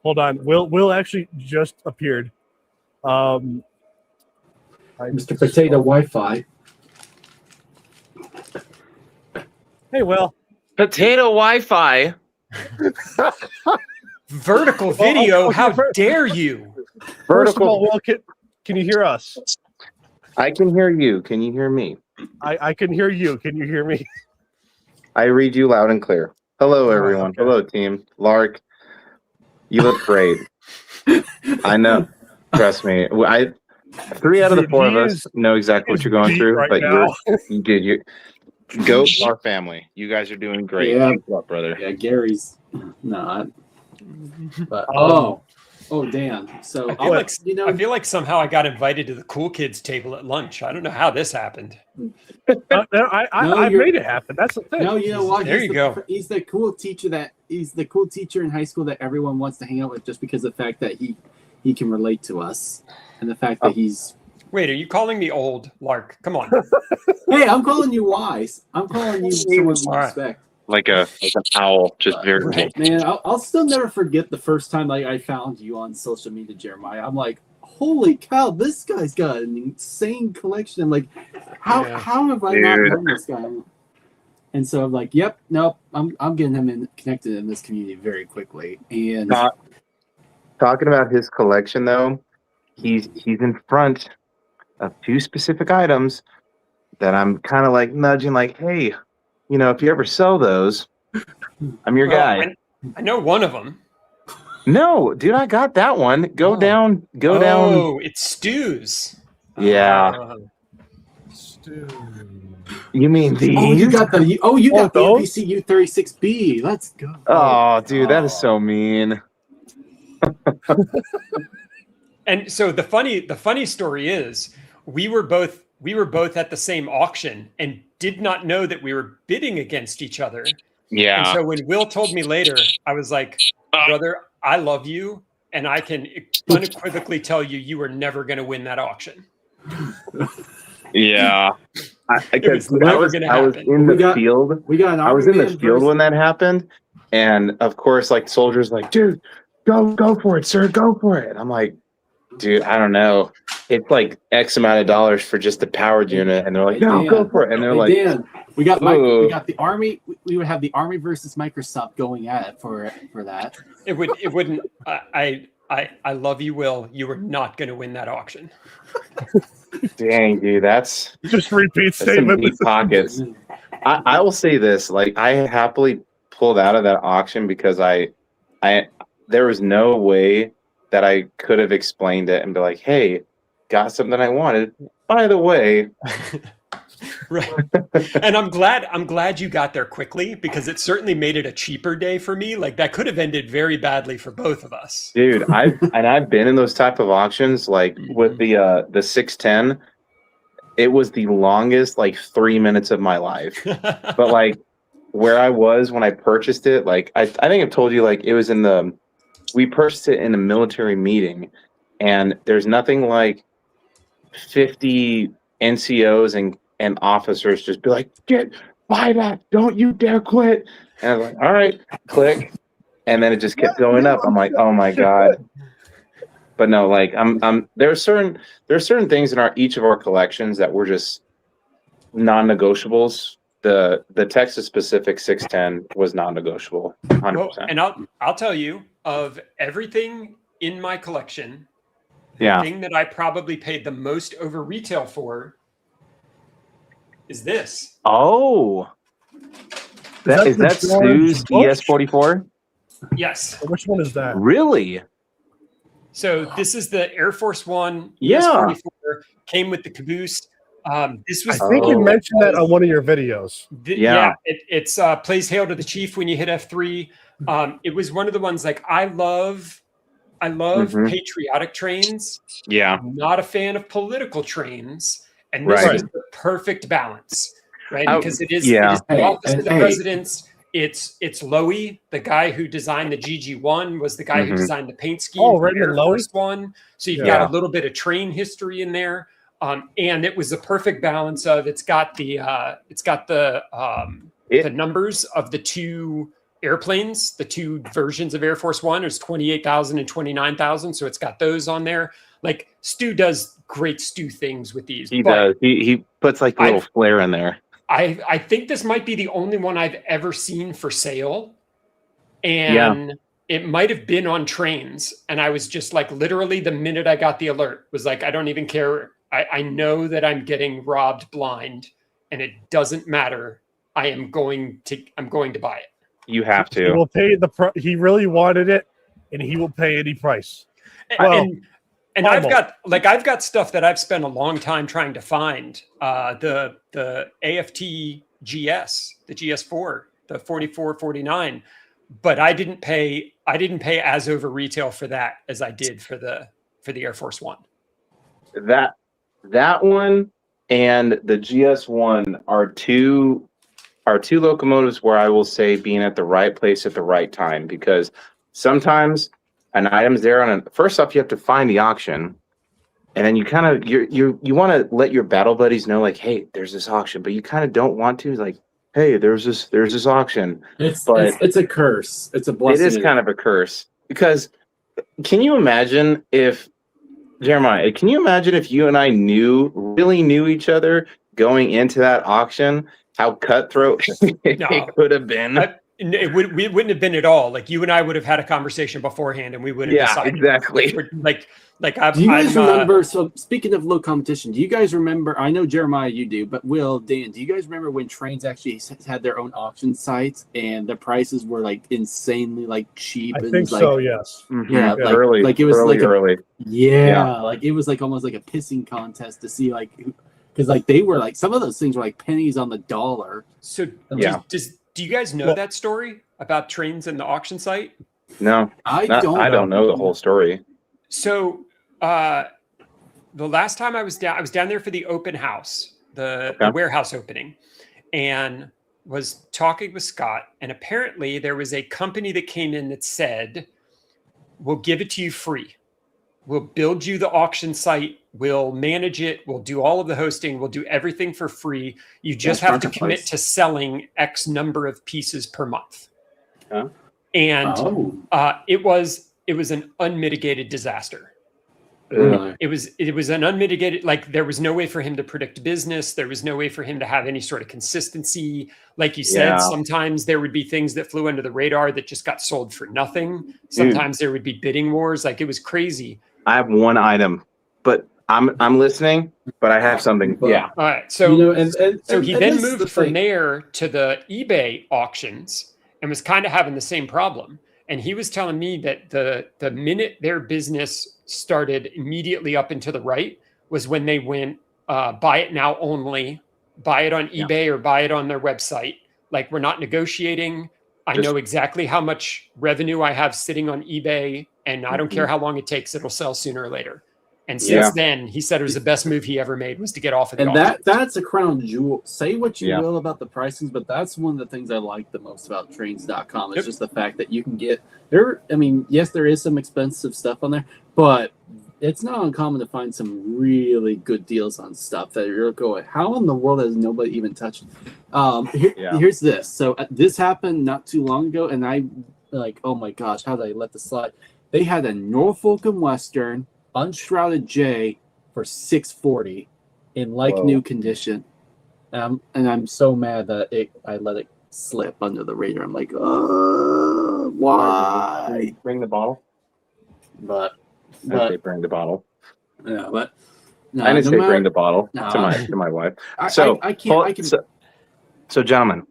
Hold on. Will actually just appeared. Mr. Potato Wi-Fi. Hey, Will. Potato Wi-Fi. Vertical video. okay, How dare you? First of Vertical. all, Will, can you hear us? I can hear you. Can you hear me? I can hear you. Can you hear me? I read you loud and clear. Hello, everyone. Okay. Hello, team. Lark, you look great. I know. Trust me. 3 out of the 4 of us know exactly what you're going through, right but now. you go our family. You guys are doing great. Yeah. Keep it up, brother. Yeah, Gary's not. But damn. So I feel like somehow I got invited to the cool kids table at lunch. I don't know how this happened. I made it happen. That's the thing. No, you know what? There you go. He's the cool teacher he's the cool teacher in high school that everyone wants to hang out with just because of the fact that he can relate to us and the fact that he's. Wait, are you calling me old, Lark? Come on. Hey, I'm calling you wise. I'm calling you someone you respect. Like an owl, just very. Right. Man, I'll still never forget the first time I found you on social media, Jeremiah. I'm like, holy cow, this guy's got an insane collection. I'm like, how have I not known this guy? And so I'm like, yep, nope, I'm getting him connected in this community very quickly. And Talking about his collection, though, he's in front of 2 specific items that I'm kind of like nudging, like, hey, if you ever sell those, I'm your guy. I know one of them. No, dude, I got that one. Go down. Oh, it's Stu's. Yeah. You mean these? Oh, you got the those? UPC U36B. Let's go. Oh, dude, that is so mean. And so the funny story is we were both at the same auction and did not know that we were bidding against each other. Yeah. And so when Will told me later, I was like, brother, I love you. And I can unequivocally tell you were never going to win that auction. Yeah. I was in the field. We got an I was in the field when that happened. And of course, like, soldiers like, dude, go for it, sir. Go for it. I'm like, dude, I don't know. It's like X amount of dollars for just the powered unit. And they're like, no, go for it. And they're like, Dan, we got the Army. We would have the Army versus Microsoft going at it for that. It wouldn't. I love you, Will. You were not going to win that auction. Dang, dude, that's just repeat some statement. deep pockets. I will say this: like, I happily pulled out of that auction because there was no way that I could have explained it and be like, hey, got something I wanted. By the way, Right. And I'm glad you got there quickly, because it certainly made it a cheaper day for me. Like that could have ended very badly for both of us. Dude, I've been in those type of auctions, like with the 610. It was the longest like 3 minutes of my life. But like where I was when I purchased it, like I think I've told you, like it was we purchased it in a military meeting, and there's nothing like 50 NCOs and officers just be like, buy that, don't you dare quit. And I was like, all right, click. And then it just kept going up. I'm like, oh my God. But no, like there are certain things in each of our collections that were just non-negotiables. The Texas Pacific 610 was non-negotiable, 100%. Well, and I'll tell you, of everything in my collection, the thing that I probably paid the most over retail for is this. Oh, is that Sue's ES44? Yes. Which one is that? Really? So this is the Air Force One Yeah. ES44. Came with the caboose. This was. I think you mentioned that on one of your videos. It's plays Hail to the Chief when you hit F3. It was one of the ones, like, I love patriotic trains. Yeah. I'm not a fan of political trains, and this was the perfect balance, right? Because it is the office of the president's. It's Lowy, the guy who designed the GG1, was the guy who designed the paint scheme for the Air Force One. So you've got a little bit of train history in there, and it was the perfect balance of it's got the numbers of the two airplanes, the two versions of Air Force One. There's 28,000 and 29,000, so it's got those on there. Like Stu does great Stu things with these. He does. He puts like a little flair in there. I think this might be the only one I've ever seen for sale. And it might have been on trains. And I was just like, literally the minute I got the alert was like, I don't even care. I know that I'm getting robbed blind, and it doesn't matter. I'm going to buy it. You have to. He will pay he really wanted it, and he will pay any price. And I've got stuff that I've spent a long time trying to find. The AFT GS, the GS4, the 4449, but I didn't pay as over retail for that as I did for the Air Force One. That one and the GS1 are two locomotives where I will say being at the right place at the right time, because sometimes an item's there first off, you have to find the auction, and then you kind of you want to let your battle buddies know, like, hey, there's this auction, but you kind of don't want to, like, hey, there's this auction. It's a curse. It's a blessing. It is kind of a curse, because can you imagine if Jeremiah? Can you imagine if you and I really knew each other going into that auction? How cutthroat it could have been. We wouldn't have been at all. Like, you and I would have had a conversation beforehand, and we would have decided. Exactly. Do you guys remember? So speaking of low competition, do you guys remember? I know Jeremiah, you do, but Will, Dan, do you guys remember when trains actually had their own auction sites and the prices were like insanely like cheap? I think so. Yes. Mm-hmm. Yeah. Like, early. Like it was early. Like it was like almost like a pissing contest to see like. Because like they were like some of those things were like pennies on the dollar. So do you guys know that story about trains and the auction site? No, I don't know the whole story. So the last time I was down there for the open house, the warehouse opening, and was talking with Scott. And apparently there was a company that came in that said, "We'll give it to you free. We'll build you the auction site. We'll manage it. We'll do all of the hosting. We'll do everything for free. You just have to commit to selling X number of pieces per month." And it was an unmitigated disaster. It was an unmitigated, like, there was no way for him to predict business. There was no way for him to have any sort of consistency. Like you said, sometimes there would be things that flew under the radar that just got sold for nothing. Sometimes there would be bidding wars. Like, it was crazy. I have one item, but I'm listening, but I have something. All right. So, he then moved from there to the eBay auctions and was kind of having the same problem. And he was telling me that the minute their business started immediately up and to the right was when they went buy it now only, buy it on eBay or buy it on their website. Like, we're not negotiating. I know exactly how much revenue I have sitting on eBay, and I don't care how long it takes. It'll sell sooner or later. And since then, he said it was the best move he ever made was to get off of the auction. That's a crown jewel. Say what you will about the pricings, but that's one of the things I like the most about trains.com is just the fact that you can get there. I mean, yes, there is some expensive stuff on there, but it's not uncommon to find some really good deals on stuff that you're going, how in the world has nobody even touched? Here's this. So this happened not too long ago, and I like, oh my gosh, how did I let this slide? They had a Norfolk and Western Unshrouded J for $640 in new condition, and I'm so mad that I let it slip under the radar. I'm like, why? Bring the bottle. But I say bring the bottle. Yeah, but no, I didn't say bring the bottle to my wife. So I can. So gentlemen,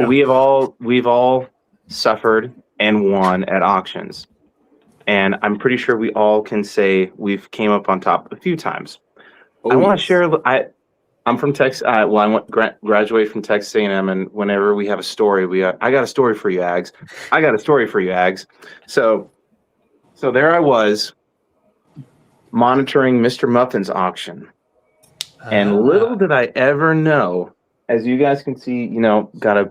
we've all suffered and won at auctions. And I'm pretty sure we all can say we've came up on top a few times. I want to share. I'm from Texas. I graduated from Texas A&M, and whenever we have a story, I got a story for you, Ags. I got a story for you, Ags. So there I was monitoring Mr. Muffin's auction, and little did I ever know. As you guys can see, got I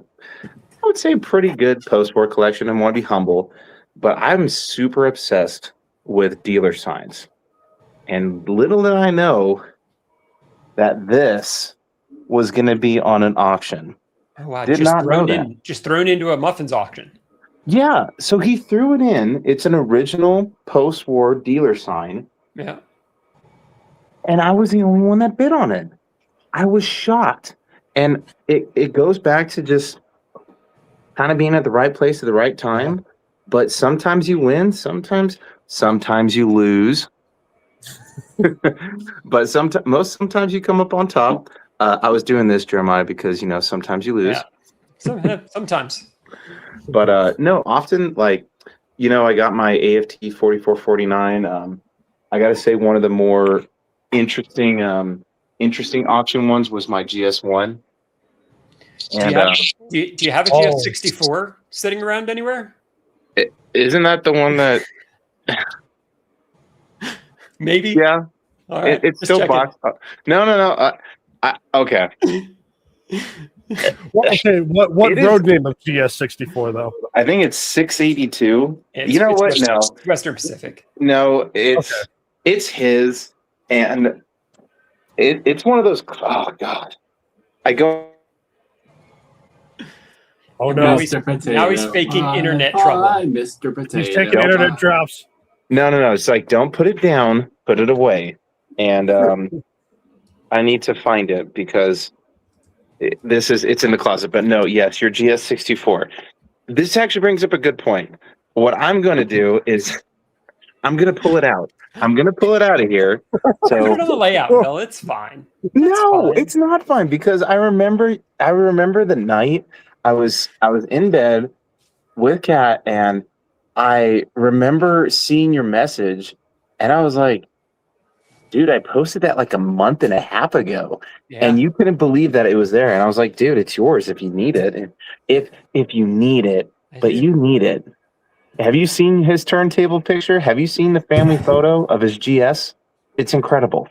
would say pretty good post-war collection, and want to be humble. But I'm super obsessed with dealer signs. And little did I know that this was going to be on an auction. Oh, wow. Did not know that. Just thrown into a muffins auction. Yeah. So he threw it in. It's an original post-war dealer sign. Yeah. And I was the only one that bid on it. I was shocked. And it goes back to just kind of being at the right place at the right time. But sometimes you win, sometimes you lose. But sometimes you come up on top. I was doing this, Jeremiah, because sometimes you lose. Yeah. Sometimes. But no, often I got my AFT 4449. I got to say one of the more interesting auction ones was my GS1. And do you have a GS64 sitting around anywhere? Isn't that the one that? Maybe. Yeah. All right. It's still boxed up. No. Okay. What road name of GS64 though? I think it's 682. It's what? No. Western Pacific. No, it's his, and it's one of those. Oh God, I go. Oh no! Now he's faking internet trouble. Hi, Mr. Potato. He's taking internet drops. No. It's like, don't put it down, put it away, and I need to find it because it's in the closet. But no, yes, your GS64. This actually brings up a good point. What I'm going to do is I'm going to pull it out. I'm going to pull it out of here. So put it on the layout, Bill. It's fine. It's not fine because I remember the night I was in bed with Kat, and I remember seeing your message, and I was like, dude, I posted that like a month and a half ago, and you couldn't believe that it was there. And I was like, dude, it's yours if you need it. And if you need it, you need it. Have you seen his turntable picture? Have you seen the family photo of his GS? It's incredible.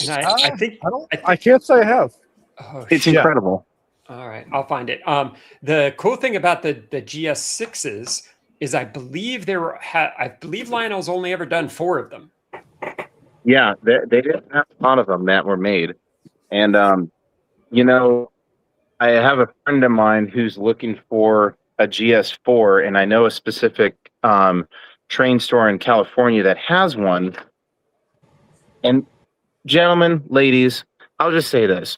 And I can't say I have. Oh, it's incredible. All right, I'll find it. The cool thing about the GS6s is I believe Lionel's only ever done 4 of them. Yeah, they didn't have a lot of them that were made. And, I have a friend of mine who's looking for a GS4, and I know a specific train store in California that has one. And gentlemen, ladies, I'll just say this.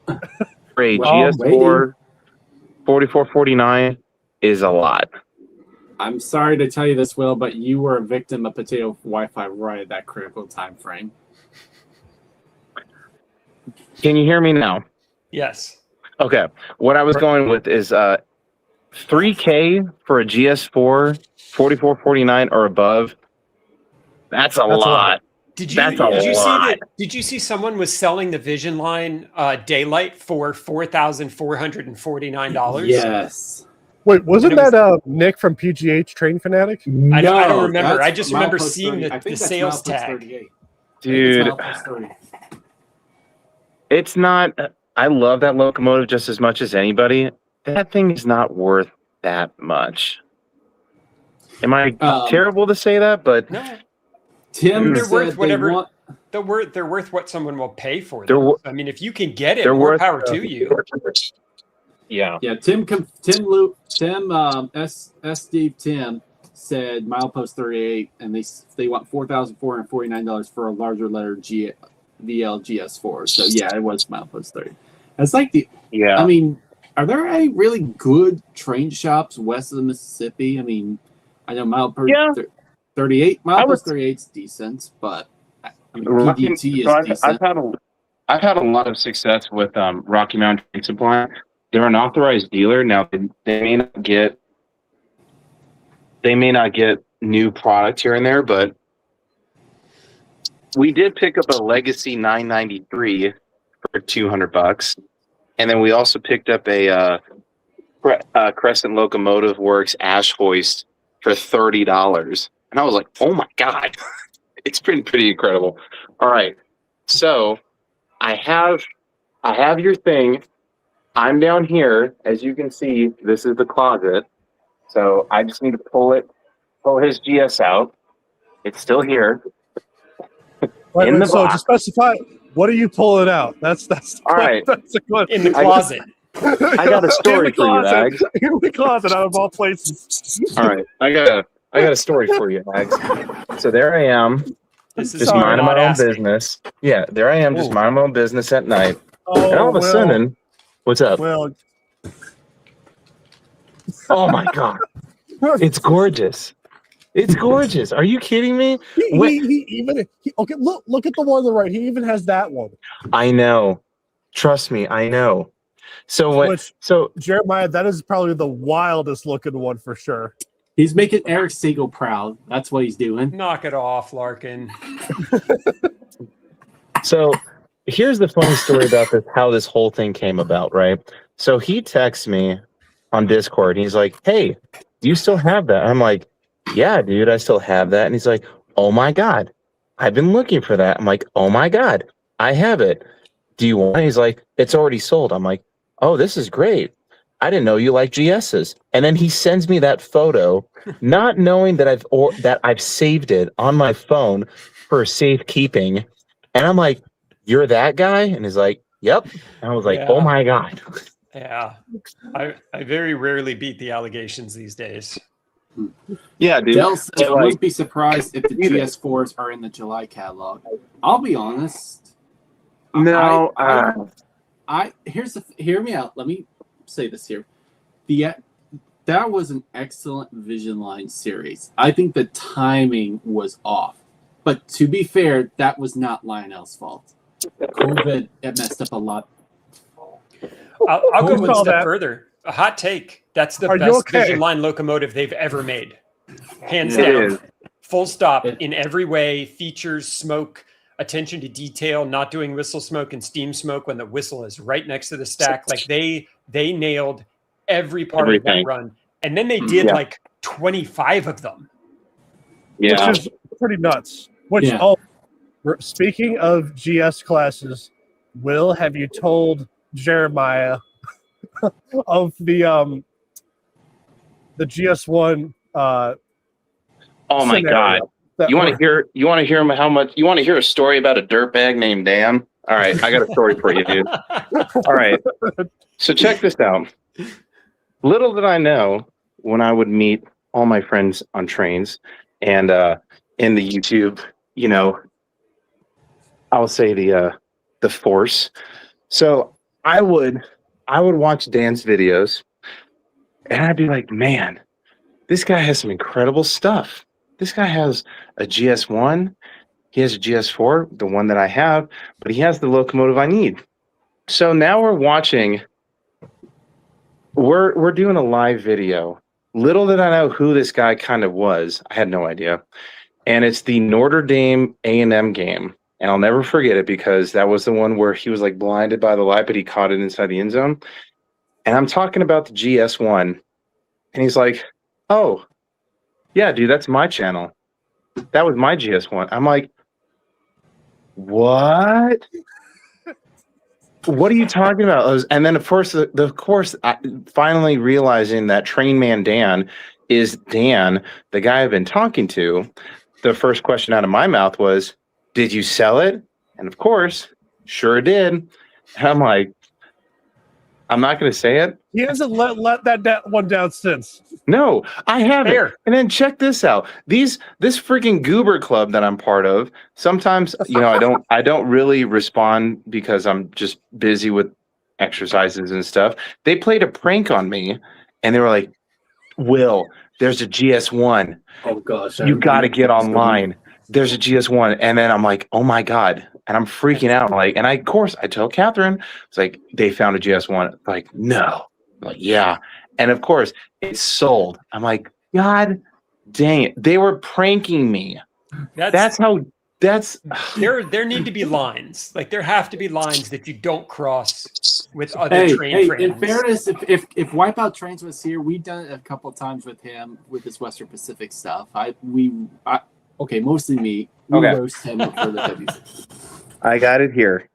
For a GS4 4449 is a lot. I'm sorry to tell you this, Will, but you were a victim of Potato Wi-Fi right at that critical time frame. Can you hear me now? Yes. Okay. What I was going with is $3K for a GS4 4449 or above. That's a lot. Did you That's a did you see lot. that? Did you see someone was selling the Vision Line Daylight for $4,449? Yes. Wait, wasn't And it was- that Nick from PGH Train Fanatic? I don't No, remember. I that's just remember milepost seeing 30. I the think that's sales milepost tag. 38. I think Dude, it's milepost 30. it's not. I love that locomotive just as much as anybody. That thing is not worth that much. Am I terrible to say that? But No, Tim they're said worth they whatever. want. They're worth what someone will pay for They're them. wor- I mean, if you can get it, they're more worth- power to you. Yeah. Yeah, Steve Tim said milepost 38, and they want $4,449 for a larger letter VLGS4. So yeah, it was milepost 30. It's like Yeah. I mean, are there any really good train shops west of the Mississippi? I mean, I know milepost 38, milepost 38 is decent, but I mean, PDT is decent. I've had a lot of success with Rocky Mountain Train Supply. They're an authorized dealer now. They may not get new products here and there, but we did pick up a Legacy 993 for $200, and then we also picked up a Crescent Locomotive Works ash hoist for $30, and I was like, "Oh my god, it's pretty incredible." All right, so I have your thing. I'm down here, as you can see. This is the closet, so I just need to pull his GS out. It's still here. Wait, In the so box. to specify, what are you pulling out? That's All right. That's a good. In the closet. I got a story for you, Ags. In the closet, out of all places. All right, I got a story for you, Ags. So there I am, This is just sorry, minding not my own asking. business. Yeah, there I am, just Ooh. minding my own business at night, Oh, and all of a sudden, what's up? Well, Oh my god, it's gorgeous! It's gorgeous. Are you kidding me? okay. Look at the one on the right. He even has that one. I know. Trust me, I know. So Jeremiah, that is probably the wildest looking one for sure. He's making Eric Siegel proud. That's what he's doing. Knock it off, Larkin. So here's the funny story about this, how this whole thing came about, right? So he texts me on Discord and he's like, "Hey, do you still have that?" I'm like, "Yeah, dude, I still have that." And he's like, "Oh my god, I've been looking for that." I'm like, "Oh my god, I have it. Do you want it?" He's like, "It's already sold." I'm like, "Oh, this is great. I didn't know you like GSs." And then he sends me that photo, not knowing that I've saved it on my phone for safekeeping. And I'm like, "You're that guy?" And he's like, "Yep." And I was like, Yeah. "Oh my god." Yeah. I very rarely beat the allegations these days. Yeah, dude. Dell said, But, I wouldn't be surprised if the GS4s are in the July catalog. I'll be honest. No, Hear me out. Let me say this here. That was an excellent Vision Line series. I think the timing was off. But to be fair, that was not Lionel's fault. COVID, it messed up a lot. I'll go Who one saw step that? further. A hot take. That's the Are you best okay? Vision Line locomotive they've ever made. Hands It down. is. Full stop. It- In every way, features, smoke, attention to detail, not doing whistle smoke and steam smoke when the whistle is right next to the stack. Like they nailed every part of Everything. that run. And then they did Yeah. like 25 of them. Yeah. Which is pretty nuts. Yeah. Speaking of GS classes, Will, have you told Jeremiah of the GS1? Oh my scenario god. that You want to we're- hear a story about a dirtbag named Dan? All right, I got a story for you, dude. All right. So check this out. Little did I know when I would meet all my friends on trains and in the YouTube, I'll say the force. So I would watch Dan's videos and I'd be like, "Man, this guy has some incredible stuff. This guy has a GS1, he has a GS4, the one that I have, but he has the locomotive I need." So now we're doing a live video. Little did I know who this guy kind of was. I had no idea. and it's the Notre Dame A&M game. And I'll never forget it because that was the one where he was like blinded by the light, but he caught it inside the end zone. And I'm talking about the GS1, and he's like, "Oh, yeah, dude, that's my channel. That was my GS1." I'm like, "What? What are you talking about?" And then, of course, finally realizing that TrainMan Dan is Dan, the guy I've been talking to, the first question out of my mouth was, "Did you sell it?" And of course, sure did. And I'm like, I'm not going to say it. He hasn't let that one down since. No, I haven't. Fair. And then check this out. This freaking Goober Club that I'm part of. Sometimes, I don't really respond because I'm just busy with exercises and stuff. They played a prank on me, and they were like, "Will, there's a GS1. Oh gosh, You got to get online. There's a GS1." And then I'm like, "Oh my God." And I'm freaking out. And of course, I tell Catherine, it's like, they found a GS1. Like, no. I'm like, yeah. And of course, it's sold. I'm like, God dang it. They were pranking me. That's there need to be lines. Like, there have to be lines that you don't cross with other train friends. In fairness, if Wipeout Trains was here, we've done it a couple of times with him with his Western Pacific stuff. Mostly me. We roast him for the WC. I got it here.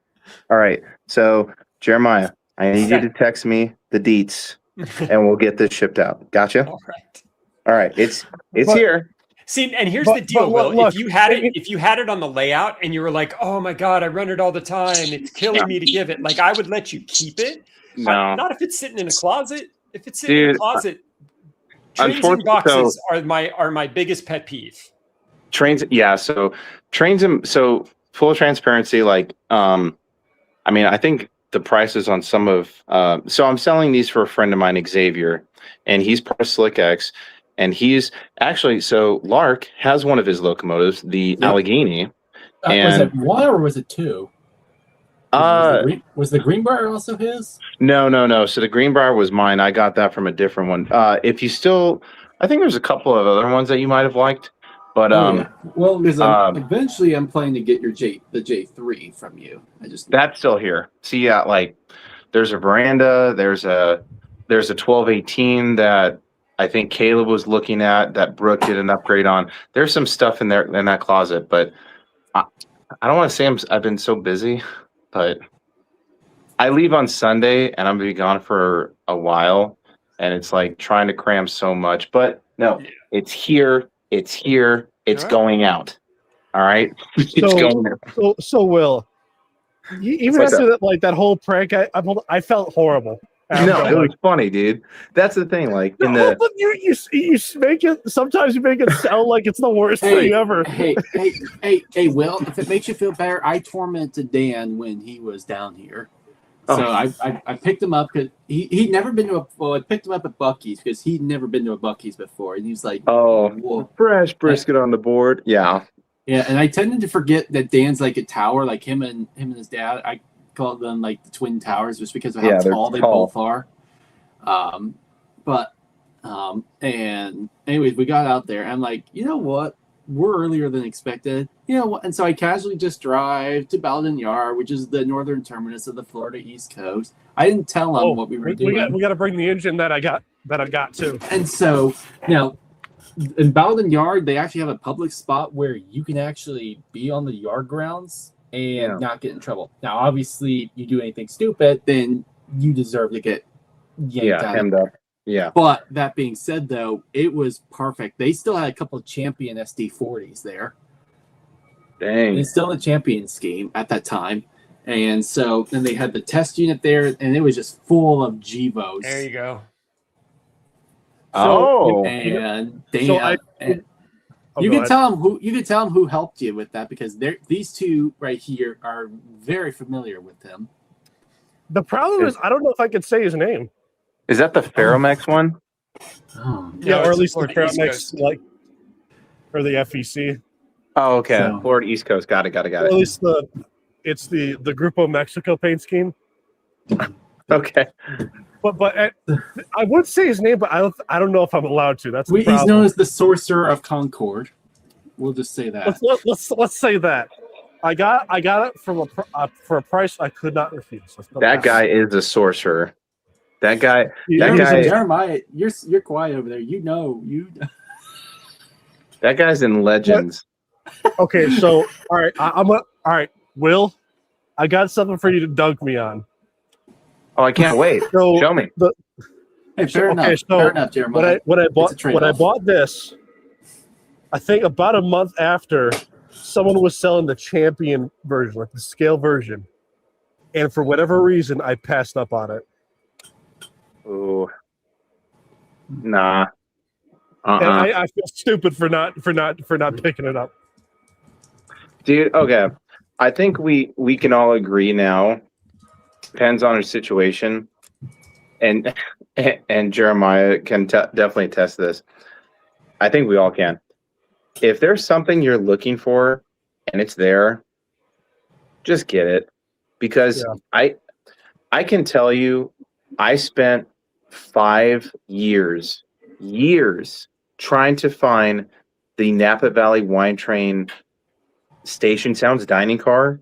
All right. So, Jeremiah, I need you to text me the deets, and we'll get this shipped out. Gotcha? All right. All right. It's here. See, and here's the deal, Will. Look, if you had it on the layout and you were like, "Oh my God, I run it all the time. It's killing me to give it." Like, I would let you keep it. No. Not if it's sitting in a clloset. If it's sitting in a closet, trains and boxes are my biggest pet peeve. Trains, yeah. So full transparency, I think the prices on some of so I'm selling these for a friend of mine, Xavier, and he's part of SlickX, and he's actually, so Lark has one of his locomotives, the Allegheny. Was it one or was it two? Was the Greenbrier also his? No. So the Greenbrier was mine. I got that from a different one. If you still, I think there's a couple of other ones that you might have liked. But well, because eventually I'm planning to get the J3 from you. That's still here. See, there's a veranda. There's a 1218 that I think Caleb was looking at that Brooke did an upgrade on. There's some stuff in there in that closet, but I don't want to say I've been so busy, but I leave on Sunday and I'm gonna be gone for a while, and it's like trying to cram so much. But no, it's here. It's here. It's going out. All right. It's going out. So Will, even after that whole prank, I felt horrible. No, it was funny, dude. That's the thing. But you make it. Sometimes you make it sound like it's the worst thing ever. Hey, Will. If it makes you feel better, I tormented Dan when he was down here. So I picked him up because he'd never been to I picked him up at Buc-ee's because he'd never been to a Buc-ee's before, and he's like, "Oh, fresh brisket on the board." Yeah, and I tended to forget that Dan's like a tower, like him and his dad. I called them like the Twin Towers just because of how tall they both are. And anyways, we got out there, and I'm like, you know what? We're earlier than expected. You know what? And so I casually just drive to Baldwin Yard, which is the northern terminus of the Florida East Coast. I didn't tell them what we were doing. We got to bring the engine that I got too. And so now in Baldwin Yard, they actually have a public spot where you can actually be on the yard grounds and not get in trouble. Now, obviously, you do anything stupid, then you deserve to get yanked out. Hemmed up. Yeah. But that being said, though, it was perfect. They still had a couple of champion SD40s there. Dang. It's still a champion scheme at that time. And so then they had the test unit there, and it was just full of Gevos. There you go. And you can tell them who helped you with that, because these two right here are very familiar with him. The problem is I don't know if I could say his name. Is that the Ferromex one? Oh, yeah, or at least the Ferromex, or the FEC. Oh, okay. So, Florida East Coast. Got it. At least it's the Grupo Mexico paint scheme. Okay. But I would say his name, but I don't know if I'm allowed to. That's the problem. He's known as the Sorcerer of Concord. We'll just say that. Let's say that. I got it from for a price I could not refuse. That guy is a sorcerer. That guy. Yeah, That guy. Jeremiah, you're quiet over there. You. That guy's in Legends. Okay, so all right, all right, Will, I got something for you to dunk me on. Oh, I can't wait. So Show me. Hey, fair enough. So Fair enough, Jeremiah. when I bought this, I think about a month after, someone was selling the champion version, like the scale version, and for whatever reason, I passed up on it. Ooh. Nah. And I feel stupid for not picking it up. Dude, okay. I think we can all agree now. Depends on our situation. And Jeremiah can definitely test this. I think we all can. If there's something you're looking for and it's there, just get it. Because I can tell you, I spent 5 years trying to find the Napa Valley Wine Train Station Sounds dining car.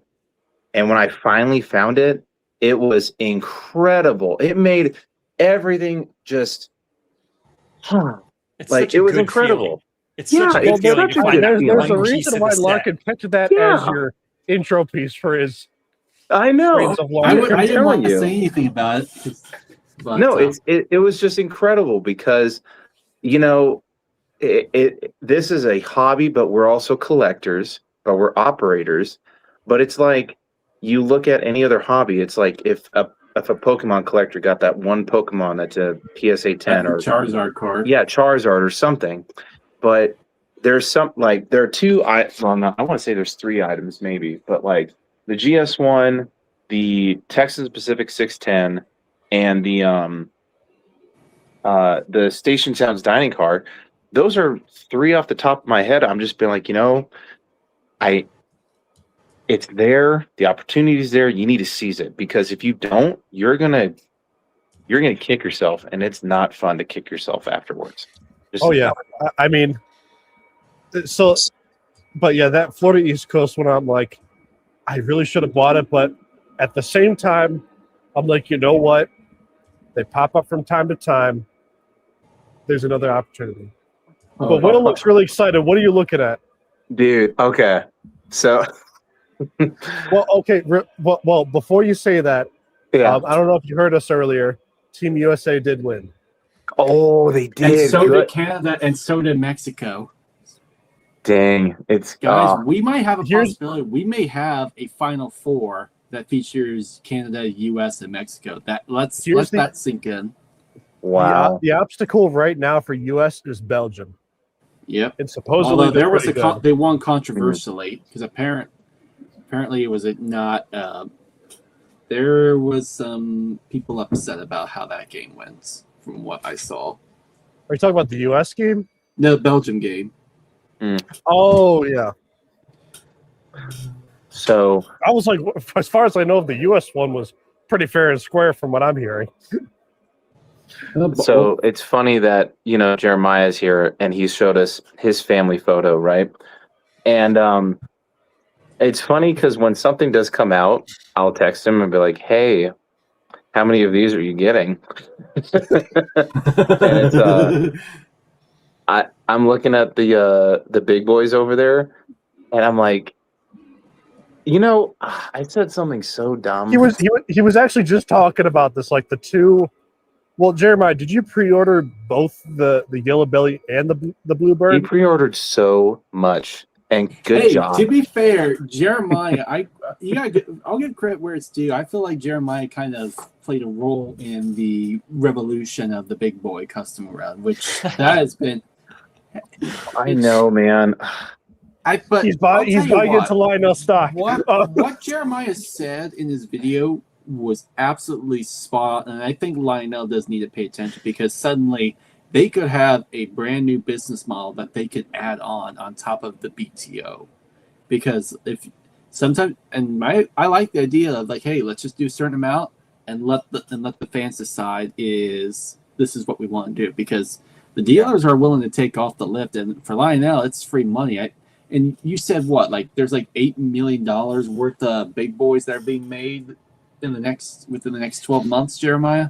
And when I finally found it, it was incredible. It made everything just It's like such a it was good incredible. feeling. It's such a good feeling to find that There's a one piece reason of why the Lark set. had picked that as your intro piece for his I know. Trains of Lark. I didn't want to you. say anything about it. But, No, it was just incredible because, you know, this is a hobby, but we're also collectors, but we're operators. But it's like you look at any other hobby. It's like if a Pokemon collector got that one Pokemon that's a PSA 10 or Charizard card. Yeah, Charizard or something. But there's some like there are two. I want to say there's 3 items maybe, but like the GS1, the Texas Pacific 610, and the Station Sounds dining car. Those are 3 off the top of my head. I'm just being like, you know, it's there. The opportunity's there. You need to seize it because if you don't, you're gonna kick yourself, and it's not fun to kick yourself afterwards. Oh yeah, I mean, so, but yeah, that Florida East Coast one, I'm like, I really should have bought it, but at the same time, I'm like, you know what? They pop up from time to time. There's another opportunity. But Will looks really excited. What are you looking at? Dude, okay. So well, okay. Well, before you say that, yeah. I don't know if you heard us earlier. Team USA did win. Oh, they did. And so did Canada, and so did Mexico. Dang, it's guys. We might have a possibility. We may have a Final Four that features Canada, U.S., and Mexico. Let that sink in. Wow. The obstacle right now for U.S. is Belgium. Yep. And supposedly although there was they won controversially because apparently it was not. There was some people upset about how that game went, from what I saw. Are you talking about the U.S. game? No, the Belgium game. Oh yeah. So I was like, as far as I know, the U.S. one was pretty fair and square from what I'm hearing. So it's funny that, you know, Jeremiah's here and he showed us his family photo, right? And it's funny because when something does come out, I'll text him and be like, hey, how many of these are you getting? And it's I'm looking at the big boys over there and I'm like, you know, I said something so dumb. He was actually just talking about this, like the two. Well, Jeremiah, did you pre-order both the yellow belly and the bluebird? He pre-ordered so much, and good job. To be fair, Jeremiah, I'll give credit where it's due. I feel like Jeremiah kind of played a role in the revolution of the big boy custom run, which that has been. I know, man. But he's buying into Lionel stock. What Jeremiah said in his video was absolutely spot on, and I think Lionel does need to pay attention because suddenly they could have a brand new business model that they could add on top of the BTO. Because if sometimes, and I like the idea of like, hey, let's just do a certain amount and let the fans decide this is what we want to do, because the dealers are willing to take off the lift, and for Lionel, it's free money. And you said what? Like there's like $8 million worth of big boys that are being made within the next 12 months, Jeremiah.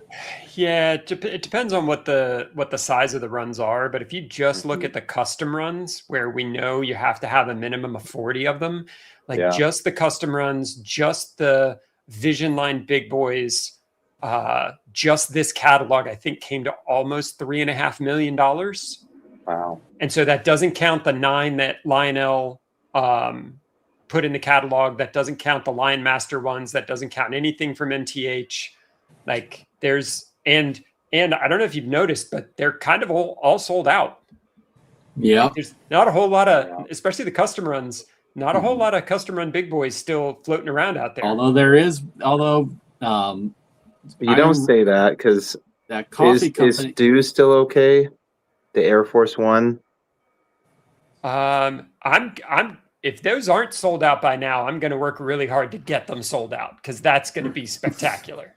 Yeah, it depends on what the size of the runs are. But if you just look Mm-hmm. at the custom runs, where we know you have to have a minimum of 40 of them, like Yeah. just the custom runs, just the Vision Line big boys, just this catalog, I think came to almost $3.5 million. Wow. And so that doesn't count the 9 that Lionel put in the catalog. That doesn't count the Lion Master ones. That doesn't count anything from MTH. Like there's and I don't know if you've noticed, but they're kind of all sold out. Yeah. Like, there's not a whole lot of, especially the custom runs, not a whole lot of custom run big boys still floating around out there. Although You don't say that because that coffee is company. Stu still okay? The Air Force One. I'm if those aren't sold out by now, I'm going to work really hard to get them sold out because that's going to be spectacular.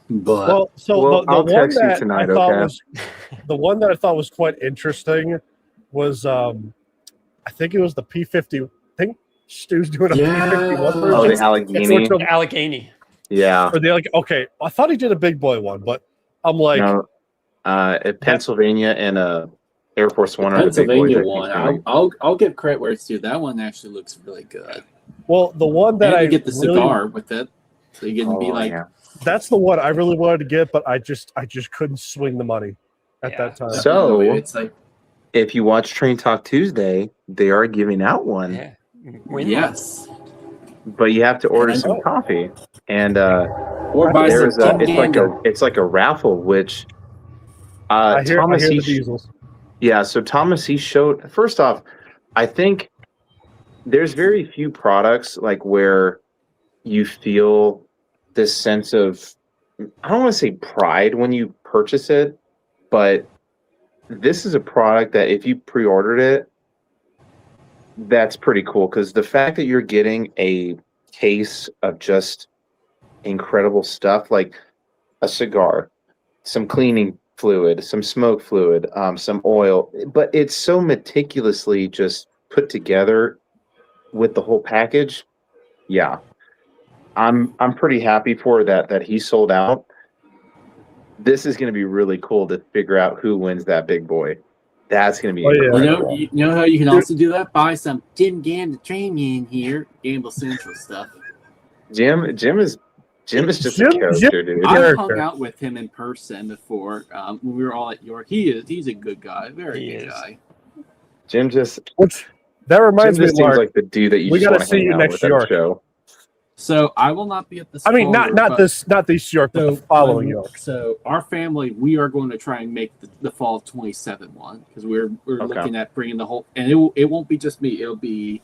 But Well, so the I'll one text you that tonight, I thought okay? was the one that I thought was quite interesting was I think it was the P50. I think Stu's doing a Yeah. P51 version. Oh, the It's Allegheny. which of- Allegheny. Yeah. or the okay, I thought he did a big boy one, but I'm like, No. Pennsylvania and Air Force One are the big Pennsylvania boys. I one, think. I'll give credit where it's due. That one actually looks really good. well, the one that And I you get the really, cigar with it, so you can be Oh, like, yeah. that's the one I really wanted to get, but I just couldn't swing the money at Yeah. that time. So- it's like, If you watch Train Talk Tuesday, they are giving out one, Yeah. Win yes, but you have to order And- some coffee. And or buy some there's Tim Gander. it's like a raffle, which I hear Thomas the he diesels. Yeah, so Thomas, he showed. First off, I think there's very few products like where you feel this sense of, I don't want to say pride when you purchase it, but this is a product that if you pre-ordered it, that's pretty cool because the fact that you're getting a case of just incredible stuff like a cigar, some cleaning fluid, some smoke fluid, some oil, but it's so meticulously just put together with the whole package. Yeah, I'm pretty happy for that he sold out. This is going to be really cool to figure out who wins that big boy. That's going to be Oh, yeah. incredible. You know how you can also do that? Buy some Tim Gander TrainMan here, Gamble Central stuff. Jim is just Jim- a character, dude. I've Character. hung out with him in person before when we were all at York. He's a good guy, very He good is. guy. Jim just Which that reminds me, seems Lark. like the dude that you we just gotta want to see hang you out next with at a York. show. So I will not be at this. I mean, not but- this York, but the following York. So our family, we are going to try and make the fall of 27 one because we're Okay. looking at bringing the whole, and it won't be just me. It'll be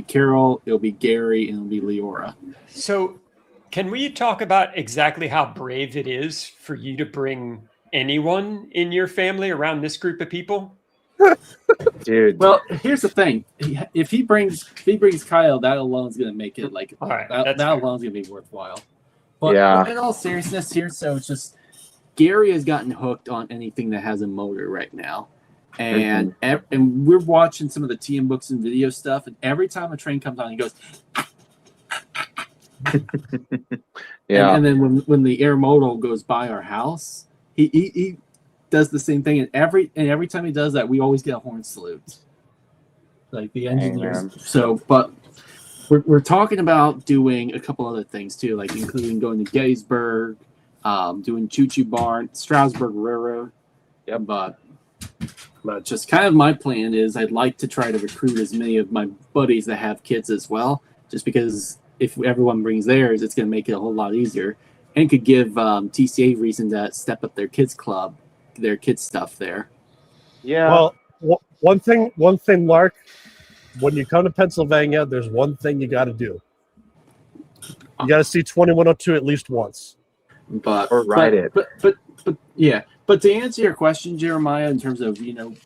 Carol, it'll be Gary, and it'll be Leora. So, can we talk about exactly how brave it is for you to bring anyone in your family around this group of people? Dude, Well, here's the thing: if he brings Kyle, that alone is going to make it like All right, that that's alone is going to be worthwhile. But Yeah. in all seriousness, here, so it's just Gary has gotten hooked on anything that has a motor right now. And and we're watching some of the TM books and video stuff, and every time a train comes on, he goes. yeah. And then when the air modal goes by our house, he does the same thing, and every time he does that, we always get a horn salute. Like the engineers. man. So, but we're talking about doing a couple other things too, like including going to Gettysburg, doing Choo Choo Barn, Strasburg Railroad. Yep. But just kind of my plan is I'd like to try to recruit as many of my buddies that have kids as well, just because if everyone brings theirs, it's going to make it a whole lot easier and could give TCA reason to step up their kids club, their kids stuff there. Yeah. Well, one thing, Lark. When you come to Pennsylvania, there's one thing you got to do. You got to see 2102 at least once. But Or ride it. But yeah. But to answer your question, Jeremiah, in terms of in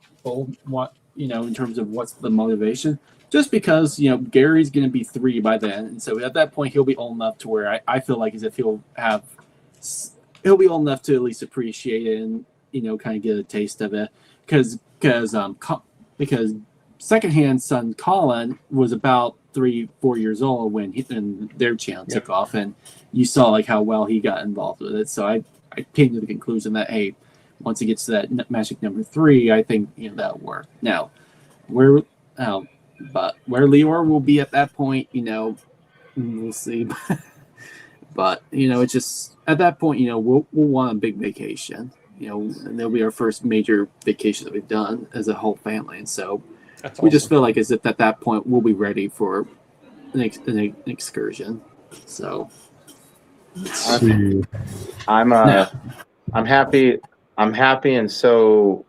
terms of what's the motivation, just because Gary's going to be 3 by then, and so at that point he'll be old enough to where I feel like as if he'll be old enough to at least appreciate it and kind of get a taste of it because secondhand son Colin was about 3-4 years old when their channel took off, and you saw like how well he got involved with it. So I came to the conclusion that, hey, once it gets to that magic number 3, I think that'll work. Now, where Leor will be at that point, we'll see. But it's just at that point, we'll want a big vacation. And that'll be our first major vacation that we've done as a whole family, and so we just feel like as if at that point we'll be ready for an excursion. So I'm happy. I'm happy, and so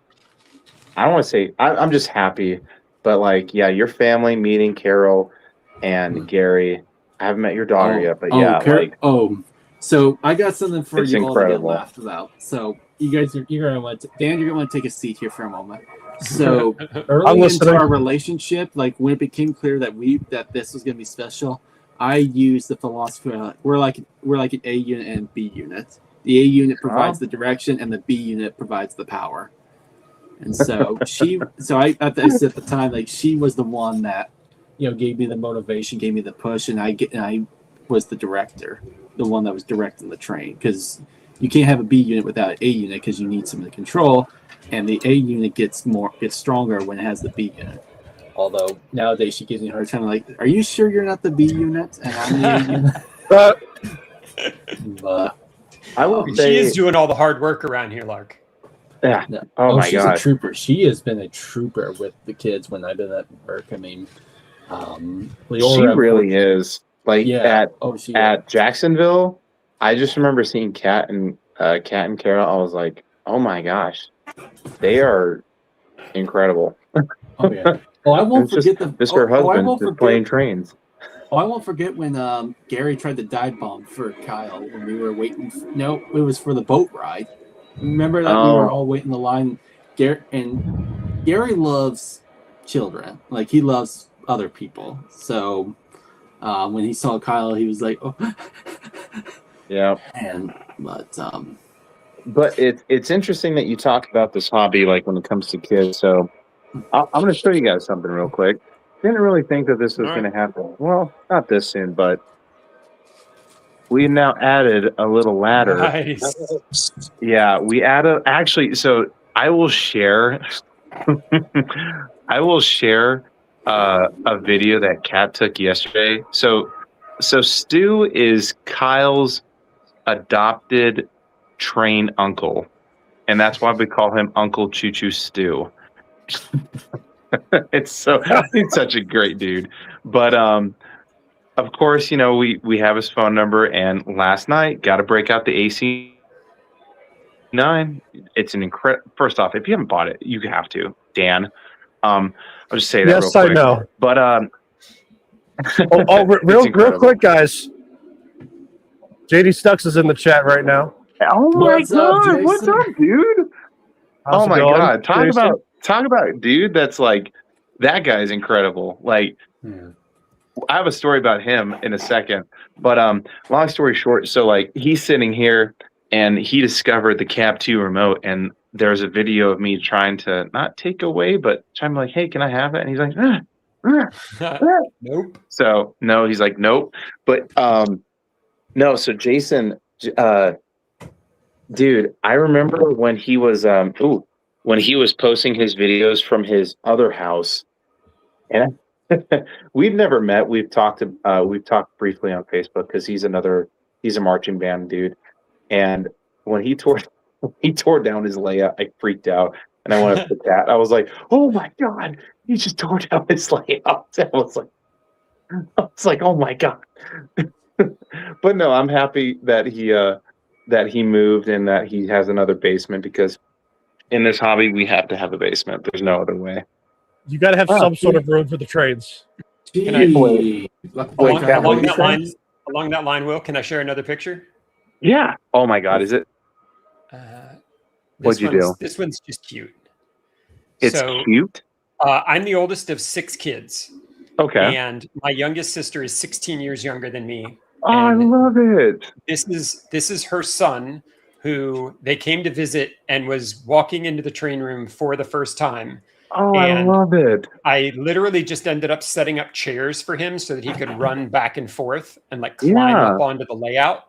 I don't want to say I'm just happy, but like, yeah, your family meeting Carol and Gary. I haven't met your daughter yet, but so I got something for it's you all to get incredible. laughed about. So you're gonna want to, Dan, you're gonna want to take a seat here for a moment. So early into our relationship, like when it became clear that this was gonna be special, I used the philosophy we're like an A unit and B unit. The A unit provides the direction, and the B unit provides the power. And so I said at the time, like, she was the one that gave me the motivation, gave me the push, and I was the director, the one that was directing the train, because you can't have a B unit without an A unit because you need some of the control, and the A unit gets stronger when it has the B unit. Although nowadays she gives me a hard time, like, are you sure you're not the B unit and I'm the A unit? But I will say she is doing all the hard work around here, Lark. Yeah. Oh my she's God. a trooper. She has been a trooper with the kids when I've been at work. I mean, she really is. Like at is. Jacksonville, I just remember seeing Kat and Carol. I was like, oh my gosh, they are incredible. Oh yeah. Oh, I won't forget her husband just playing trains. Oh, I won't forget when Gary tried to dive bomb for Kyle when we were waiting. No, it was for the boat ride. Remember that we were all waiting the line. Gary loves children. Like, he loves other people. So when he saw Kyle, he was like, "Oh, yeah." But it's interesting that you talk about this hobby, like when it comes to kids. So I'm going to show you guys something real quick. Didn't really think that this was going to happen. Well, not this soon, but we now added a little ladder. Nice. Yeah, we added actually. So I will share. I will share a video that Kat took yesterday. So Stu is Kyle's adopted train uncle, and that's why we call him Uncle Choo Choo Stu. He's such a great dude. But of course, we have his phone number, and last night got to break out the AC9. It's an incredible. First off, if you haven't bought it, you have to, Dan. I'll just say that real quick. Yes, I know. But real quick, guys. JD Stux is in the chat right now. Oh my God, what's up, dude? How's oh my going, God, Jason? talk about dude. That's like, that guy's incredible. Like, I have a story about him in a second, but long story short, so like, he's sitting here and he discovered the Cab 2 remote, and there's a video of me trying to not take away, but trying to like, hey, can I have it? And he's like, Nope. So no, he's like, nope. But no, so Jason, dude, I remember when he was when he was posting his videos from his other house, and we've never met. We've talked briefly on Facebook because he's a marching band dude. And when he tore down his layout, I freaked out, and I went up to the cat. I was like, "Oh my God, he just tore down his layout!" I was like, "Oh my God!" But no, I'm happy that he moved and that he has another basement, because in this hobby we have to have a basement. There's no other way. You got to have some sort of room for the trains. Can I, along that line, Will, can I share another picture? Yeah. Oh my God, is it? What'd you do? This one's just cute. It's cute? I'm the oldest of 6 kids. Okay. And my youngest sister is 16 years younger than me. Oh, I love it. This is her son, who they came to visit and was walking into the train room for the first time. Oh, I And love it. I literally just ended up setting up chairs for him so that he could run back and forth and like climb Yeah. up onto the layout.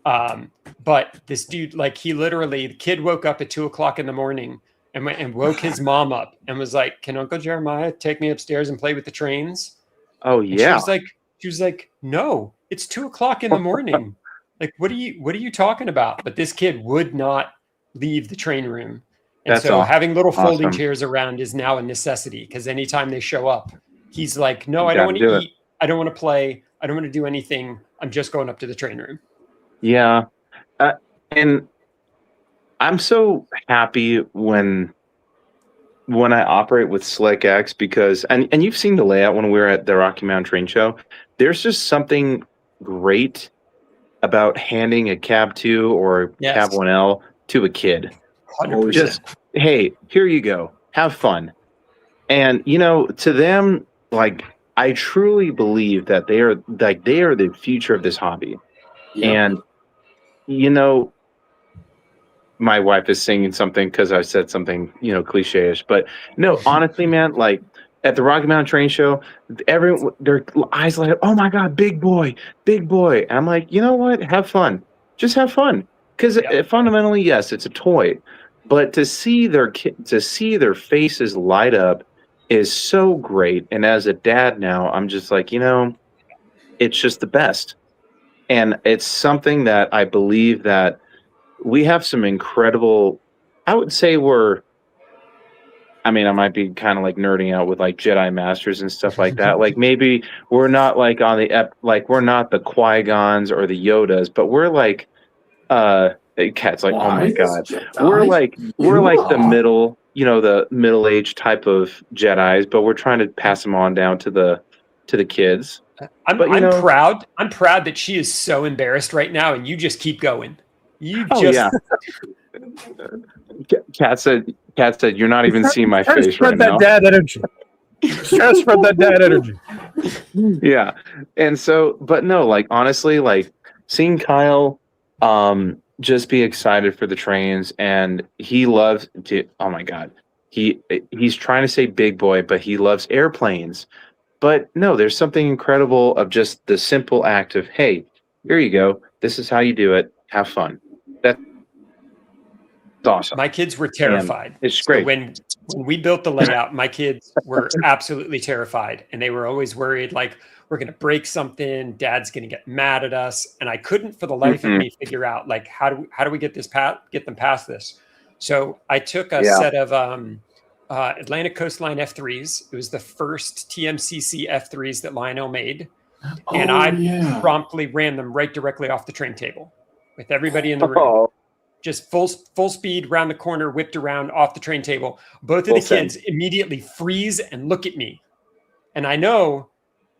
But this dude, like the kid woke up at 2:00 in the morning and woke his mom up and was like, "Can Uncle Jeremiah take me upstairs and play with the trains?" Oh, And yeah. she was like, "No, it's 2:00 in the morning. Like, what are you talking about?" But this kid would not leave the train room. And That's so having little folding awesome. chairs around is now a necessity because anytime they show up, he's like, "No, You I don't gotta want to do it. eat. I don't want to play. I don't want to do anything. I'm just going up to the train room." Yeah. And I'm so happy when I operate with Slick X because and you've seen the layout when we were at the Rocky Mountain Train Show. There's just something great about handing a cab 2 or Yes. cab 1L to a kid. 100%. Just, hey, here you go. Have fun. And to them, like, I truly believe that they are the future of this hobby. Yeah. And my wife is singing something because I said something, cliche-ish. But no, honestly, man, like at the Rocky Mountain Train Show, their eyes light up. Oh my God, big boy, big boy. And I'm like, you know what? Have fun. Just have fun. Because fundamentally, yes, it's a toy. But to see their faces light up is so great. And as a dad now, I'm just like, it's just the best. And it's something that I believe that we have some incredible, I would say I might be kind of like nerding out with like Jedi Masters and stuff like that. Like maybe we're not like on like we're not the Qui-Gons or the Yodas, but we're like, Cat's like, oh my God. We're like the middle, the middle-aged type of Jedis, but we're trying to pass them on down to the kids. I'm proud. I'm proud that she is so embarrassed right now, and you just keep going. Yeah. Cat said, "You're not even seeing my face right now." Dad energy. Just spread that dad energy. Yeah, and so, but no, like honestly, like seeing Kyle, just be excited for the trains, and he loves to. Oh my God, he's trying to say big boy, but he loves airplanes. But no, there's something incredible of just the simple act of, hey, here you go. This is how you do it. Have fun. That's awesome. My kids were terrified. And it's great. So when we built the layout, my kids were absolutely terrified. And they were always worried, like, we're going to break something. Dad's going to get mad at us. And I couldn't for the life of me figure out, like, how do we get them past this? So I took a set of Atlantic Coastline F3s. It was the first TMCC F3s that Lionel made. And I promptly ran them right directly off the train table with everybody in the room. Just full speed around the corner, whipped around off the train table. Both of the kids immediately freeze and look at me. And I know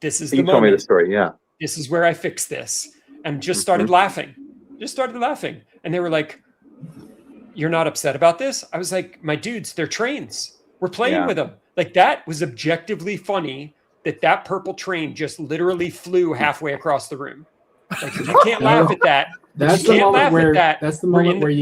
this is the moment. You told me the story, yeah. This is where I fix this. And just started laughing. And they were like, "You're not upset about this?" I was like, "My dudes, they're trains. We're playing with them." Like, that was objectively funny that purple train just literally flew halfway across the room. Like, if you can't laugh at that, that's the moment where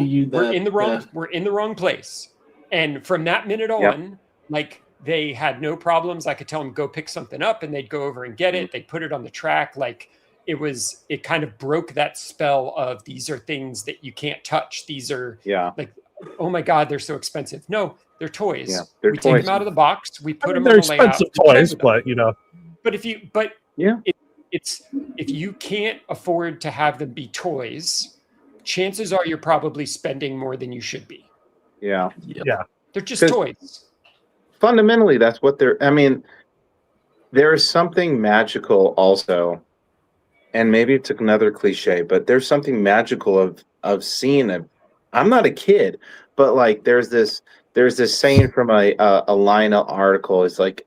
we're in the wrong place. And from that minute on, like, they had no problems. I could tell them, go pick something up, and they'd go over and get it. They'd put it on the track. Like, it kind of broke that spell of, these are things that you can't touch. These are like, oh my God, they're so expensive. No, they're toys. Yeah, we take them out of the box. We put them they're on the layout. expensive toys, but if you can't afford to have them be toys, chances are you're probably spending more than you should be. Yeah. They're just toys. Fundamentally, that's what there is something magical also, and maybe it's another cliche, but there's something magical of seeing I'm not a kid, but like there's this saying from a Lionel article. It's like,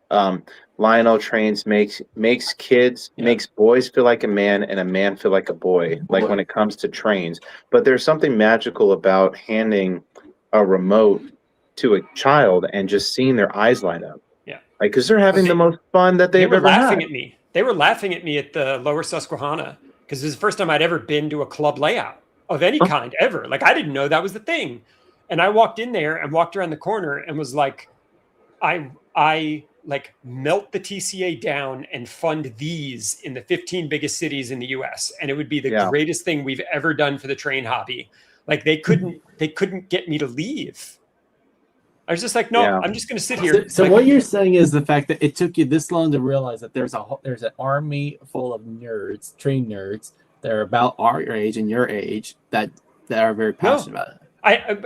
Lionel Trains makes boys feel like a man and a man feel like a boy, like when it comes to trains. But there's something magical about handing a remote to a child and just seeing their eyes light up. Yeah. Like, because they're having the most fun that they've ever had. They were laughing at me at the Lower Susquehanna because it was the first time I'd ever been to a club layout of any kind ever. Like, I didn't know that was the thing. And I walked in there and walked around the corner and was like, I like melt the TCA down and fund these in the 15 biggest cities in the US. And it would be the greatest thing we've ever done for the train hobby. Like they couldn't get me to leave. I was just like, no, I'm just going to sit here. So what you're saying is the fact that it took you this long to realize that there's an army full of nerds, train nerds, that are about our age and your age that are very passionate about it.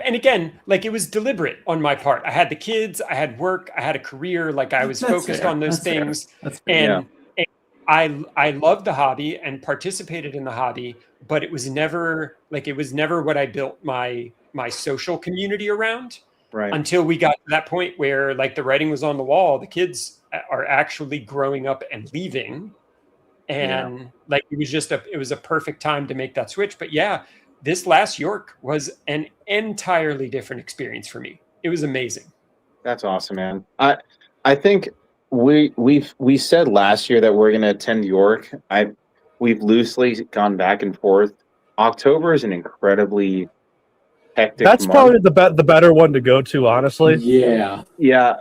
And again, like it was deliberate on my part. I had the kids, I had work, I had a career. Like I was focused on those things. And I loved the hobby and participated in the hobby, but it was never what I built my social community around. Right. Until we got to that point where like the writing was on the wall, the kids are actually growing up and leaving. And like it was a perfect time to make that switch. But yeah, this last York was an entirely different experience for me. It was amazing. That's awesome, man. I think we said last year that we're going to attend York. We've loosely gone back and forth. October is an incredibly hectic That's month. probably the better one to go to, honestly. Yeah.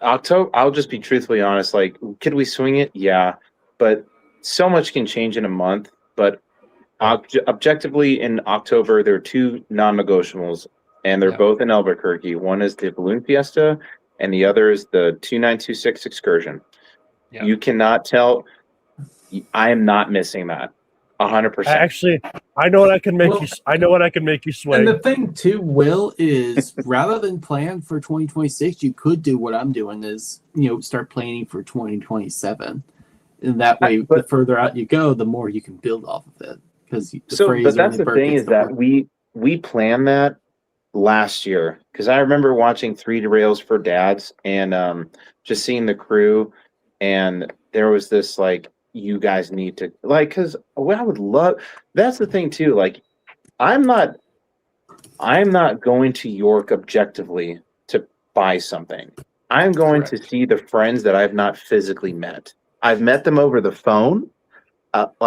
October. I'll just be truthfully honest. Like, could we swing it? Yeah, but so much can change in a month. But objectively, in October, there are two non-negotiables, and they're both in Albuquerque. One is the Balloon Fiesta, and the other is the 2926 excursion. Yeah. You cannot tell. I am not missing that. 100%. Actually, I know what I can make you. I know what I can make you swing. And the thing too, Will, is rather than plan for 2026, you could do what I'm doing is start planning for 2027, and that way, the further out you go, the more you can build off of it. But that's the thing is that we planned that last year because I remember watching 3 Derails for Dads and just seeing the crew, and there was this like, you guys need to like, because what I would love, that's the thing too, like I'm not going to York objectively to buy something. I'm going to see the friends that I've not physically met. I've met them over the phone. Dan,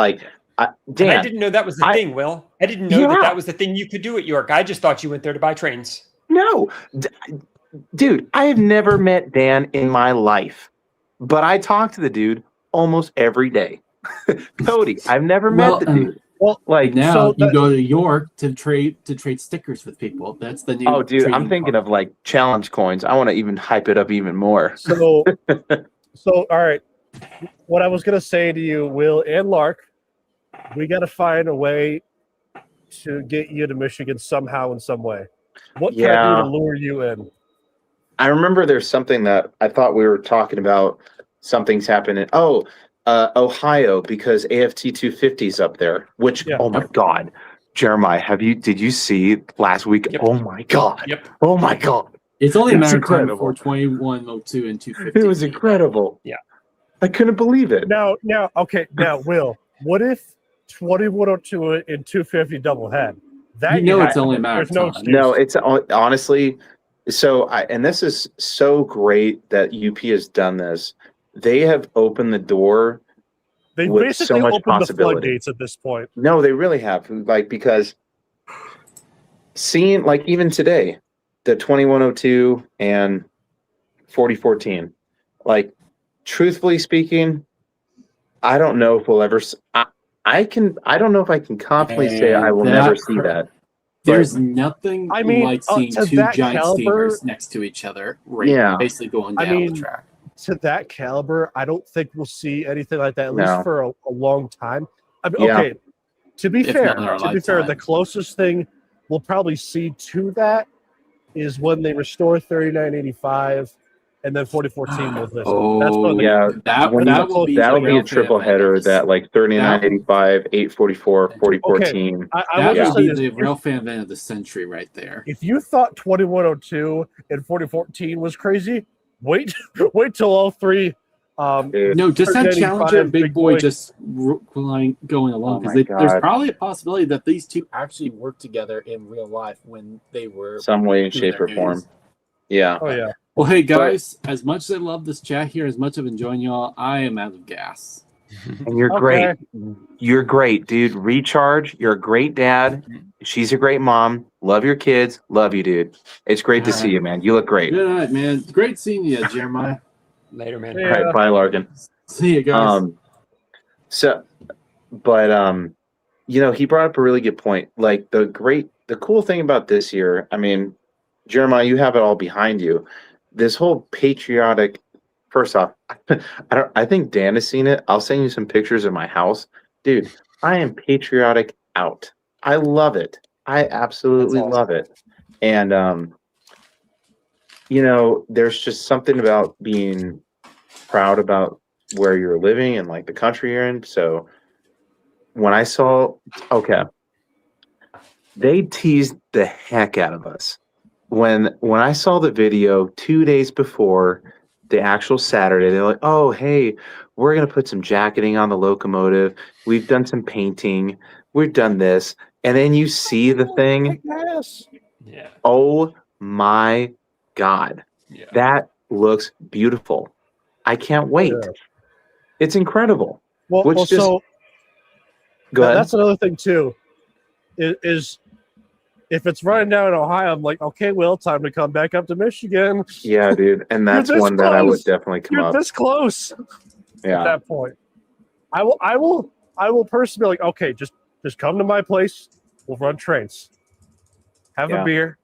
I didn't know that was the thing, Will. I didn't know that was the thing you could do at York. I just thought you went there to buy trains. No, dude, I have never met Dan in my life, but I talk to the dude almost every day. Cody, I've never met the dude. Well, like now you go to York to trade stickers with people. That's the new. Oh, dude, I'm thinking of like challenge coins. I want to even hype it up even more. So all right. What I was gonna say to you, Will and Lark, we got to find a way to get you to Michigan somehow in some way. What can I do to lure you in? I remember there's something that I thought we were talking about. Something's happening. Ohio, because AFT 250's up there. Which oh my God, Jeremiah, did you see last week? Yep. Oh my God. Yep. Oh my God. It's only a matter of time before 2102 and 250. It was incredible. Yeah. I couldn't believe it. Now, Will, what if 2102 and 250 double head? That it's only a matter of time. No, it's honestly. So, and this is so great that UP has done this. They have opened the door. They with basically so much opened the possibility. floodgates at this point. No, they really have. Like, because seeing, like, even today, the 2102 and 4014, like, truthfully speaking, I don't know if we'll ever. I don't know if I can confidently say I will never see that. There's nothing like seeing two giant steamers next to each other, basically going down the track. To that caliber, I don't think we'll see anything like that, at least for a long time. Okay, to be fair, the closest thing we'll probably see to that is when they restore 3985 and then 4014 will list. That'll be a triple header that like 3985, 844, 4014. That would be the real fan event of the century right there. If you thought 2102 and 4014 was crazy, wait till all three. Just have Challenger and Big Boy just going along, because there's probably a possibility that these two actually worked together in real life when they were some way, shape, or form. Yeah. Oh yeah. Well, hey guys, as much as I love this chat here, as much as I'm enjoying y'all, I am out of gas. And you're great. You're great, dude. Recharge. You're a great dad. She's a great mom. Love your kids. Love you, dude. It's great to see you, man. You look great. Good night, man. Great seeing you, Jeremiah. Later, man. Yeah. All right, bye, Larkin. See you guys. He brought up a really good point. Like the cool thing about this year, I mean, Jeremiah, you have it all behind you. This whole patriotic. First off, I think Dan has seen it. I'll send you some pictures of my house, dude. I am patriotic out. I love it. I absolutely That's awesome. love it. And there's just something about being proud about where you're living and like the country you're in. So when I saw, they teased the heck out of us. When I saw the video 2 days before the actual Saturday, they're like, "Oh, hey, we're gonna put some jacketing on the locomotive. We've done some painting. We've done this." And then you see the thing. Yes. Yeah. Oh my God, Yeah. that looks beautiful. I can't wait. Yeah. It's incredible. Well, Which just so go ahead. that's another thing too. Is if it's running down in Ohio, I'm like, okay, Will, time to come back up to Michigan. Yeah, dude, and that's You're this one that I would close. definitely come You're up. this close at Yeah, that point. I will personally be like, okay, just come to my place. We'll run trains. Have Yeah. a beer,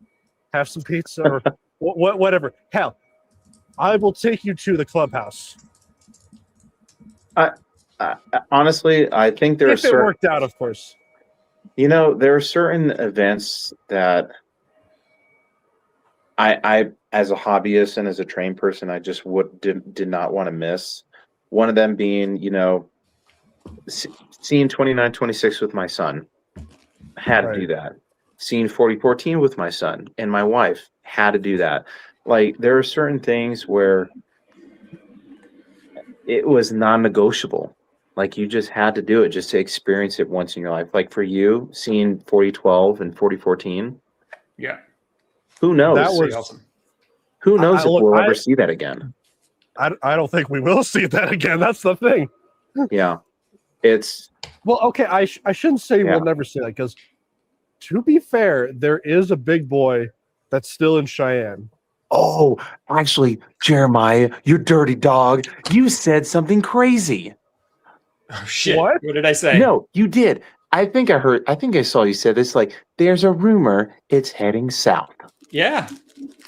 have some pizza, or whatever. Hell, I will take you to the clubhouse. honestly, I think there are If it certain. worked out, of course. There are certain events that I as a hobbyist and as a trained person, I just did not want to miss. One of them being, seeing 2926 with my son. Had to do that. Seeing 4014 with my son and my wife. Had to do that. Like, there are certain things where it was non-negotiable. Like, you just had to do it just to experience it once in your life. Like for you, seeing 4012 and 4014. Yeah. Who knows? That was awesome. Who knows if look, we'll ever see that again? I don't think we will see that again. That's the thing. Yeah. It's Well, okay, I shouldn't say Yeah. we'll never see that, because to be fair, there is a big boy that's still in Cheyenne. oh, actually, Jeremiah, you dirty dog, you said something crazy. Oh shit! What? What did I say? No, you did. I think I saw you said this, like, there's a rumor it's heading south. Yeah.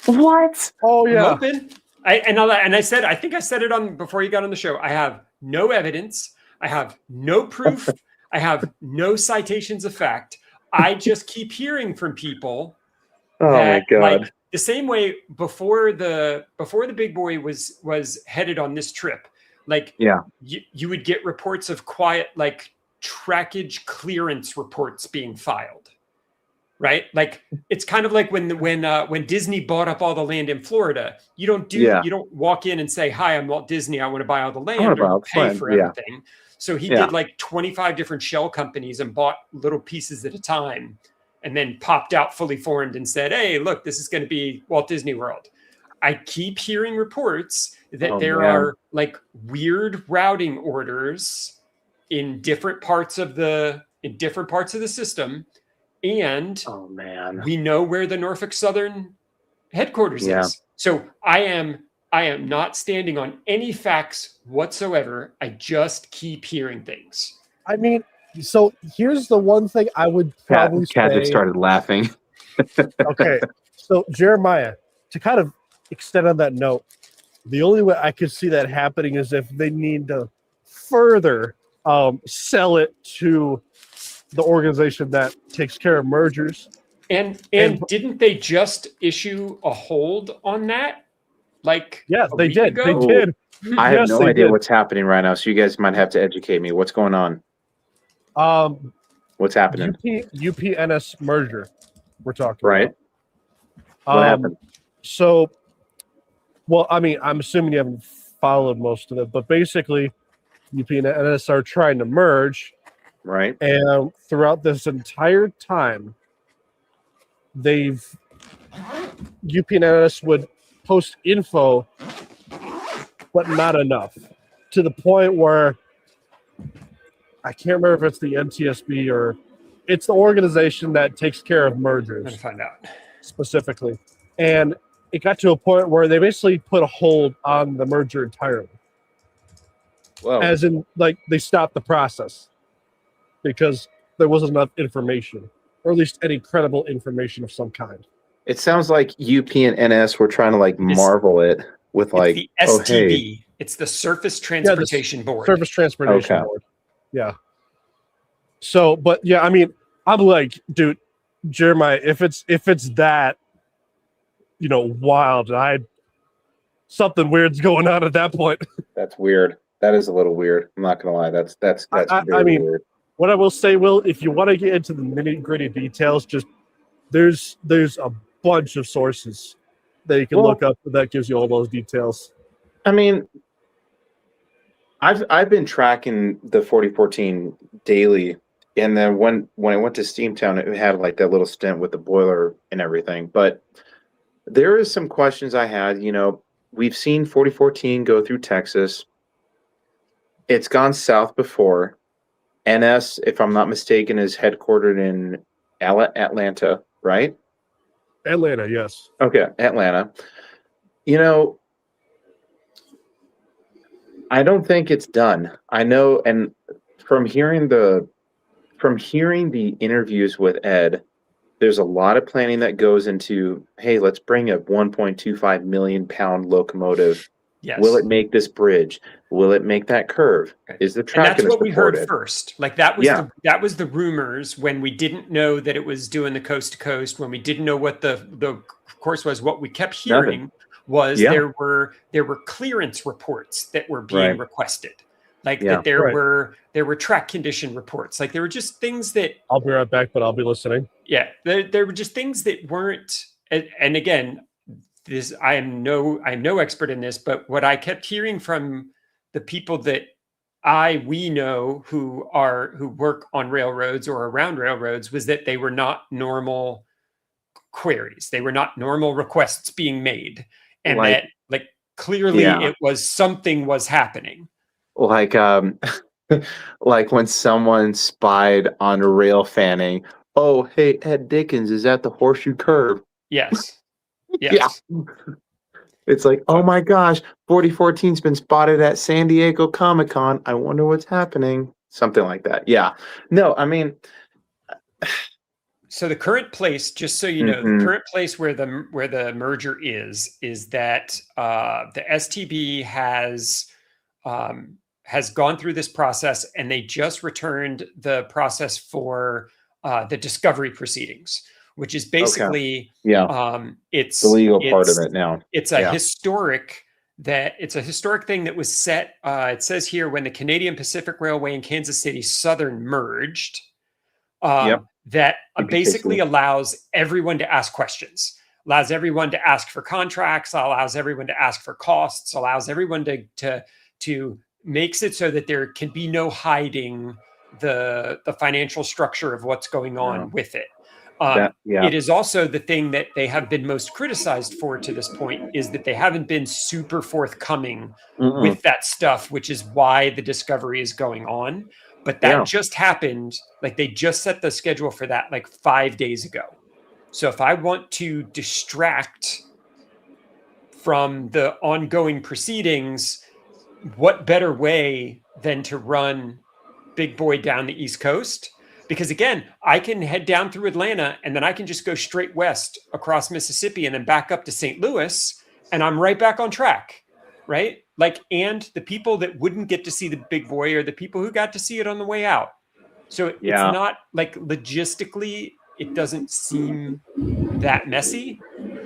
What? Oh I'm yeah. open. I said, I think I said it on before you got on the show. I have no evidence. I have no proof. I have no citations of fact. I just keep hearing from people. Oh that, my God. Like, the same way before the big boy was headed on this trip, like, Yeah. you would get reports of quiet, like, trackage clearance reports being filed. Right, like, it's kind of like when Disney bought up all the land in Florida. You don't walk in and say, "Hi, I'm Walt Disney. I want to buy all the land or pay for everything." So he did like 25 different shell companies and bought little pieces at a time, and then popped out fully formed and said, "Hey, look, this is going to be Walt Disney World." I keep hearing reports that there are like weird routing orders in different parts of the system. And we know where the Norfolk Southern headquarters is. So I am not standing on any facts whatsoever. I just keep hearing things. I mean, so here's the one thing I would probably Kat say. just started laughing. Okay, so Jeremiah, to kind of extend on that note, the only way I could see that happening is if they need to further sell it to the organization that takes care of mergers. And didn't they just issue a hold on that? Like, yes, they did. ago? They did. I have Yes, no they idea did. what's happening right now, so you guys might have to educate me. What's going on? What's happening? UPNS merger we're talking Right. about. What happened? So, well, I mean, I'm assuming you haven't followed most of it, but basically, UP and NS are trying to merge. Right. And throughout this entire time, UP and NS would post info, but not enough. To the point where I can't remember if it's the NTSB or it's the organization that takes care of mergers. I'm gonna find out. Specifically. And it got to a point where they basically put a hold on the merger entirely. Whoa. As in, like, they stopped the process because there wasn't enough information, or at least any credible information of some kind. It sounds like UP and NS were trying to like It is- marvel it with like, It's the oh STB. hey, It's the Surface Transportation Board. Surface Transportation Okay. Board. Yeah. So, but yeah, I mean, I'm like, dude, Jeremiah, if it's that, wild, something weird's going on at that point. that's weird. That is a little weird. I'm not gonna lie. That's I very mean, weird. What I will say, Will, if you want to get into the nitty gritty details, just there's a bunch of sources that you can look up that gives you all those details. I mean, I've been tracking the 4014 daily, and then when I went to Steamtown, it had like that little stint with the boiler and everything. But there is some questions I had. We've seen 4014 go through Texas. It's gone south before. NS, if I'm not mistaken, is headquartered in Atlanta, right? Atlanta, yes. Okay, Atlanta. I don't think it's done. I know, and from hearing the interviews with Ed, there's a lot of planning that goes into, hey, let's bring a 1.25 million pound locomotive. Yes. Will it make this bridge? Will it make that curve? Is the track? And that's what we heard supported? first. Like that was the rumors when we didn't know that it was doing the coast to coast. When we didn't know what the course was. What we kept hearing was there were clearance reports that were being requested. Like that there were track condition reports. Like there were just things that I'll be right back, but I'll be listening. Yeah, there were just things that weren't. And again, I'm no expert in this, but what I kept hearing from the people that we know who work on railroads or around railroads was that they were not normal queries. They were not normal requests being made, and that clearly it was something was happening. Like like when someone spied on a rail fanning. Oh, hey, Ed Dickens is at the horseshoe curve. Yes. Yes. Yeah. It's like, oh my gosh, 4014's been spotted at San Diego Comic-Con. I wonder what's happening. Something like that. Yeah. No, I mean. So the current place, just so you know, the current place where the merger is that the STB has gone through this process, and they just returned the process for the discovery proceedings, which is basically it's the legal part of it now. It's a historic thing that was set. It says here when the Canadian Pacific Railway and Kansas City Southern merged, that basically allows everyone to ask questions, allows everyone to ask for contracts, allows everyone to ask for costs, allows everyone to makes it so that there can be no hiding the financial structure of what's going on with it. It is also the thing that they have been most criticized for to this point is that they haven't been super forthcoming with that stuff, which is why the discovery is going on. But that just happened. Like they just set the schedule for that like 5 days ago. So if I want to distract from the ongoing proceedings, what better way than to run Big Boy down the East Coast? Because again, I can head down through Atlanta and then I can just go straight west across Mississippi and then back up to St. Louis, and I'm right back on track, right? Like, and the people that wouldn't get to see the Big Boy are the people who got to see it on the way out. So it's not like logistically, it doesn't seem that messy.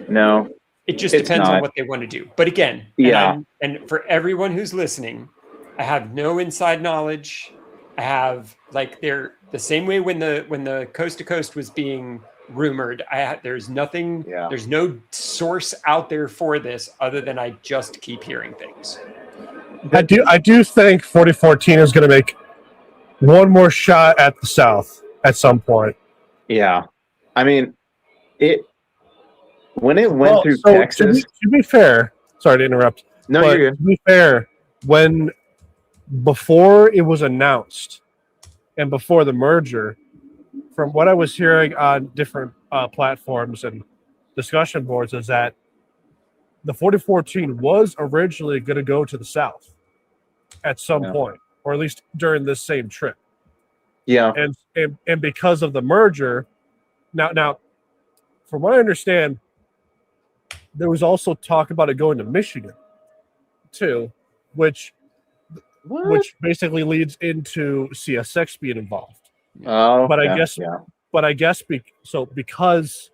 No. It just depends on what they want to do. But again, and for everyone who's listening, I have no inside knowledge. I have like the same way when the coast to coast was being rumored. There's nothing. There's no source out there for this other than I just keep hearing things. I do think 4014 is going to make one more shot at the South at some point. Yeah, I mean when it went through Texas. To be fair, sorry to interrupt. No, you're good. To be fair, before it was announced and before the merger, from what I was hearing on different platforms and discussion boards, is that the 4014 was originally going to go to the south at some point, or at least during this same trip. Yeah. And because of the merger, now, from what I understand, there was also talk about it going to Michigan, too, which basically leads into CSX being involved. Oh, But I guess because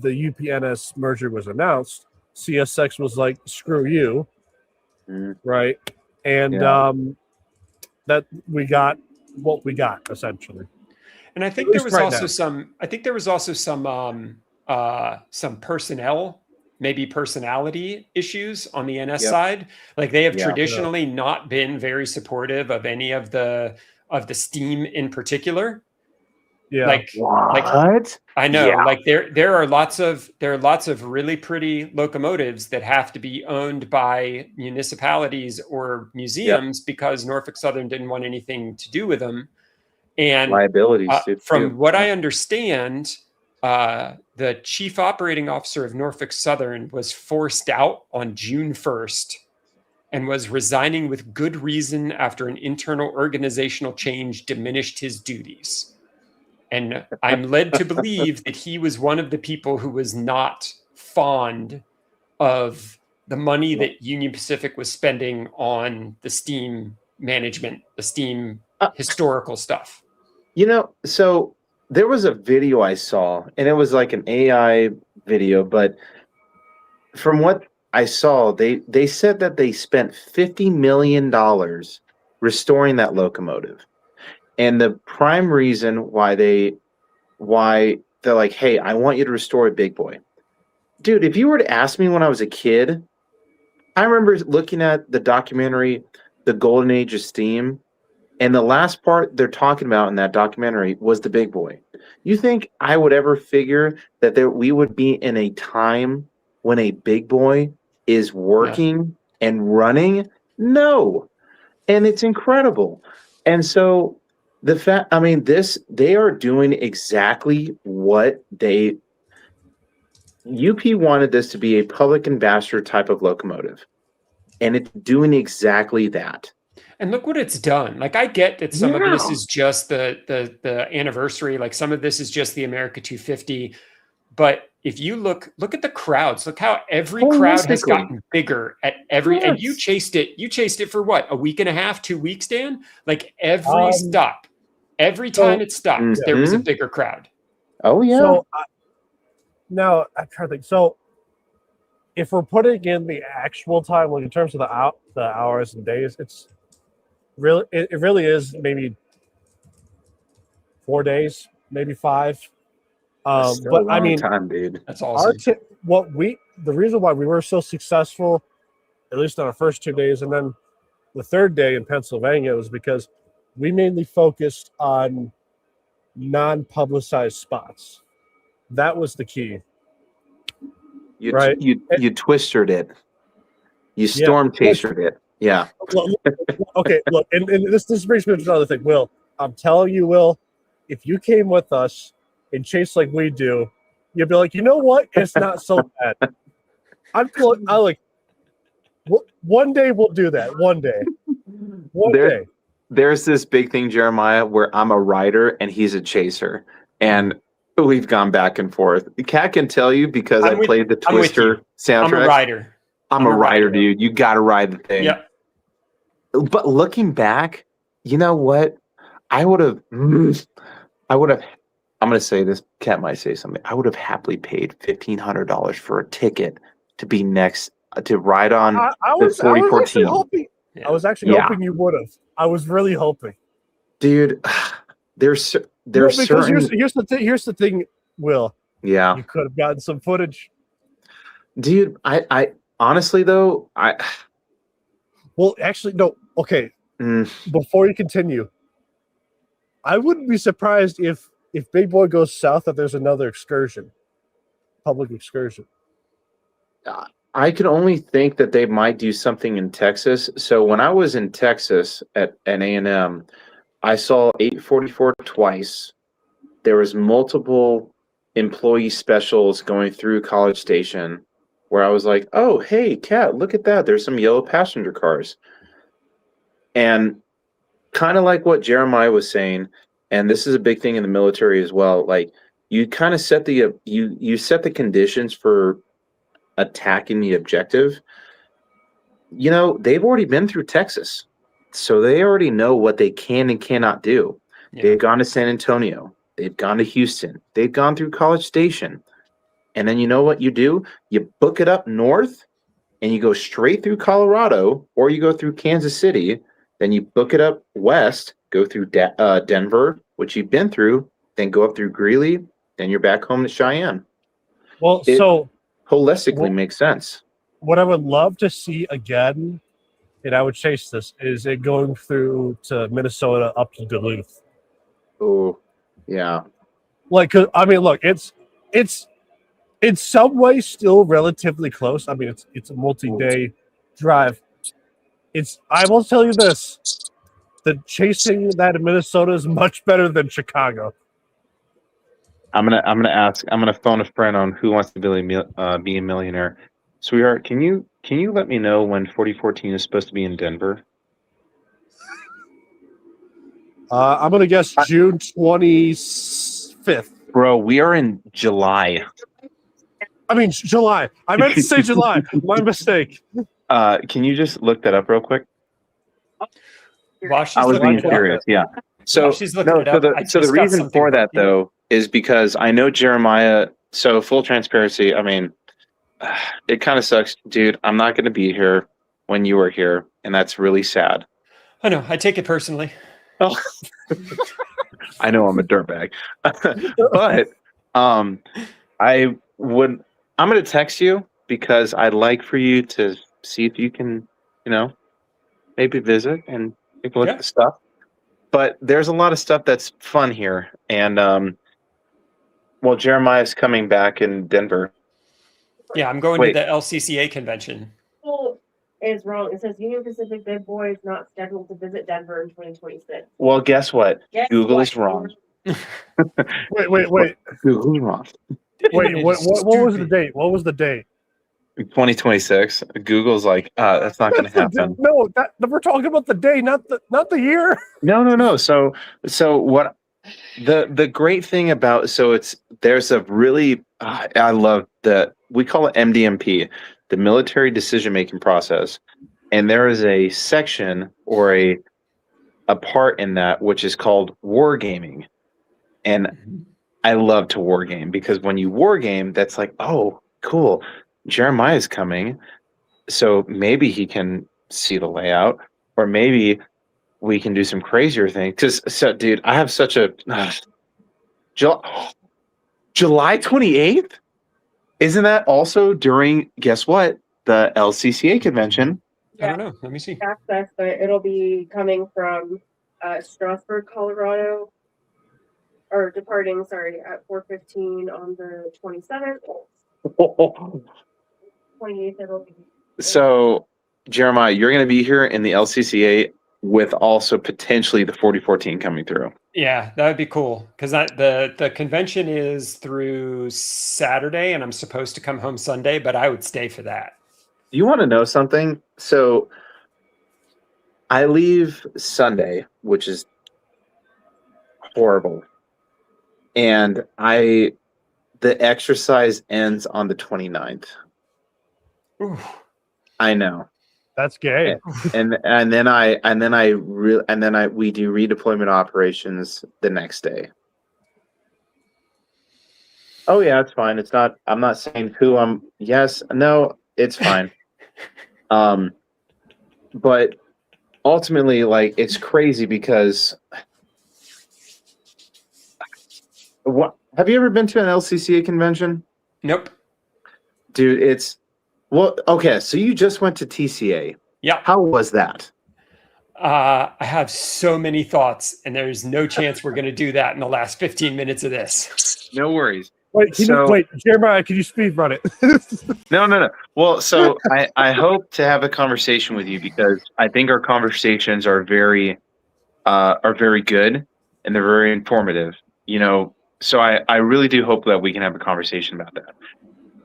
the UPNS merger was announced, CSX was like, "Screw you," right? And that we got what we got essentially. And I think there was also some. I think there was also some personnel, maybe personality issues on the NS side. Like they have traditionally not been very supportive of any of the steam in particular. Yeah. Like I know. Yeah. Like there are lots of really pretty locomotives that have to be owned by municipalities or museums because Norfolk Southern didn't want anything to do with them. And liabilities from what I understand, the chief operating officer of Norfolk Southern was forced out on June 1st and was resigning with good reason after an internal organizational change diminished his duties. And I'm led to believe that he was one of the people who was not fond of the money that Union Pacific was spending on the steam management, the steam historical stuff. So there was a video I saw, and it was like an AI video, but from what I saw, they said that they spent $50 million restoring that locomotive. And the prime reason why they're like, hey, I want you to restore a big boy. Dude, if you were to ask me when I was a kid, I remember looking at the documentary, The Golden Age of Steam, and the last part they're talking about in that documentary was the big boy. You think I would ever figure that we would be in a time when a big boy is working and running? No. And it's incredible. And so they are doing exactly what UP wanted this to be a public ambassador type of locomotive. And it's doing exactly that. And look what it's done. Like I get that some of this is just the anniversary, like some of this is just the America 250. But if you look at the crowds, look how every crowd has gotten bigger at every and you chased it for what, a week and a half, 2 weeks, Dan? Like every stop, every time it stopped, there was a bigger crowd. Oh yeah. So now I'm trying to think. So if we're putting in the actual time, like in terms of the hours and days, it really is maybe 4 days, maybe 5. But I mean, time, dude. That's awesome. The reason why we were so successful, at least on our first 2 days, and then the third day in Pennsylvania, was because we mainly focused on non-publicized spots. That was the key. You twisted it. You storm tastered it. Yeah. Okay, look, and this brings me to another thing. Will, I'm telling you, Will, if you came with us and chased like we do, you'd be like, you know what? It's not so bad. One day we'll do that. One day. One day. There's this big thing, Jeremiah, where I'm a rider and he's a chaser. And we've gone back and forth. Kat can tell you because I played the Twister soundtrack. I'm a rider. I'm a rider, dude. You got to ride the thing. Yep. But looking back, you know what? I'm going to say this. Kat might say something. I would have happily paid $1,500 for a ticket to be next to ride on the 4014. I was actually hoping you would have. I was really hoping. Dude, there's certain... Here's the thing, Will. Yeah. You could have gotten some footage. Dude, I honestly though, Well, actually, no. Okay. Before you continue, I wouldn't be surprised if Big Boy goes south that there's another excursion, public excursion. I could only think that they might do something in Texas. So when I was in Texas at an A&M, I saw 844 twice. There was multiple employee specials going through College Station. where I was like, oh, hey, Kat, look at that. There's some yellow passenger cars. And kind of like what Jeremiah was saying, and this is a big thing in the military as well, like you kind of set the you set the conditions for attacking the objective. You know, they've already been through Texas, so they already know what they can and cannot do. Yeah. They've gone to San Antonio, they've gone to Houston, they've gone through College Station. And then you know what you do? You book it up north and you go straight through Colorado, or you go through Kansas City, then you book it up west, go through Denver, which you've been through, then go up through Greeley, then you're back home to Cheyenne. Well, It so holistically makes sense. what I would love to see again, and I would chase this, is it going through to Minnesota up to Duluth. Oh, yeah. Like, 'cause, I mean, look, it's in some ways still relatively close. I mean, it's a multi-day drive. I will tell you this: the chasing that in Minnesota is much better than Chicago. I'm gonna phone a friend on Who Wants to Be a Millionaire. Sweetheart, can you let me know when 4014 is supposed to be in Denver? I'm gonna guess June 25th. Bro, we are in July. I mean July. I meant to say July. My mistake. Can you just look that up real quick? While she's I was looking being it up- serious, yeah. So while she's looking it up, I so the just got reason something for that from you. though is because I know Jeremiah. So full transparency, I mean, it kind of sucks, dude. I'm not going to be here when you are here, and that's really sad. I know. I take it personally. Oh, I know I'm a dirtbag, but I'm going to text you because I'd like for you to see if you can, maybe visit and take a look Yeah. at the stuff. But there's a lot of stuff that's fun here, and well, Jeremiah's coming back in Denver. Yeah, I'm going Wait. to the LCCA convention. Is wrong. It says Union Pacific Big Boy is not scheduled to visit Denver in 2026. Well, guess what? Guess Google's what? wrong. Wait. Google's wrong. Wait, what was the date? What was the date? 2026. Google's like, that's not going to happen. No, we're talking about the day, not the year. No. So what? The great thing about there's a really I love we call it MDMP, the military decision making process, and there is a section or a part in that which is called wargaming, and I love to wargame because when you wargame, that's like, oh, cool. Jeremiah's coming, so maybe he can see the layout, or maybe we can do some crazier things. Dude, I have such a July 28th. Isn't that also during? Guess what? The LCCA convention. I don't know. Let me see. Access, but it'll be coming from Strasburg, Colorado, or departing. Sorry, at 4:15 on the 27th. 28th, it'll be. So, Jeremiah, you're going to be here in the LCCA with also potentially the 4014 coming through. Yeah, that would be cool because the convention is through Saturday, and I'm supposed to come home Sunday, but I would stay for that. You want to know something? So, I leave Sunday, which is horrible, and the exercise ends on the 29th. Ooh. I know. That's gay. And then we do redeployment operations the next day. Oh yeah, it's fine. It's not. I'm not saying who I'm. Yes, no, it's fine. But ultimately, like, it's crazy because what? Have you ever been to an LCCA convention? Nope. Dude, okay. So you just went to TCA. Yeah. How was that? I have so many thoughts, and there's no chance we're going to do that in the last 15 minutes of this. No worries. Wait, Jeremiah, can you speed run it? No. Well, so I hope to have a conversation with you because I think our conversations are very good and they're very informative. So I really do hope that we can have a conversation about that.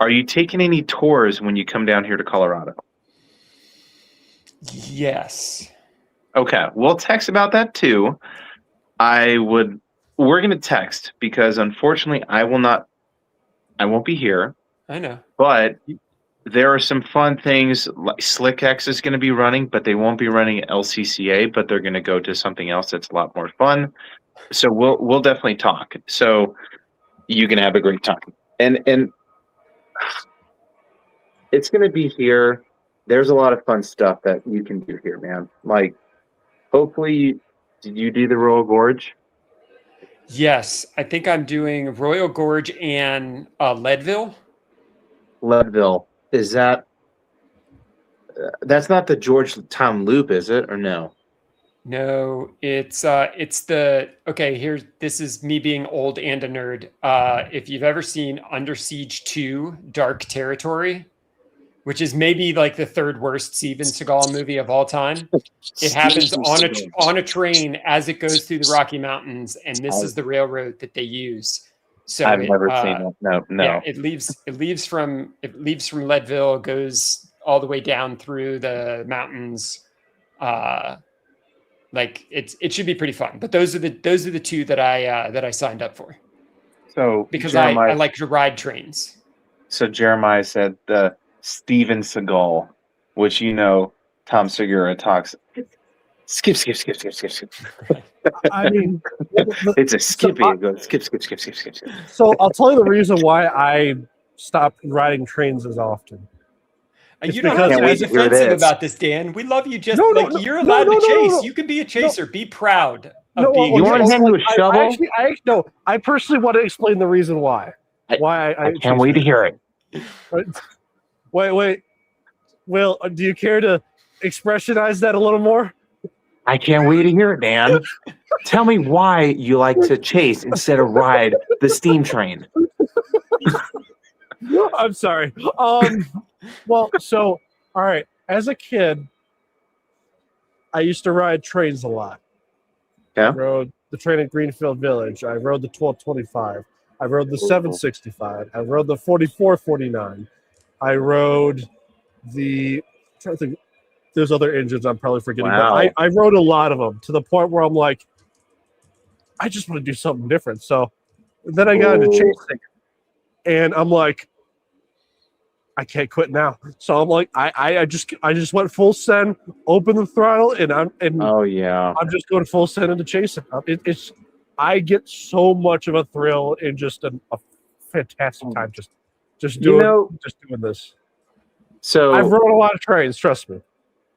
Are you taking any tours when you come down here to Colorado? Yes. Okay, we'll text about that too. We're going to text because unfortunately I won't be here, I know. but there are some fun things. Like SlickX is going to be running, but they won't be running at LCCA, but they're going to go to something else that's a lot more fun. So we'll definitely talk. So you can have a great time. And it's going to be here. There's a lot of fun stuff that you can do here, man. Like, hopefully, did you do the Royal Gorge? Yes, I think I'm doing Royal Gorge and Leadville. Leadville. Is that that's not the Georgetown Loop, is it, or no? No, it's the okay. This is me being old and a nerd. If you've ever seen Under Siege 2: Dark Territory, which is maybe like the third worst Steven Seagal movie of all time, it happens on a train as it goes through the Rocky Mountains, and this is the railroad that they use. So I've never seen it. No. Yeah, it leaves from Leadville, goes all the way down through the mountains. Like it should be pretty fun. But those are the two that I signed up for. So because I like to ride trains. So Jeremiah said the Steven Seagal, which Tom Segura talks. Skip. I mean, it's a skippy. It goes skip. So I'll tell you the reason why I stopped riding trains as often. You don't have to be defensive about this, Dan. We love you. You're allowed to chase. You can be a chaser. Be proud of being. You want to hand you a shovel? I personally want to explain the reason why. I can't wait to hear it. Wait. Will, do you care to expressionize that a little more? I can't wait to hear it, Dan. Tell me why you like to chase instead of ride the steam train. I'm sorry. Well, so, all right. As a kid, I used to ride trains a lot. Yeah. I rode the train at Greenfield Village. I rode the 1225. I rode the 765. I rode the 4449. I rode the... I'm trying to think. There's other engines I'm probably forgetting. Wow. But I rode a lot of them to the point where I'm like, I just want to do something different. So then I got into chasing. And I'm like, I can't quit now. So I'm like, I just went full send, open the throttle, and I'm just going full send into chasing. I get so much of a thrill in just a fantastic time just doing this. So I've rode a lot of trains, trust me.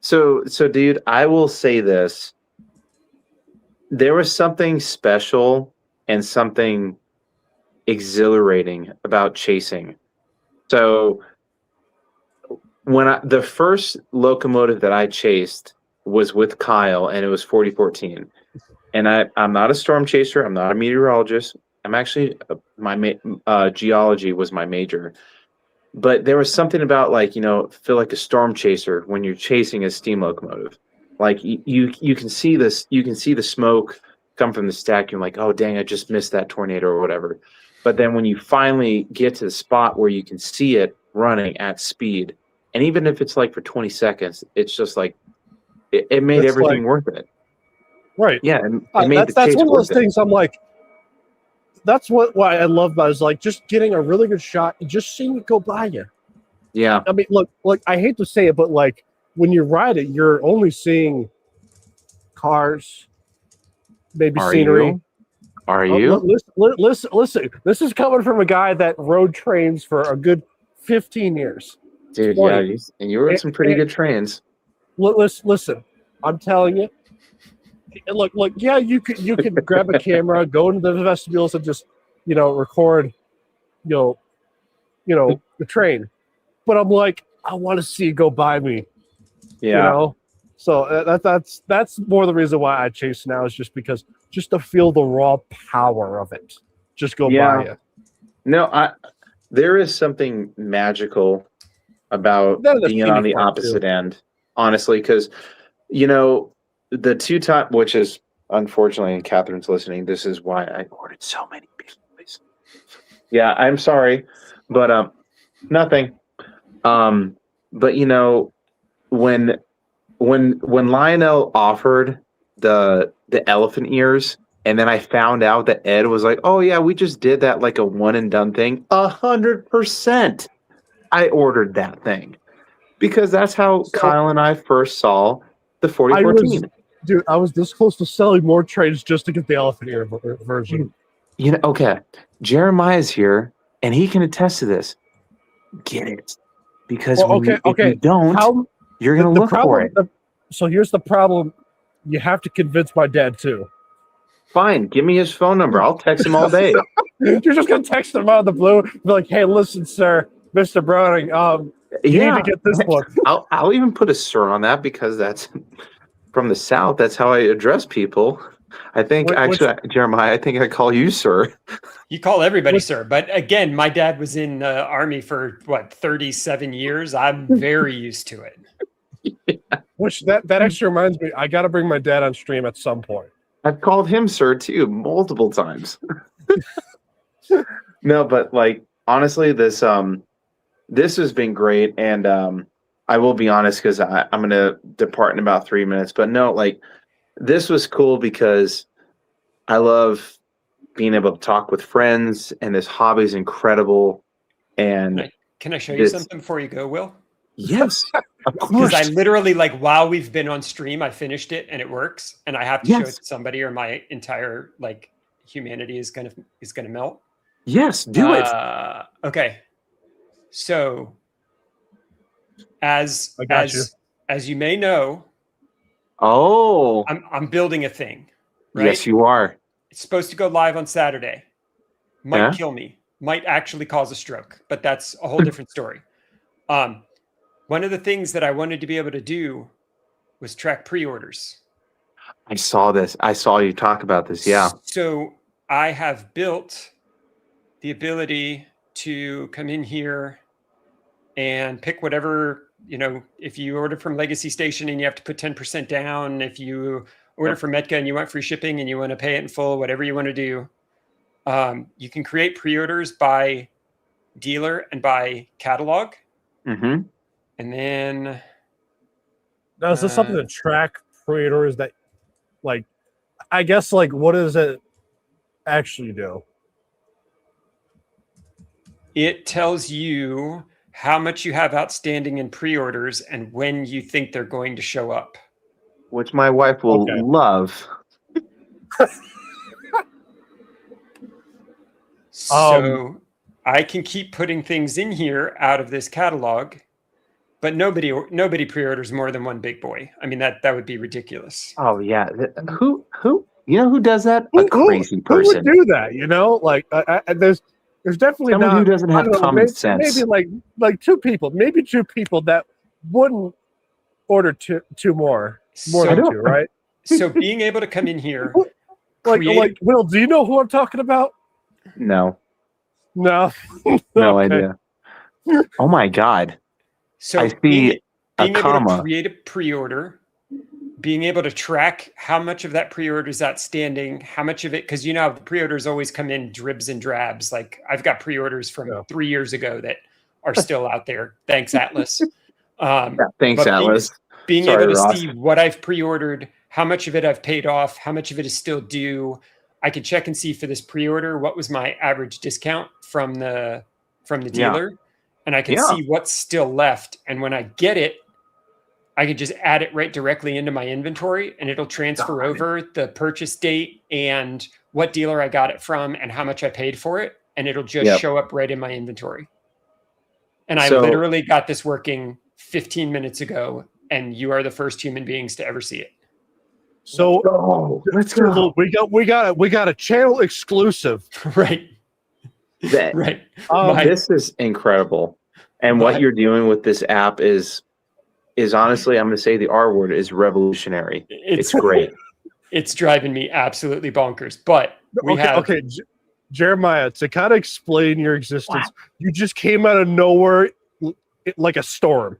So dude, I will say this. There was something special and something exhilarating about chasing. So when the first locomotive that I chased was with Kyle, and it was 4014. And I'm not a storm chaser. I'm not a meteorologist. I'm actually geology was my major. But there was something about feel like a storm chaser when you're chasing a steam locomotive. Like you can see this, you can see the smoke come from the stack. You're like, oh dang, I just missed that tornado or whatever. But then when you finally get to the spot where you can see it running at speed, and even if it's like for 20 seconds, it's just like it made everything worth it. Right. Yeah. It made that's one of those things I'm like, that's why I love about it, is like just getting a really good shot and just seeing it go by you. Yeah. I mean, look, I hate to say it, but like when you ride it, you're only seeing cars, maybe scenery. Are you? Listen. This is coming from a guy that rode trains for a good 15 years. Dude, 20. Yeah, and you rode some pretty good trains. Listen, I'm telling you. Look, yeah, you could grab a camera, go into the vestibules, and just record, the train. But I'm like, I want to see it go by me. Yeah. So that's more the reason why I chase now, is just because just to feel the raw power of it, just go by you. No, there is something magical about being on the opposite end, honestly, because the two time, which is unfortunately, and Catherine's listening, this is why I ordered so many pieces. Yeah, I'm sorry, but Nothing. But you know, when Lionel offered the elephant ears, and then I found out that Ed was like, "Oh yeah, we just did that like a one and done thing." 100%, I ordered that thing because that's how So- Kyle and I first saw the I 4014. was this close to selling more trains just to get the elephant ear version. You know, okay, Jeremiah's here, and he can attest to this. Get it, because Well, if you don't, How you're gonna the look for problem? it. So here's the problem: you have to convince my dad too. Fine, give me his phone number. I'll text him all day. You're just gonna text him out of the blue, be like, "Hey, listen, sir, Mr. Browning, you need to get this one." I'll even put a sir on that because that's from the South. That's how I address people. I think Jeremiah, I think I call you sir. You call everybody sir, but again, my dad was in the Army for 37 years. I'm very used to it. Which that actually reminds me, I got to bring my dad on stream at some point. I've called him sir too multiple times. No, but like honestly, this has been great, and I will be honest because I'm gonna depart in about 3 minutes. But no, like this was cool because I love being able to talk with friends, and this hobby is incredible. And Can I show you something before you go, Will? Yes, of Because course. I literally, like, while we've been on stream, I finished it and it works, and I have to show it to somebody, or my entire like humanity is gonna melt. Yes, do it. Okay, so as you may know, I'm building a thing. Right? Yes, you are. It's supposed to go live on Saturday. Might kill me. Might actually cause a stroke, but that's a whole different story. One of the things that I wanted to be able to do was track pre-orders. I saw this. I saw you talk about this. Yeah. So I have built the ability to come in here and pick whatever, if you order from Legacy Station and you have to put 10% down, if you order from Metka and you want free shipping and you want to pay it in full, whatever you want to do, you can create pre-orders by dealer and by catalog. Mm-hmm. And then now, is this something to track pre-orders that, like, I guess, like, what does it actually do? It tells you how much you have outstanding in pre-orders and when you think they're going to show up. Which my wife will love. So I can keep putting things in here out of this catalog, but nobody pre-orders more than one big boy. I mean, that would be ridiculous. Oh yeah, who you know who does that? A crazy person. Who would do that? Like there's definitely someone not, who doesn't have common sense. Maybe like two people that wouldn't order two more than two, right? So being able to come in here, like Will, do you know who I'm talking about? No, no idea. Oh my god! So I see being a able comma. to create a pre-order, being able to track how much of that pre-order is outstanding, how much of it, because the pre-orders always come in dribs and drabs. Like I've got pre-orders from 3 years ago that are still out there. Thanks, Atlas. Thanks, Atlas. Being able to see what I've pre-ordered, how much of it I've paid off, how much of it is still due. I could check and see for this pre-order what was my average discount from the dealer, and I can see what's still left. And when I get it, I can just add it right directly into my inventory, and it'll transfer over the purchase date and what dealer I got it from and how much I paid for it, and it'll just show up right in my inventory. And I literally got this working 15 minutes ago, and you are the first human beings to ever see it. So let's go. We got a channel exclusive, right? Right. This is incredible, and what you're doing with this app is honestly, I'm going to say the R word, is revolutionary. It's great. It's driving me absolutely bonkers. But Jeremiah, to kind of explain your existence, you just came out of nowhere like a storm.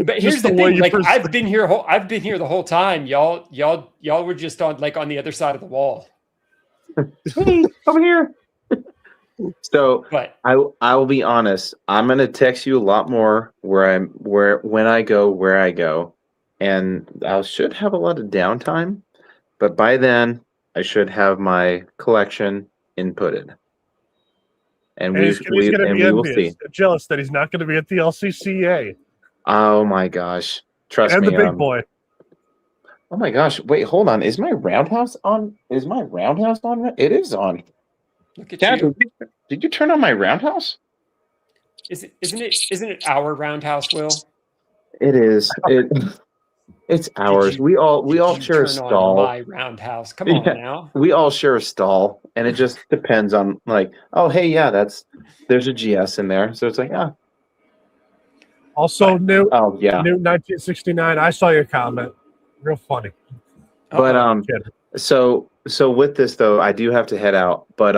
But here's the thing: like I've been here the whole time. Y'all were just on the other side of the wall. Hey, come here. So But I will be honest. I'm gonna text you a lot more when I go, and I should have a lot of downtime. But by then, I should have my collection inputted, and And he's going to be we will see. envious, jealous that he's not going to be at the LCCA Oh my gosh! Trust and me. the big boy. Oh my gosh! Wait, hold on. Is my roundhouse on? Is my roundhouse on? It is on. look at Dad, you. did you turn on my roundhouse? Isn't it our roundhouse, Will? It is. It's ours. you- We all Did you share a turn on stall. my roundhouse? Come on Yeah, now. we all share a stall, and it just depends on like, oh hey, yeah, there's a GS in there, so it's like, yeah, Also, new oh yeah. 1969. I saw your comment. Real funny. But Kid. so with this though, I do have to head out. But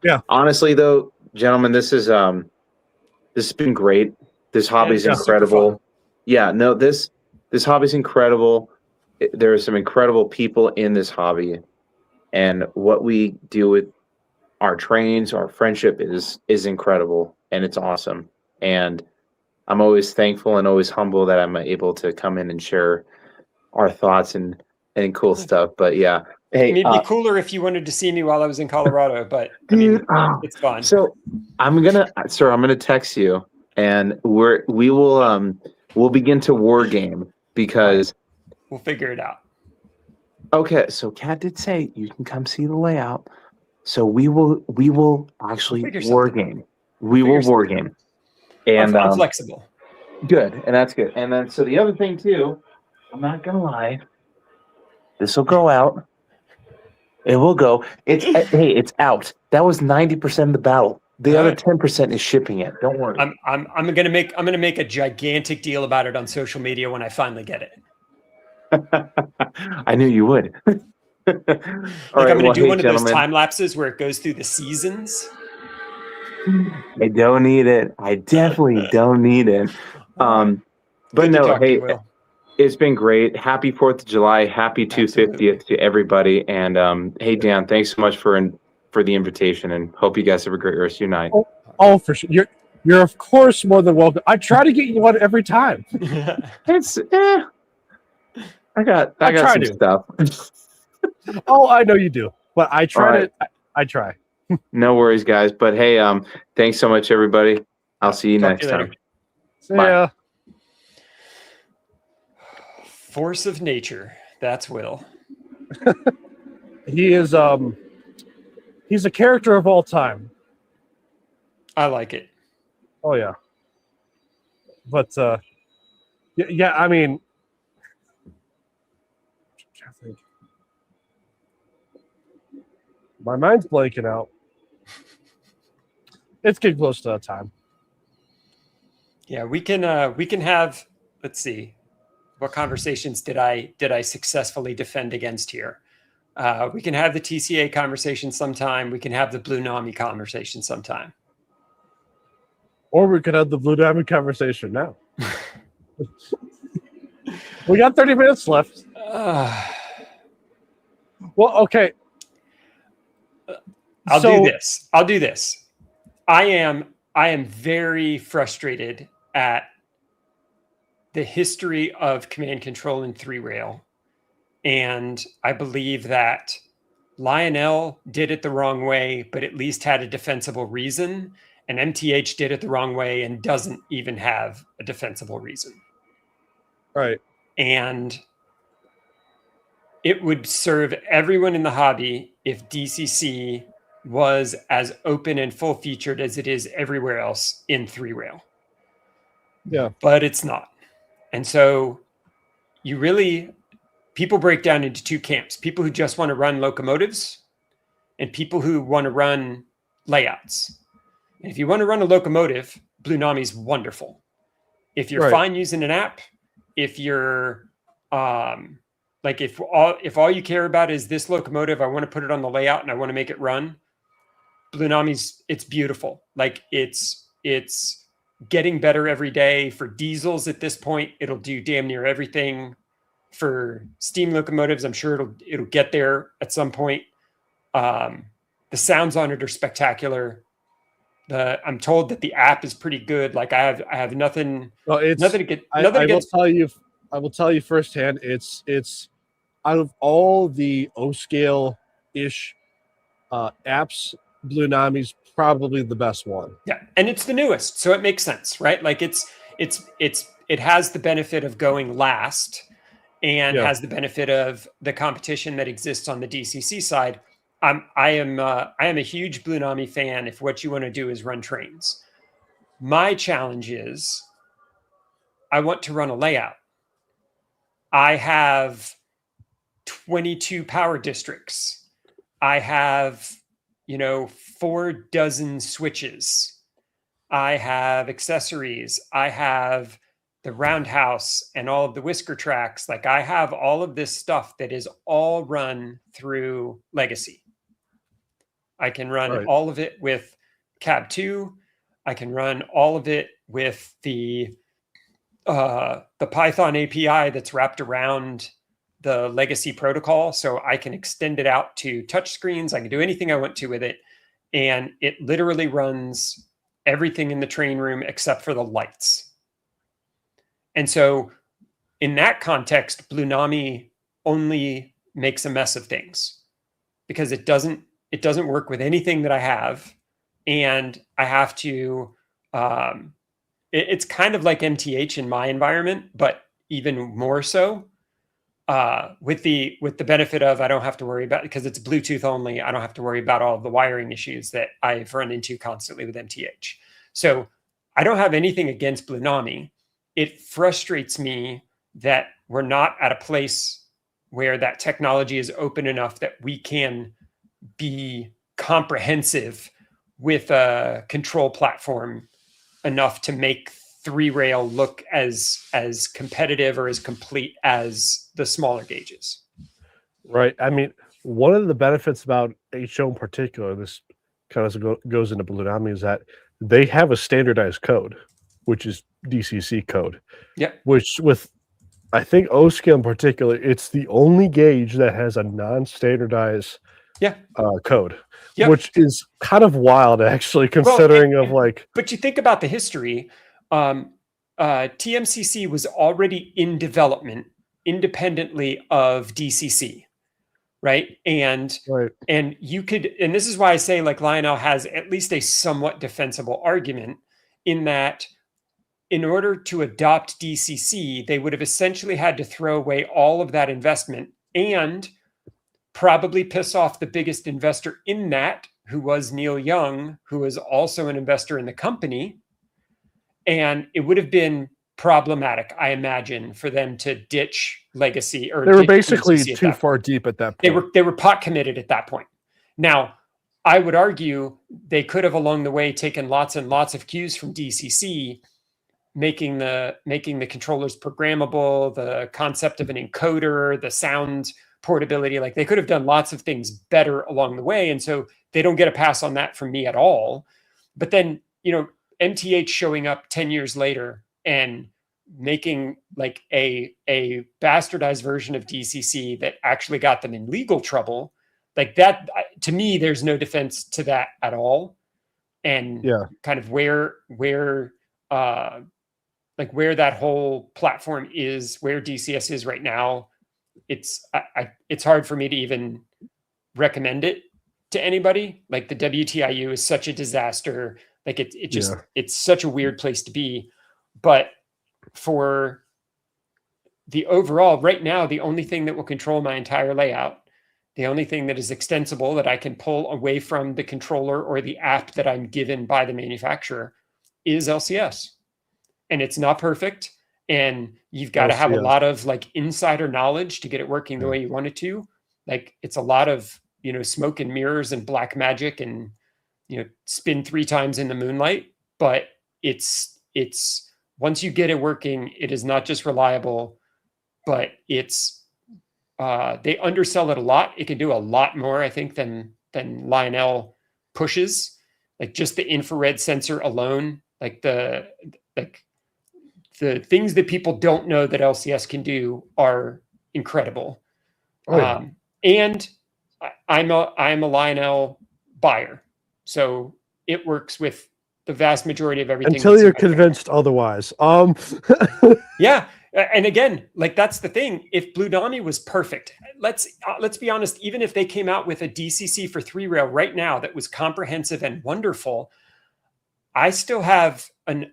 Yeah. honestly though, gentlemen, this has been great. This hobby's Yeah, super incredible. fun. Yeah, no, this hobby's incredible. There are some incredible people in this hobby, and what we do with our trains, our friendship is incredible, and it's awesome. And I'm always thankful and always humble that I'm able to come in and share our thoughts and cool stuff. But yeah, hey, It'd be cooler if you wanted to see me while I was in Colorado, but I dude, mean, it's fun. So I'm gonna text you, and we'll begin to war game because We'll figure it out. okay. So Kat did say you can come see the layout. So we will actually figure war something game. We will figure war something game. And I'm flexible. good, and that's good. And then so the other thing too, I'm not gonna lie, this will go out. It will go. It's hey, it's out. That was 90% of the battle. The other 10% is shipping it. Don't worry. I'm gonna make a gigantic deal about it on social media when I finally get it. I knew you would. I'm gonna do one of those time lapses where it goes through the seasons. I don't need it. I definitely don't need it. But Good to no, talk to hey, you, Will. it's been great. Happy 4th of July. Happy 250th to everybody. And hey, Dan, thanks so much for the invitation, and hope you guys have a great rest of your night. Oh, for sure. You're of course more than welcome. I try to get you one every time. It's I got some stuff. Oh, I know you do, but I try I try. No worries, guys. But hey, thanks so much, everybody. I'll see you next time. Yeah. Force of nature. That's Will. He is he's a character of all time. I like it. Oh yeah. But yeah, I mean, I think my mind's blanking out. It's getting close to that time. Yeah, we can have, let's see, what conversations did I successfully defend against here? We can have the TCA conversation sometime. We can have the Blue Nami conversation sometime. Or we could have the Blue Diamond conversation now. We got 30 minutes left. Well, okay. I'll do this. I am very frustrated at the history of command control in 3-rail. And I believe that Lionel did it the wrong way, but at least had a defensible reason. And MTH did it the wrong way and doesn't even have a defensible reason. Right. And it would serve everyone in the hobby if DCC was as open and full featured as it is everywhere else in 3-rail. Yeah. But it's not. And so people break down into two camps: people who just want to run locomotives and people who want to run layouts. And if you want to run a locomotive, Blue Nami's wonderful. If you're fine using an app, if you're if all you care about is this locomotive, I want to put it on the layout and I want to make it run, Blue Nami's, it's beautiful. Like it's getting better every day. For diesels at this point, it'll do damn near everything. For steam locomotives, I'm sure it'll get there at some point. The sounds on it are spectacular. I'm told that the app is pretty good. Like I have nothing. Well, Nothing to get. I Nothing will against. tell you. I will tell you firsthand. It's out of all the O scale ish apps, Blue Nami's probably the best one. Yeah, and it's the newest, so it makes sense, right? Like it has the benefit of going last, and has the benefit of the competition that exists on the DCC side. I am a huge Blue Nami fan. If what you want to do is run trains, my challenge is I want to run a layout. I have 22 power districts. I have 4 dozen switches. I have accessories. I have the roundhouse and all of the whisker tracks. Like I have all of this stuff that is all run through Legacy. I can run all of it with Cab 2. I can run all of it with the Python API that's wrapped around the Legacy protocol. So I can extend it out to touchscreens. I can do anything I want to with it. And it literally runs everything in the train room except for the lights. And so in that context, Blue Nami only makes a mess of things because it doesn't work with anything that I have. And I have to, it's kind of like MTH in my environment, but even more so with the benefit of I don't have to worry about, because it's Bluetooth only, I don't have to worry about all of the wiring issues that I've run into constantly with MTH. So I don't have anything against Blue Nami. It frustrates me that we're not at a place where that technology is open enough that we can be comprehensive with a control platform enough to make 3-rail look as competitive or as complete as the smaller gauges. Right. I mean, one of the benefits about HO in particular, this kind of goes into Blue Nami, is that they have a standardized code, which is DCC code. Yeah. Which with, I think O scale in particular, it's the only gauge that has a non-standardized code, which is kind of wild, actually, considering But you think about the history. TMCC was already in development independently of DCC, right? And you could, and this is why I say like Lionel has at least a somewhat defensible argument in that in order to adopt DCC, they would have essentially had to throw away all of that investment and probably piss off the biggest investor in that, who was Neil Young, who was also an investor in the company. And it would have been problematic, I imagine, for them to ditch Legacy, or they were basically too far deep at that point. They were pot committed at that point. Now, I would argue they could have along the way taken lots and lots of cues from DCC, making the controllers programmable, the concept of an encoder, the sound portability. Like they could have done lots of things better along the way. And so they don't get a pass on that from me at all. But then, MTH showing up 10 years later and making like a bastardized version of DCC that actually got them in legal trouble, like that, to me, there's no defense to that at all. And kind of where that whole platform is, where DCS is right now, it's hard for me to even recommend it to anybody. Like the WTIU is such a disaster. Like it's such a weird place to be. But for the overall, right now, the only thing that will control my entire layout, the only thing that is extensible that I can pull away from the controller or the app that I'm given by the manufacturer is LCS. And it's not perfect. And you've got to have a lot of like insider knowledge to get it working the way you want it to. Like it's a lot of, smoke and mirrors and black magic and, spin 3 times in the moonlight. But it's once you get it working, it is not just reliable, but it's, they undersell it a lot. It can do a lot more, I think, than Lionel pushes. Like just the infrared sensor alone, like the things that people don't know that LCS can do are incredible. And I'm a Lionel buyer, so it works with the vast majority of everything. Until you're convinced otherwise. Yeah. And again, like that's the thing. If Blue Nami was perfect, let's be honest, even if they came out with a DCC for 3-rail right now that was comprehensive and wonderful, I still have an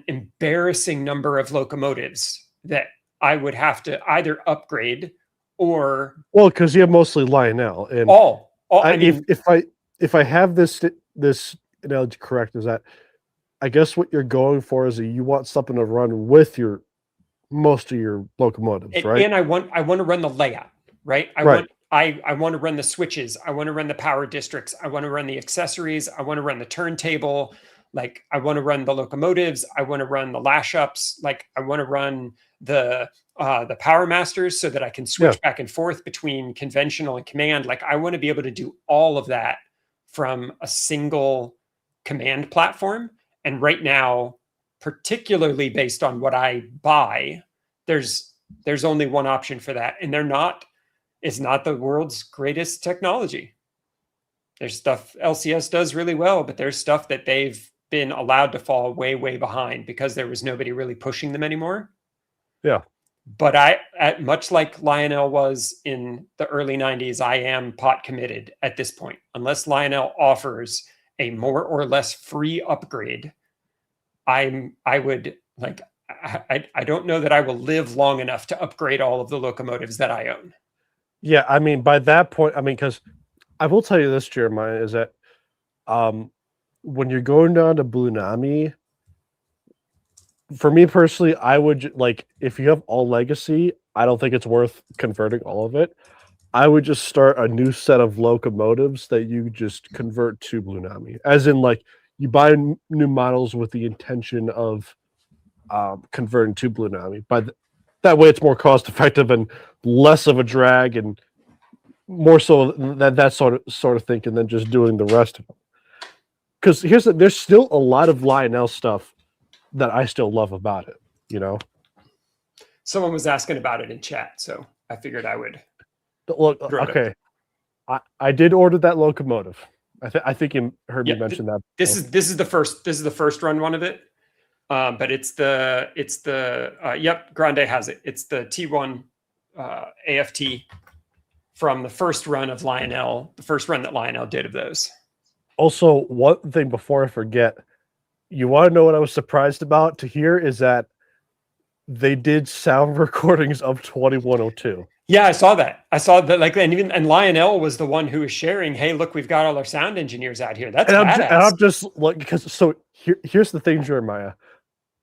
embarrassing number of locomotives that I would have to either upgrade or because you have mostly Lionel, and I mean, if I have this analogy correct, is that I guess what you're going for is that you want something to run with most of your locomotives, right? And I want to run the layout, right? I want to run the switches. I want to run the power districts. I want to run the accessories. I want to run the turntable. Like I want to run the locomotives. I want to run the lash ups. Like I want to run the power masters so that I can switch back and forth between conventional and command. Like I want to be able to do all of that from a single command platform. And right now, particularly based on what I buy, there's only one option for that. And it's not the world's greatest technology. There's stuff LCS does really well, but there's stuff that they've been allowed to fall way, way behind because there was nobody really pushing them anymore. Yeah. But much like Lionel was in the early 90s, I am pot committed at this point. Unless Lionel offers a more or less free upgrade, I don't know that I will live long enough to upgrade all of the locomotives that I own. Yeah, I mean, by that point, I mean, because I will tell you this, Jeremiah, is that when you're going down to Blue Nami, for me personally, I would like, if you have all legacy, I don't think it's worth converting all of it. I would just start a new set of locomotives that you just convert to Blue Nami, as in like you buy new models with the intention of converting to Blue Nami. That way, it's more cost effective and less of a drag, and more so that sort of thinking than just doing the rest of them. Because there's still a lot of Lionel stuff that I still love about it. You know, someone was asking about it in chat, so I figured I would. Look, okay, I did order that locomotive. I think you heard me mention that. This is the first run one of it. But it's the Grande has it. It's the T1 AFT from the first run of Lionel, the first run that Lionel did of those. Also, one thing before I forget, you want to know what I was surprised about to hear is that they did sound recordings of 2102. Yeah, I saw that. Like, and Lionel was the one who was sharing, hey, look, we've got all our sound engineers out here. That's badass. And I'm just like, because so here's the thing, Jeremiah.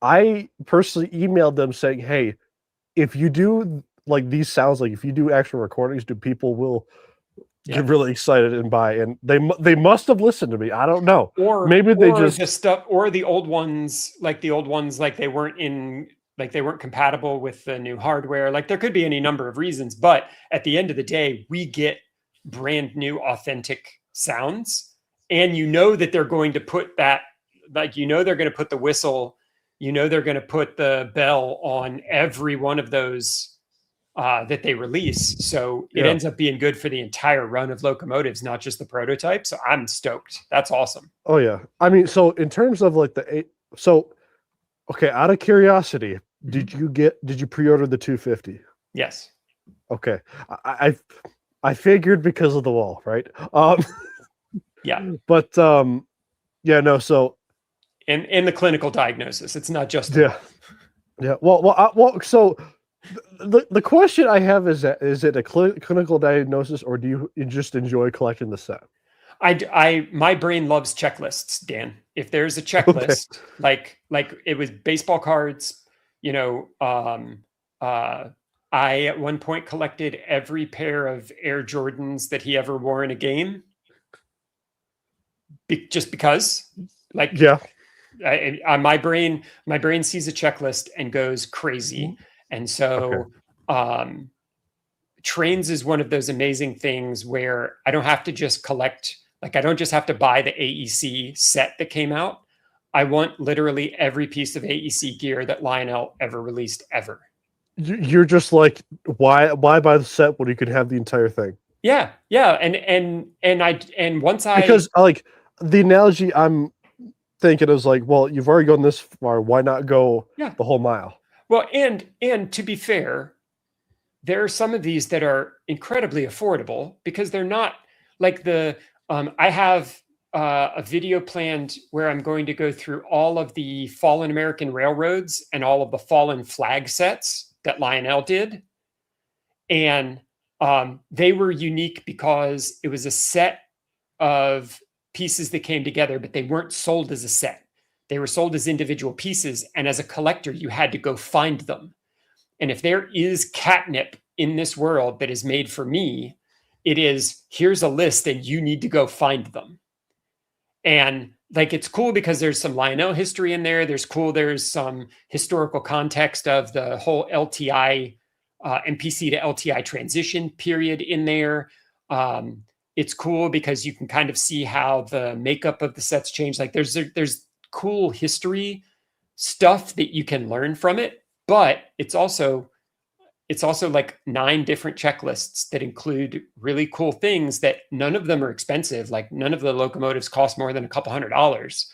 I personally emailed them saying, hey, if you do like these sounds, like if you do actual recordings, people will get really excited and buy. And they must have listened to me. I don't know. Or maybe they just the stuff, or the old ones, like they weren't compatible with the new hardware. Like there could be any number of reasons, but at the end of the day, we get brand new, authentic sounds. And you know that they're going to put that, like, they're going to put the whistle, they're going to put the bell on every one of those that they release. So it ends up being good for the entire run of locomotives, not just the prototype. So I'm stoked. That's awesome. Oh yeah. I mean, so in terms of like okay, out of curiosity, did you pre-order the 250? Yes. Okay. I figured because of the wall, right? Yeah. But yeah, no, so and the clinical diagnosis. It's not just yeah. Well, so the question I have is it a clinical diagnosis, or do you just enjoy collecting the set? My brain loves checklists, Dan. If there's a checklist, like it was baseball cards, I at one point collected every pair of Air Jordans that he ever wore in a game. Just because, like, yeah. My brain sees a checklist and goes crazy. And so Trains is one of those amazing things where I don't have to just collect, like I don't just have to buy the AEC set that came out. I want literally every piece of AEC gear that Lionel ever released ever. You're just like, why buy the set when you could have the entire thing? Yeah. And once because like the analogy I'm thinking it was like, well, you've already gone this far. Why not go the whole mile? Well, and to be fair, there are some of these that are incredibly affordable because they're not like I have a video planned where I'm going to go through all of the fallen American railroads and all of the fallen flag sets that Lionel did. And they were unique because it was a set of pieces that came together, but they weren't sold as a set. They were sold as individual pieces. And as a collector, you had to go find them. And if there is catnip in this world that is made for me, it is, here's a list and you need to go find them. And like, it's cool because there's some Lionel history in there. There's some historical context of the whole LTI, MPC to LTI transition period in there. It's cool because you can kind of see how the makeup of the sets change. Like there's cool history stuff that you can learn from it, but it's also like 9 different checklists that include really cool things that none of them are expensive. Like none of the locomotives cost more than a couple $100,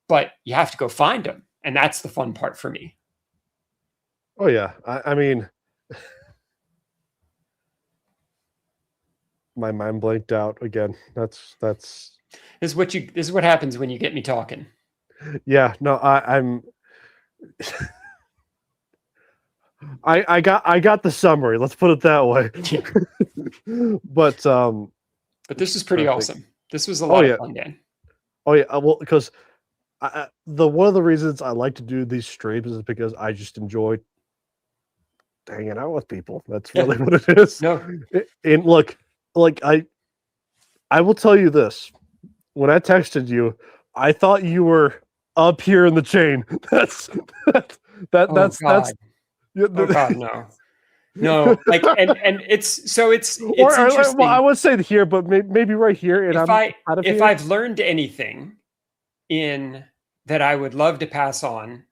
but you have to go find them. And that's the fun part for me. Oh yeah. I mean, my mind blanked out again. That's This is what happens when you get me talking. Yeah, no, I'm I got the summary. Let's put it that way. But this is pretty awesome. This was a lot of fun, Dan. Oh yeah, well, because one of the reasons I like to do these streams is because I just enjoy hanging out with people. That's really what it is. No, and look, like I will tell you this: when I texted you, I thought you were up here in the chain. That's. Oh God, no, like, and it's or interesting. well, I would say here, but maybe right here. And if I've learned anything in that I would love to pass on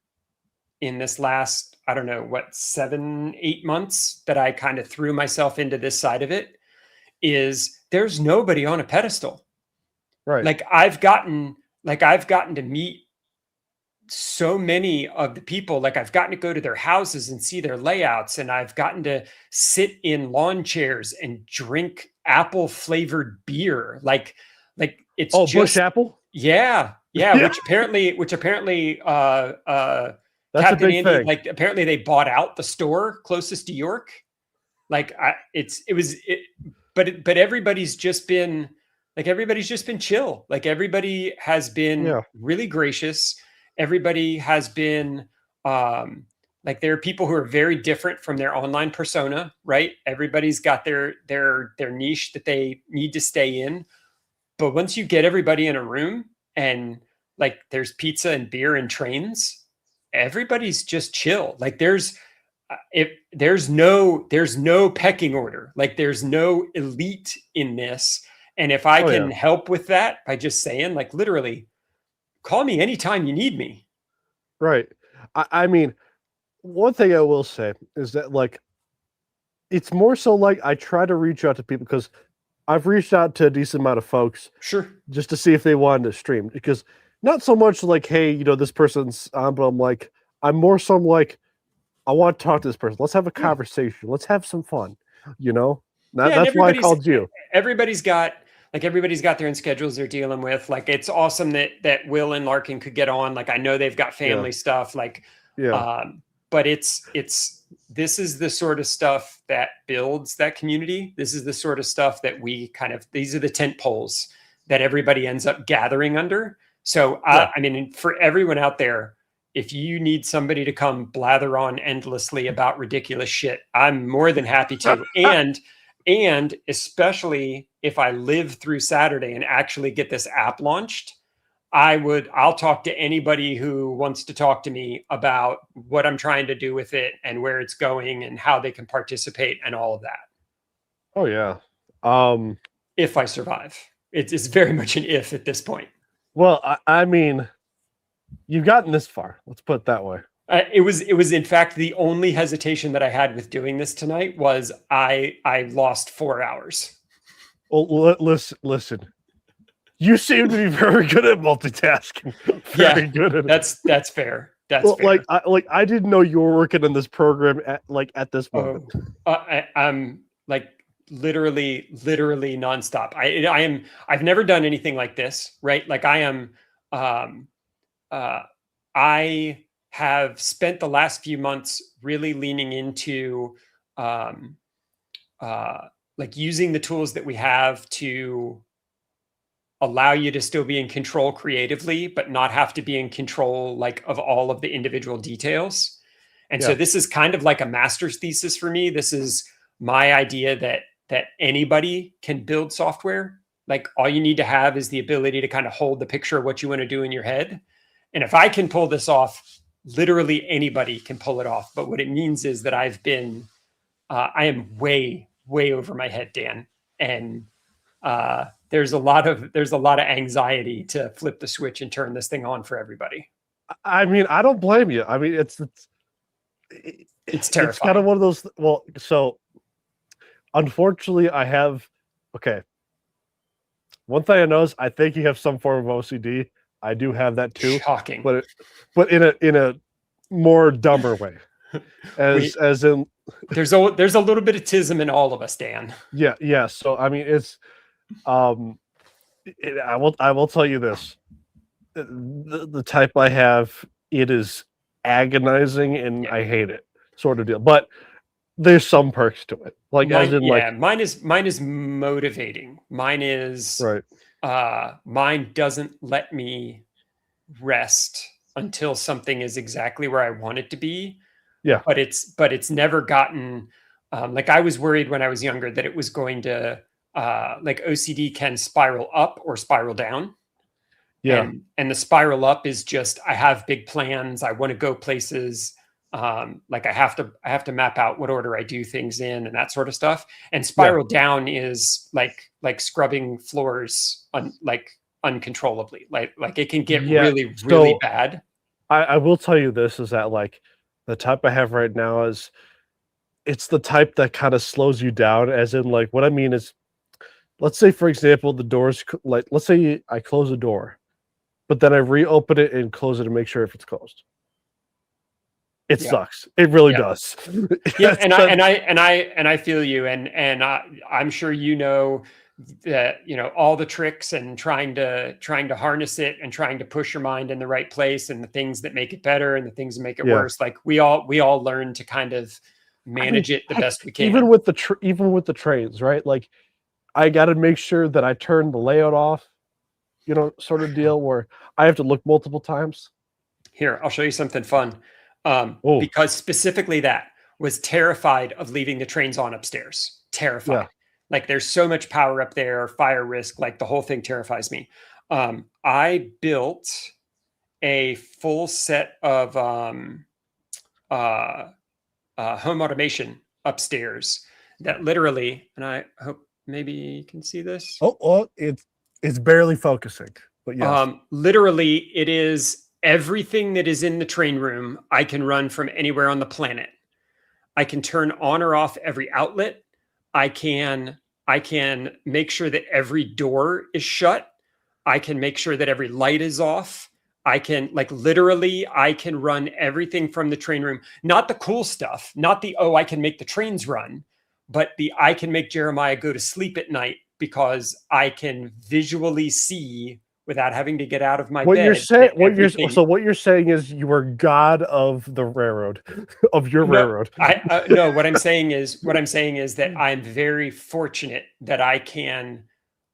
in this last, I don't know, 7-8 months that I kind of threw myself into this side of it, is there's nobody on a pedestal. Right. Like I've gotten to meet so many of the people. Like I've gotten to go to their houses and see their layouts, and I've gotten to sit in lawn chairs and drink apple flavored beer. Like it's just Bush apple. Yeah. Which apparently that's Captain a big Andy, thing. like apparently they bought out the store closest to York. Like but everybody's just been chill. Like everybody has been really gracious. Everybody has been like, there are people who are very different from their online persona, right? Everybody's got their niche that they need to stay in. But once you get everybody in a room and like there's pizza and beer and trains, everybody's just chill. Like there's no pecking order. Like there's no elite in this. And if I can help with that by just saying, like, literally, call me anytime you need me. Right. I mean, one thing I will say is that, like, it's more so like I try to reach out to people because I've reached out to a decent amount of folks. Sure. Just to see if they wanted to stream. Because not so much like, hey, this person's on, but I'm more so like, I want to talk to this person. Let's have a conversation. Let's have some fun. That's why I called you. Everybody's got their own schedules they're dealing with. Like, it's awesome that Will and Larkin could get on. Like, I know they've got family stuff. Like, but this is the sort of stuff that builds that community. This is the sort of stuff that these are the tent poles that everybody ends up gathering under. So, I mean, for everyone out there, if you need somebody to come blather on endlessly about ridiculous shit, I'm more than happy to. And especially if I live through Saturday and actually get this app launched, I'll talk to anybody who wants to talk to me about what I'm trying to do with it and where it's going and how they can participate and all of that. Oh yeah. If I survive, it's very much an if at this point. Well, I mean, you've gotten this far. Let's put it that way. It was in fact the only hesitation that I had with doing this tonight was I lost 4 hours. Well, listen. You seem to be very good at multitasking. Very good at it. That's fair. That's Well, fair. I didn't know you were working on this program at this moment. I'm like literally nonstop. I've never done anything like this, right? Like I have spent the last few months really leaning into like using the tools that we have to allow you to still be in control creatively, but not have to be in control like of all of the individual details. And so this is kind of like a master's thesis for me. This is my idea that anybody can build software. Like all you need to have is the ability to kind of hold the picture of what you want to do in your head. And if I can pull this off, literally anybody can pull it off. But what it means is that I am way over my head, Dan. And there's a lot of anxiety to flip the switch and turn this thing on for everybody. I mean, I don't blame you. I mean, it's terrifying. It's kind of one of those. Well, so unfortunately, I have. Okay. One thing I know is I think you have some form of OCD. I do have that too. Shocking. But in a more dumber way. As in there's a little bit of tism in all of us, Dan. Yeah. So I mean, it's I will tell you this. The type I have, it is agonizing and I hate it, sort of deal. But there's some perks to it. Like mine is motivating. Mine is right. Mine doesn't let me rest until something is exactly where I want it to be. Yeah. But it's never gotten like I was worried when I was younger that it was going to like OCD can spiral up or spiral down. Yeah. And the spiral up is just I have big plans. I want to go places. Like I have to map out what order I do things in and that sort of stuff. And spiral down is like scrubbing floors uncontrollably. Like it can get really bad. I will tell you this is that like the type I have right now is it's the type that kind of slows you down, as in like what I mean is, let's say for example the doors, like let's say I close a door, but then I reopen it and close it to make sure if it's closed. It sucks. It really does. Yeah, and I feel you, and I'm sure you know that all the tricks and trying to harness it and trying to push your mind in the right place and the things that make it better and the things that make it worse. Like we all learn to kind of manage it the best we can. Even with the trains, right? Like I got to make sure that I turn the layout off, sort of deal where I have to look multiple times. Here, I'll show you something fun. Because specifically that was terrified of leaving the trains on upstairs. Terrified. Yeah. Like there's so much power up there, fire risk, like the whole thing terrifies me. I built a full set of home automation upstairs that literally, and I hope maybe you can see this. Oh, it's barely focusing, but yes. Literally it is everything that is in the train room. I can run from anywhere on the planet. I can turn on or off every outlet. I can make sure that every door is shut. I can make sure that every light is off. I can I can run everything from the train room. Not the cool stuff, not the, I can make the trains run, but I can make Jeremiah go to sleep at night because I can visually see without having to get out of my bed. What you're saying is you are God of the railroad, of your railroad. No, what I'm saying is that I'm very fortunate that I can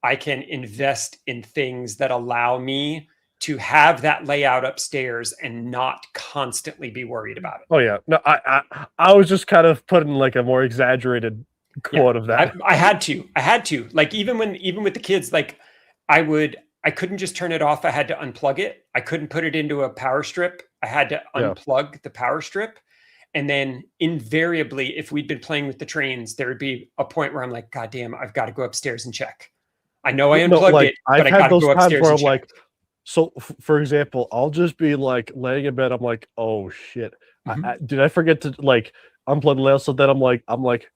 invest in things that allow me to have that layout upstairs and not constantly be worried about it. Oh yeah, no, I was just kind of putting like a more exaggerated quote of that. I had to like even with the kids, like I couldn't just turn it off. I had to unplug it. I couldn't put it into a power strip. I had to unplug the power strip. And then invariably, if we'd been playing with the trains, there would be a point where I'm like, God damn, I've got to go upstairs and check. I know I unplugged it, but I got to go upstairs and check. Like, so for example, I'll just be like laying in bed. I'm like, oh shit. Mm-hmm. Did I forget to like unplug the layout? So then I'm like,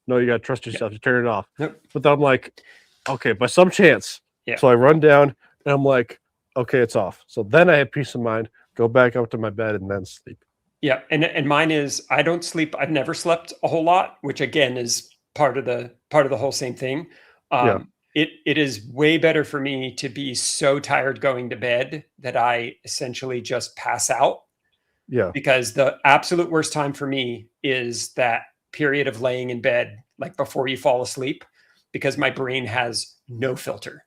no, you got to trust yourself to turn it off. Yep. But then I'm like, okay, by some chance. Yeah. So I run down, And I'm like, okay, it's off. So then I have peace of mind, go back up to my bed and then sleep. Yeah, and mine is I don't sleep. I've never slept a whole lot, which again is part of the whole same thing. Yeah. It is way better for me to be so tired going to bed that I essentially just pass out, Yeah. because the absolute worst time for me is that period of laying in bed, like before you fall asleep, because my brain has no filter.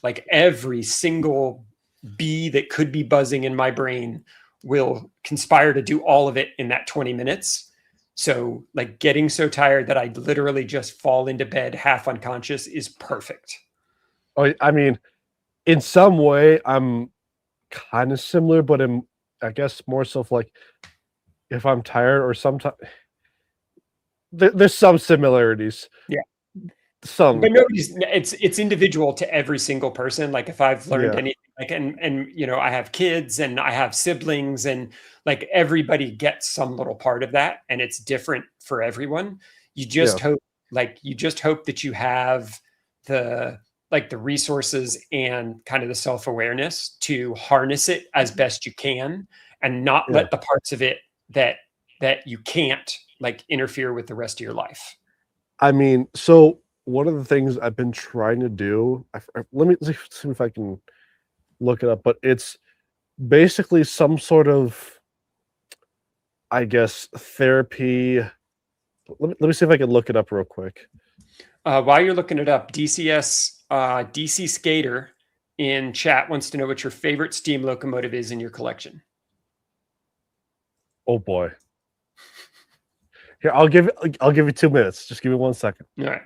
Like every single bee that could be buzzing in my brain will conspire to do all of it in that 20 minutes. So like getting so tired that I literally just fall into bed half unconscious is perfect. Oh, I mean, in some way, I'm kind of similar, but I guess more so like if I'm tired or sometimes there's some similarities. Yeah. Some. But it's individual to every single person. Like if I've learned Yeah. anything, like, and you know, I have kids and I have siblings, and like everybody gets some little part of that, and it's different for everyone. You just hope that you have the resources and kind of the self-awareness to harness it as best you can, and not Yeah. let the parts of it that you can't like interfere with the rest of your life. I mean, so one of the things I've been trying to do, let me see if I can look it up, but it's basically some sort of, I guess, therapy. Let me see if I can look it up real quick. While you're looking it up, DC Skater in chat wants to know what your favorite steam locomotive is in your collection. Oh boy. Here, I'll give you 2 minutes. Just give me 1 second. All right.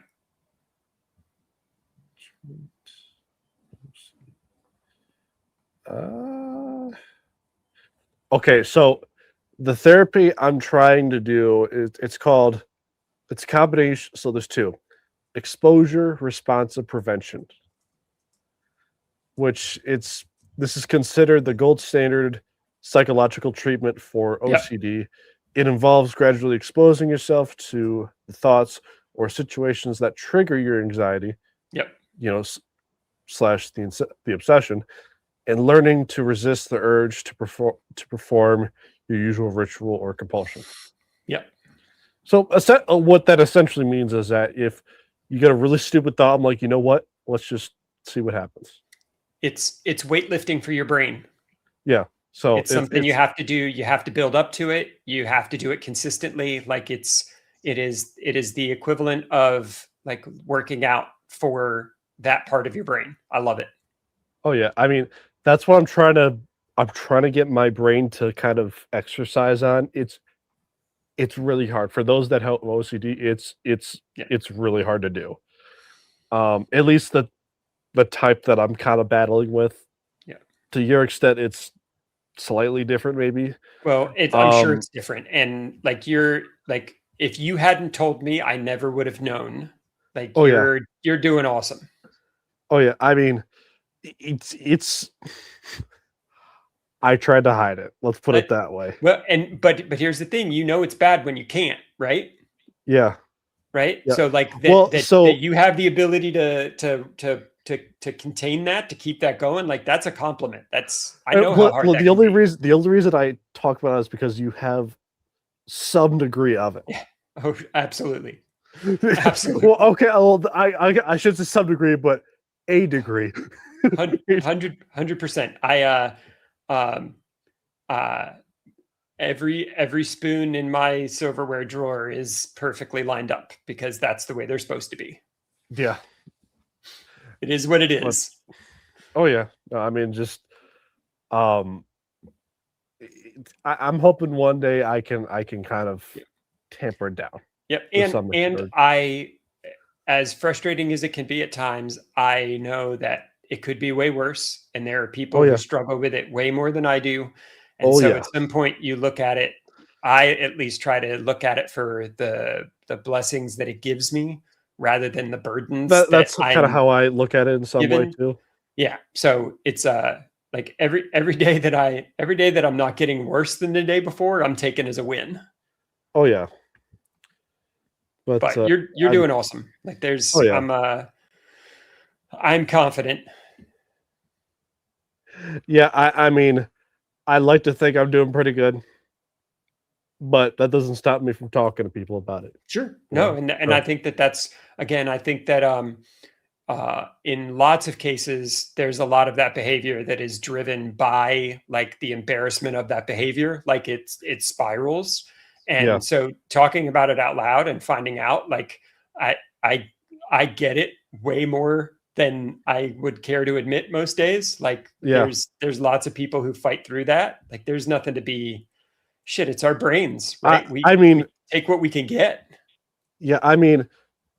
Okay, so the therapy I'm trying to do is it's a combination. So there's two: exposure responsive prevention, which this is considered the gold standard psychological treatment for OCD. Yep. It involves gradually exposing yourself to the thoughts or situations that trigger your anxiety. Yep. You know, slash the obsession, and learning to resist the urge to perform your usual ritual or compulsion. Yep. So what that essentially means is that if you get a really stupid thought, I'm like, you know what? Let's just see what happens. It's weightlifting for your brain. Yeah. So it's something you have to do. You have to build up to it. You have to do it consistently. Like it is the equivalent of like working out for that part of your brain. I love it. Oh yeah. I mean, that's what I'm trying to get my brain to kind of exercise on. It's really hard for those that have OCD. It's really hard to do. At least the type that I'm kind of battling with. Yeah. To your extent, it's slightly different, maybe. Well, I'm sure it's different. And like if you hadn't told me, I never would have known. Like you're doing awesome. Oh yeah. I mean, it's I tried to hide it. Let's put it that way. Well, but here's the thing, it's bad when you can't, right? Yeah. Right. Yeah. So like that you have the ability to contain that, to keep that going. Like that's a compliment. I know how hard. Well, the only reason I talk about it is because you have some degree of it. Yeah. Oh, absolutely. Absolutely. Well, okay. Well, I should say some degree, but a degree. 100%. Every spoon in my silverware drawer is perfectly lined up because that's the way they're supposed to be. Yeah. It is what it is. Oh yeah. No, I mean, just I'm hoping one day I can kind of tamper it down. Yep. And I, as frustrating as it can be at times, I know that it could be way worse, and there are people who struggle with it way more than I do. And at some point you look at it, I at least try to look at it for the blessings that it gives me rather than the burdens. That's kind of how I look at it in some way too. Yeah. So it's like every day that I'm not getting worse than the day before, I'm taking as a win. Oh yeah. But you're doing awesome. Like I'm confident Yeah, I mean, I like to think I'm doing pretty good, but that doesn't stop me from talking to people about it. Sure. You No, know? and So, I think that that's again, I think that in lots of cases, there's a lot of that behavior that is driven by like the embarrassment of that behavior, like it spirals. yeah, And so talking about it out loud and finding out, like I I I get it way more than I would care to admit most days. Like yeah. there's lots of people who fight through that. Like there's nothing to be shit, it's our brains, I right? I We mean, take what we can get. yeah, I mean,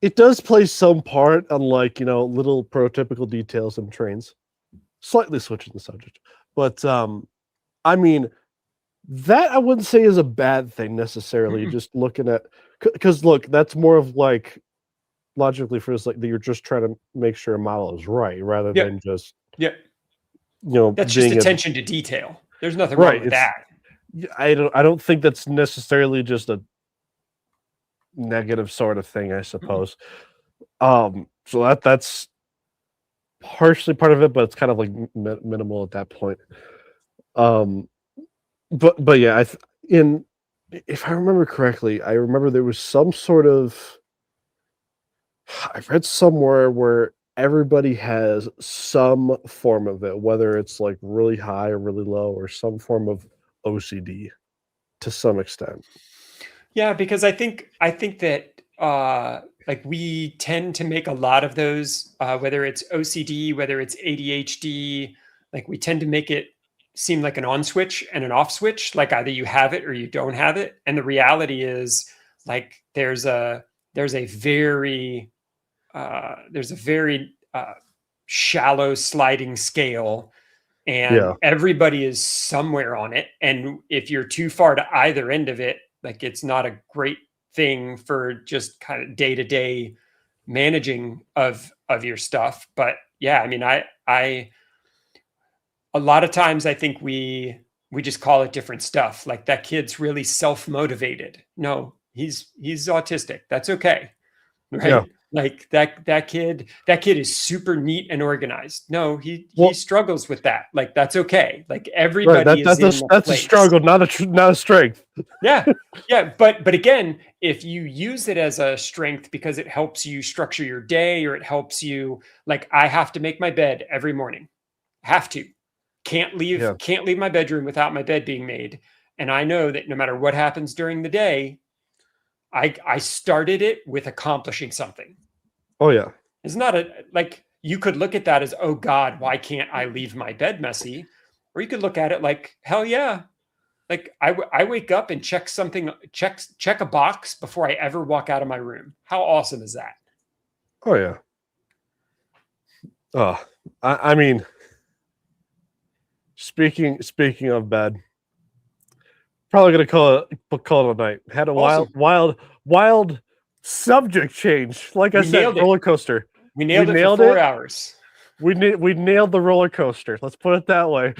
it does play some part on like, little prototypical details in trains. Slightly switching the subject. But I mean, that I wouldn't say is a bad thing necessarily. Mm-mm. Just looking at, because look, that's more of like logically for us, like that you're just trying to make sure a model is right rather Yeah. than just Yeah. That's just being as attention to detail. There's nothing wrong right. with It's that. I don't think that's necessarily just a negative sort of thing, I Mm-mm. suppose. So that's partially part of it, but it's kind of like minimal at that point. Um, but yeah, if I remember correctly, I remember there was some sort of I've read somewhere where everybody has some form of it, whether it's like really high or really low, or some form of OCD to some extent. Yeah, because I think that like we tend to make a lot of those, whether it's OCD, whether it's ADHD, like we tend to make it seem like an on switch and an off switch, like either you have it or you don't have it. And the reality is like there's a very shallow sliding scale, and Yeah, everybody is somewhere on it. And if you're too far to either end of it, like it's not a great thing for just kind of day to day managing of your stuff. But yeah, I mean, I a lot of times I think we just call it different stuff. Like that kid's really self motivated. No, he's autistic. That's okay, yeah. right? Like that kid is super neat and organized. No, he Well, struggles with that. Like that's okay. Like right. everybody That is that's in a a that's a place. struggle, not a strength. Yeah. Yeah, but again, if you use it as a strength because it helps you structure your day, or it helps you, like I have to make my bed every morning. Have to. Can't leave Yeah. can't leave my bedroom without my bed being made. And I know that no matter what happens during the day, I started it with accomplishing something. Oh yeah. It's not a like you could look at that as, oh God, why can't I leave my bed messy? Or you could look at it like, hell yeah. Like I wake up and check a box before I ever walk out of my room. How awesome is that? Oh yeah. Oh, I mean, speaking of bed, probably gonna call it a night. Had a Awesome. wild subject change. Like I We said, nailed it. roller coaster. We nailed it for nailed 4 it. hours. We nailed the roller coaster. Let's put it that way.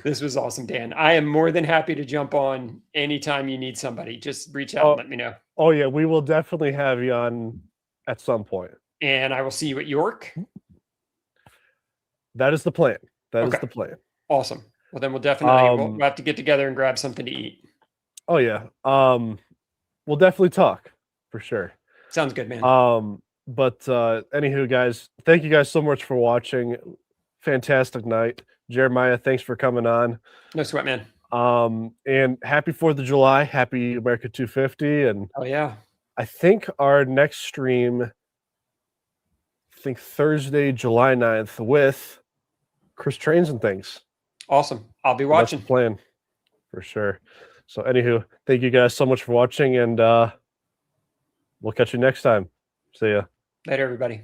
This was awesome, Dan. I am more than happy to jump on anytime you need somebody. Just reach out and let me know. Oh yeah, we will definitely have you on at some point. And I will see you at York. That is the plan. That is Okay. the plan. Awesome. Well, then we'll definitely we'll have to get together and grab something to eat. Oh yeah. We'll definitely talk for sure. Sounds good, man. But anywho, guys, thank you guys so much for watching. Fantastic night. Jeremiah, thanks for coming on. No sweat, man. And happy 4th of July, happy America 250. And Oh yeah. I think our next stream, Thursday, July 9th with Chris Trains and Things. Awesome. I'll be That's watching. the plan for sure. So anywho, thank you guys so much for watching, and we'll catch you next time. See ya. Later, everybody.